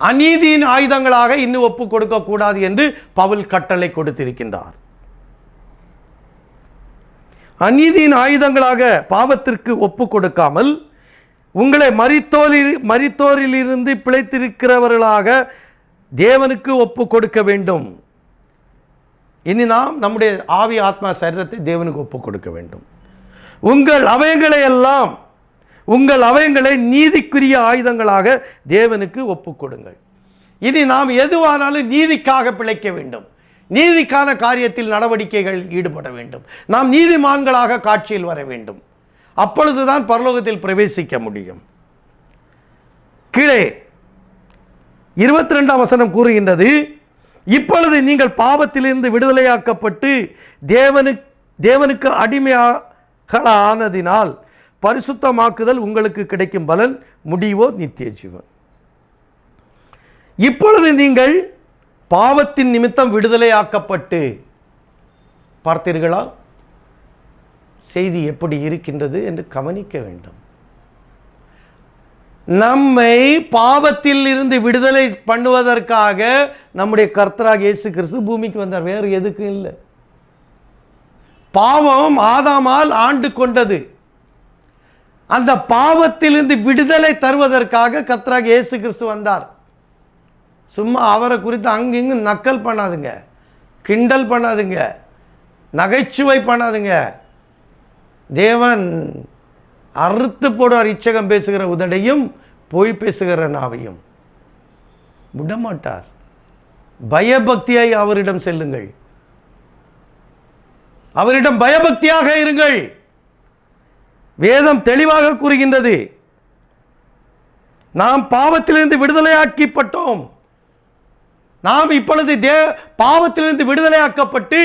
அநீதியின் ஆயுதங்களாக இன்னும் ஒப்பு கொடுக்கக்கூடாது என்று பவுல் கட்டளை கொடுத்திருக்கின்றார். அநீதியின் ஆயுதங்களாக பாவத்திற்கு ஒப்பு கொடுக்காமல் உங்களை மரித்தோரிலிருந்து பிழைத்திருக்கிறவர்களாக தேவனுக்கு ஒப்பு கொடுக்க வேண்டும். இனி நாம் நம்முடைய ஆவி ஆத்மா சரீரத்தை தேவனுக்கு ஒப்பு கொடுக்க வேண்டும். உங்கள் அவயங்களை நீதிக்குரிய ஆயுதங்களாக தேவனுக்கு ஒப்பு கொடுங்கள். இனி நாம் எதுவானாலும் நீதிக்காக பிழைக்க வேண்டும். நீதிக்கான காரியத்தில் நடவடிக்கைகள் ஈடுபட வேண்டும். நாம் நீதிமான்களாக காட்சியில் வர வேண்டும். அப்பொழுதுதான் பரலோகத்தில் பிரவேசிக்க முடியும். கீழே 22ஆம் வசனம் கூறுகின்றது, இப்பொழுது நீங்கள் பாவத்திலிருந்து விடுதலையாக்கப்பட்டு தேவனுக்கு அடிமையானதினால் பரிசுத்தமாக்குதல் உங்களுக்கு கிடைக்கும் பலன் முடிவோ நித்திய ஜீவன். இப்பொழுது நீங்கள் பாவத்தின் நிமித்தம் விடுதலையாக்கப்பட்டு, பார்த்தீர்களா செய்தி எப்படி இருக்கின்றது என்று கவனிக்க வேண்டும். நம்மை பாவத்தில் இருந்து விடுதலை பண்ணுவதற்காக நம்முடைய கர்த்தராகிய இயேசு கிறிஸ்து பூமிக்கு வந்தார். வேறு எதுக்கும் இல்லை. பாவம் ஆதாமால் ஆண்டு கொண்டது. அந்த பாவத்திலிருந்து விடுதலை தருவதற்காக கர்த்தராகிய இயேசு கிறிஸ்து வந்தார். சும்மா அவரை குறித்து அங்கிங்கு நக்கல் பண்ணாதுங்க, கிண்டல் பண்ணாதுங்க, நகைச்சுவை பண்ணாதுங்க. தேவன் அறுத்து போடுவார். இச்சகம் பேசுகிற உதடையும் பொய் பேசுகிற நாவையும் விடமாட்டார். பயபக்தியாய் அவரிடம் செல்லுங்கள். அவரிடம் பயபக்தியாக இருங்கள். வேதம் தெளிவாக கூறுகின்றது, நாம் பாவத்திலிருந்து விடுதலையாக்கப்பட்டோம். நாம் இப்பொழுது பாவத்திலிருந்து விடுதலையாக்கப்பட்டு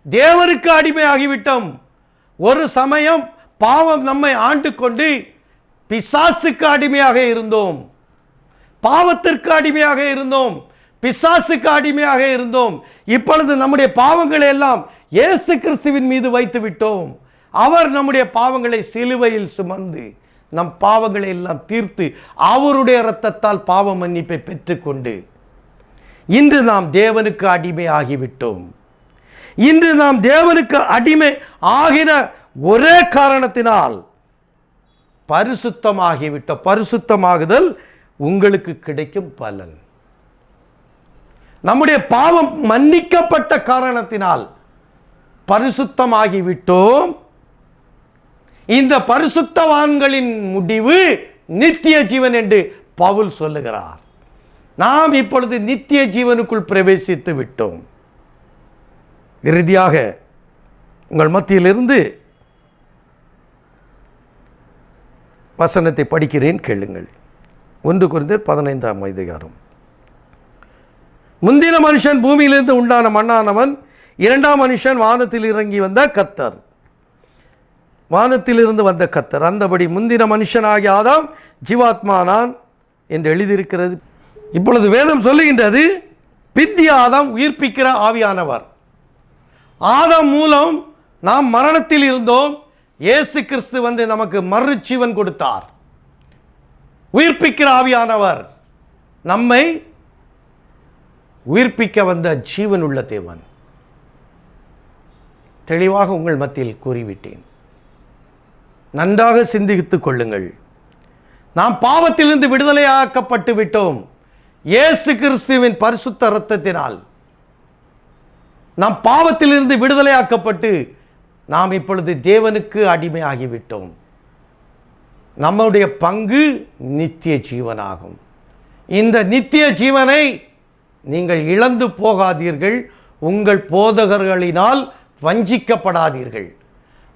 தேவனுக்கு அடிமையாகிவிட்டோம். ஒரு சமயம் பாவம் நம்மை ஆண்டு கொண்டு பிசாசுக்கு அடிமையாக இருந்தோம், பாவத்திற்கு அடிமையாக இருந்தோம், பிசாசுக்கு அடிமையாக இருந்தோம். இப்பொழுது நம்முடைய பாவங்களை எல்லாம் இயேசு கிறிஸ்துவின் மீது வைத்து விட்டோம். அவர் நம்முடைய பாவங்களை சிலுவையில் சுமந்து நம் பாவங்களை எல்லாம் தீர்த்து அவருடைய இரத்தத்தால் பாவ மன்னிப்பை பெற்றுக்கொண்டு இன்று நாம் தேவனுக்கு அடிமை ஆகிவிட்டோம். இன்று நாம் தேவனுக்கு அடிமை ஆகின ஒரே காரணத்தினால் பரிசுத்தமாகிவிட்ட பரிசுத்தமாகுதல் உங்களுக்கு கிடைக்கும் பலன். நம்முடைய பாவம் மன்னிக்கப்பட்ட காரணத்தினால் பரிசுத்தமாகிவிட்டோம். இந்த பரிசுத்தவான்களின் முடிவு நித்திய ஜீவன் என்று பவுல் சொல்லுகிறார். நாம் இப்பொழுது நித்திய ஜீவனுக்குள் பிரவேசித்து விட்டோம். இறுதியாக உங்கள் மத்தியிலிருந்து வசனத்தை படிக்கிறேன், கேளுங்கள். 1 கொரிந்தியர் 15ஆம் அதிகாரம். முந்தின மனுஷன் பூமியிலிருந்து உண்டான மண்ணானவன், இரண்டாம் மனுஷன் வானத்தில் இறங்கி வந்த கர்த்தர். வானத்திலிருந்து வந்த கர்த்தர். அந்தபடி முந்தின மனுஷனாகிய ஆதாம் ஜீவாத்மானான் என்று எழுதியிருக்கிறது. இப்பொழுது வேதம் சொல்லுகின்றது, பிந்திய ஆதாம் உயிர்ப்பிக்கிற ஆவியானவர். ஆதாம் மூலம் நாம் மரணத்தில் இருந்தோம், இயேசு கிறிஸ்து வந்து நமக்கு மறுஜீவன் கொடுத்தார். உயிர்ப்பிக்கிற ஆவியானவர் நம்மை உயிர்ப்பிக்க வந்த ஜீவன் உள்ள தேவன். தெளிவாக உங்கள் மத்தியில் கூறிவிட்டேன். நன்றாக சிந்தித்துக் கொள்ளுங்கள். நாம் பாவத்திலிருந்து விடுதலையாக்கப்பட்டு விட்டோம். இயேசு கிறிஸ்துவின் பரிசுத்த இரத்தத்தினால் நாம் பாவத்திலிருந்து விடுதலையாக்கப்பட்டு நாம் இப்பொழுது தேவனுக்கு அடிமையாகிவிட்டோம். நம்முடைய பங்கு நித்திய ஜீவனாகும். இந்த நித்திய ஜீவனை நீங்கள் இழந்து போகாதீர்கள். உங்கள் போதகர்களினால் வஞ்சிக்கப்படாதீர்கள்.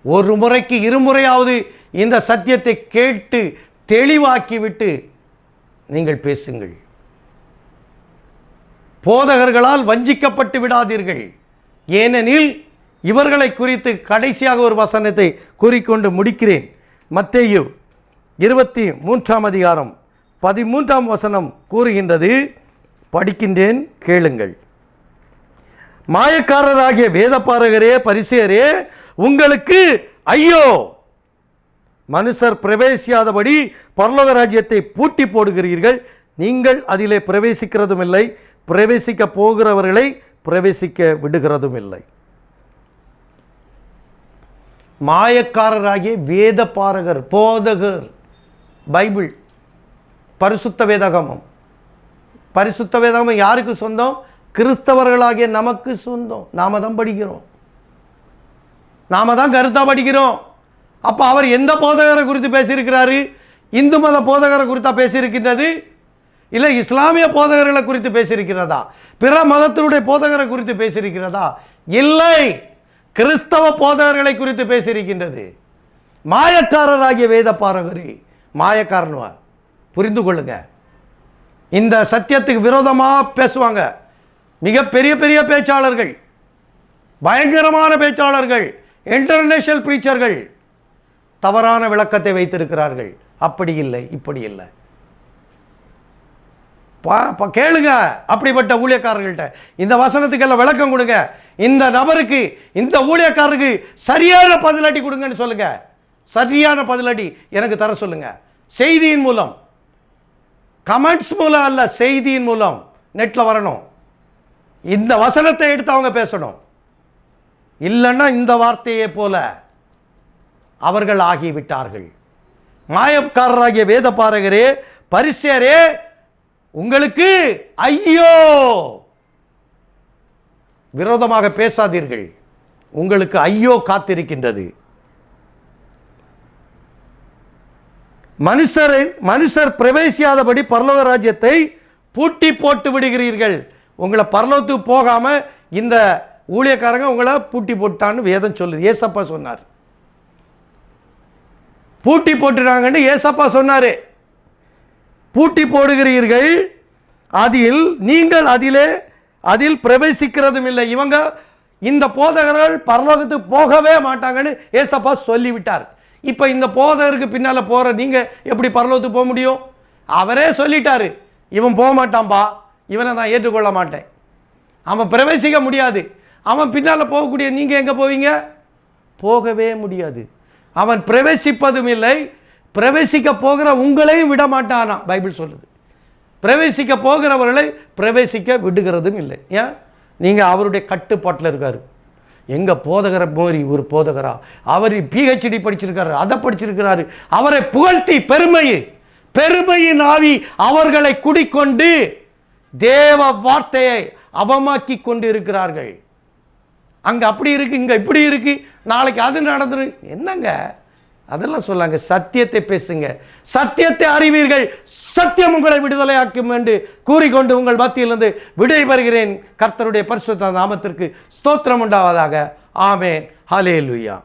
ஒரு முறைக்கு இருமுறையாவது இந்த சத்தியத்தை கேட்டு தெளிவாக்கிவிட்டு நீங்கள் பேசுங்கள். போதகர்களால் வஞ்சிக்கப்பட்டு விடாதீர்கள். ஏனெனில் இவர்களை குறித்து கடைசியாக ஒரு வசனத்தை கூறிக்கொண்டு முடிக்கிறேன். மத்தேயு 23ஆம் அதிகாரம் 13ஆம் வசனம் கூறுகின்றது. படிக்கின்றேன், கேளுங்கள். மாயக்காரராகிய வேதபாரகரே, பரிசேயரே, உங்களுக்கு ஐயோ! மனுஷர் பிரவேசியாதபடி பரலோக ராஜ்யத்தை பூட்டி போடுகிறீர்கள். நீங்கள் அதிலே பிரவேசிக்கிறதும் இல்லை, பிரவேசிக்க போகிறவர்களை பிரவேசிக்க விடுகிறதும் இல்லை. மாயக்காரராகிய வேதபாரகர், போதகர், பைபிள், பரிசுத்த வேதாகமம். பரிசுத்த வேதாகமம் யாருக்கு சொந்தம்? கிறிஸ்தவர்களாகிய நமக்கு சொந்தம். நாம தான் படிக்கிறோம், நாம தான் கருத்தா படிக்கிறோம். அப்போ அவர் எந்த போதகரை குறித்து பேசியிருக்கிறாரு? இந்து மத போதகரை குறித்தா பேசியிருக்கின்றது? இல்லை இஸ்லாமிய போதகர்களை குறித்து பேசியிருக்கிறதா? பிற மதத்தினுடைய போதகரை குறித்து பேசியிருக்கிறதா? இல்லை, கிறிஸ்தவ போதகர்களை குறித்து பேசியிருக்கின்றது. மாயக்காரராகிய வேதபாரகரே, மாயக்காரனுவா புரிந்து கொள்ளுங்க. இந்த சத்தியத்துக்கு விரோதமாக பேசுவாங்க மிக பெரிய பெரிய பேச்சாளர்கள், பயங்கரமான பேச்சாளர்கள், இன்டர்நேஷனல் பிரீச்சர்கள் தவறான விளக்கத்தை வைத்திருக்கிறார்கள். அப்படி இல்லை, இப்படி இல்லை. கேளுங்க அப்படிப்பட்ட ஊழியக்காரர்கள்ட்ட. இந்த வசனத்துக்கெல்லாம் விளக்கம் கொடுங்க. இந்த நபருக்கு, இந்த ஊழியக்காரருக்கு சரியான பதிலடி கொடுங்கன்னு சொல்லுங்க. சரியான பதிலடி எனக்கு தர சொல்லுங்க. செய்தியின் மூலம், கமெண்ட்ஸ் மூலம் அல்ல, செய்தியின் மூலம் நெட்டில் வரணும். இந்த வசனத்தை எடுத்து அவங்க பேசணும். இல்லைன்னா இந்த வார்த்தையை போல அவர்கள் ஆகிவிட்டார்கள். மாயக்காரராகிய வேதபாரகரே, பரிசேயரே, உங்களுக்கு ஐயோ! விரோதமாக பேசாதீர்கள். உங்களுக்கு ஐயோ காத்திருக்கின்றது. மனுஷர் பிரவேசியாதபடி பரலோக ராஜ்யத்தை பூட்டி போட்டு விடுகிறீர்கள். உங்களை பரலோகத்துக்கு போகாம இந்த ஊழியக்காரங்க உங்களை பூட்டி போட்டான்னு வேதம் சொல்லுது. ஏசப்பா சொன்னார், பூட்டி போட்டுறாங்கன்னு ஏசப்பா சொன்னாரு. பூட்டி போடுகிறீர்கள், நீங்கள் அதில் பிரவேசிக்கிறதும் இல்லை. இவங்க இந்த போதகர்கள் பரலோகத்துக்கு போகவே மாட்டாங்கன்னு ஏசப்பா சொல்லிவிட்டார். இப்போ இந்த போதகருக்கு பின்னால் போகிற நீங்கள் எப்படி பரலோகத்துக்கு போக முடியும்? அவரே சொல்லிட்டாரு, இவன் போக மாட்டான்பா, இவனை நான் ஏற்றுக்கொள்ள மாட்டேன், அவன் பிரவேசிக்க முடியாது. அவன் பின்னால் போகக்கூடிய நீங்கள் எங்கே போவீங்க? போகவே முடியாது. அவன் பிரவேசிப்பதும் இல்லை, பிரவேசிக்க போகிற உங்களையும் விட மாட்டானா பைபிள் சொல்லுது. பிரவேசிக்க போகிறவர்களை பிரவேசிக்க விடுகிறதும் இல்லை. ஏன்? நீங்கள் அவருடைய கட்டுப்பாட்டில் இருக்காரு. எங்கள் போதகரை மாதிரி ஒரு போதகரா, அவர் PhD படிச்சிருக்காரு, அதை படிச்சிருக்கிறாரு, அவரை புகழ்த்தி பெருமையின் ஆவி அவர்களை குடிக்கொண்டு தேவ வார்த்தையை அவமாக்கி கொண்டு இருக்கிறார்கள். அங்கே அப்படி இருக்கு, இங்கே இப்படி இருக்கு, நாளைக்கு அது நடந்துரு. என்னங்க அதெல்லாம் சொல்லாங்க. சத்தியத்தை பேசுங்க, சத்தியத்தை அறிவீர்கள், சத்தியம் உங்களை விடுதலையாக்கும் என்று கூறிக்கொண்டு உங்கள் மத்தியிலிருந்து விடைபெறுகிறேன். கர்த்தருடைய பரிசுத்த நாமத்திற்கு ஸ்தோத்திரம் உண்டாவதாக. ஆமென். ஹல்லேலூயா.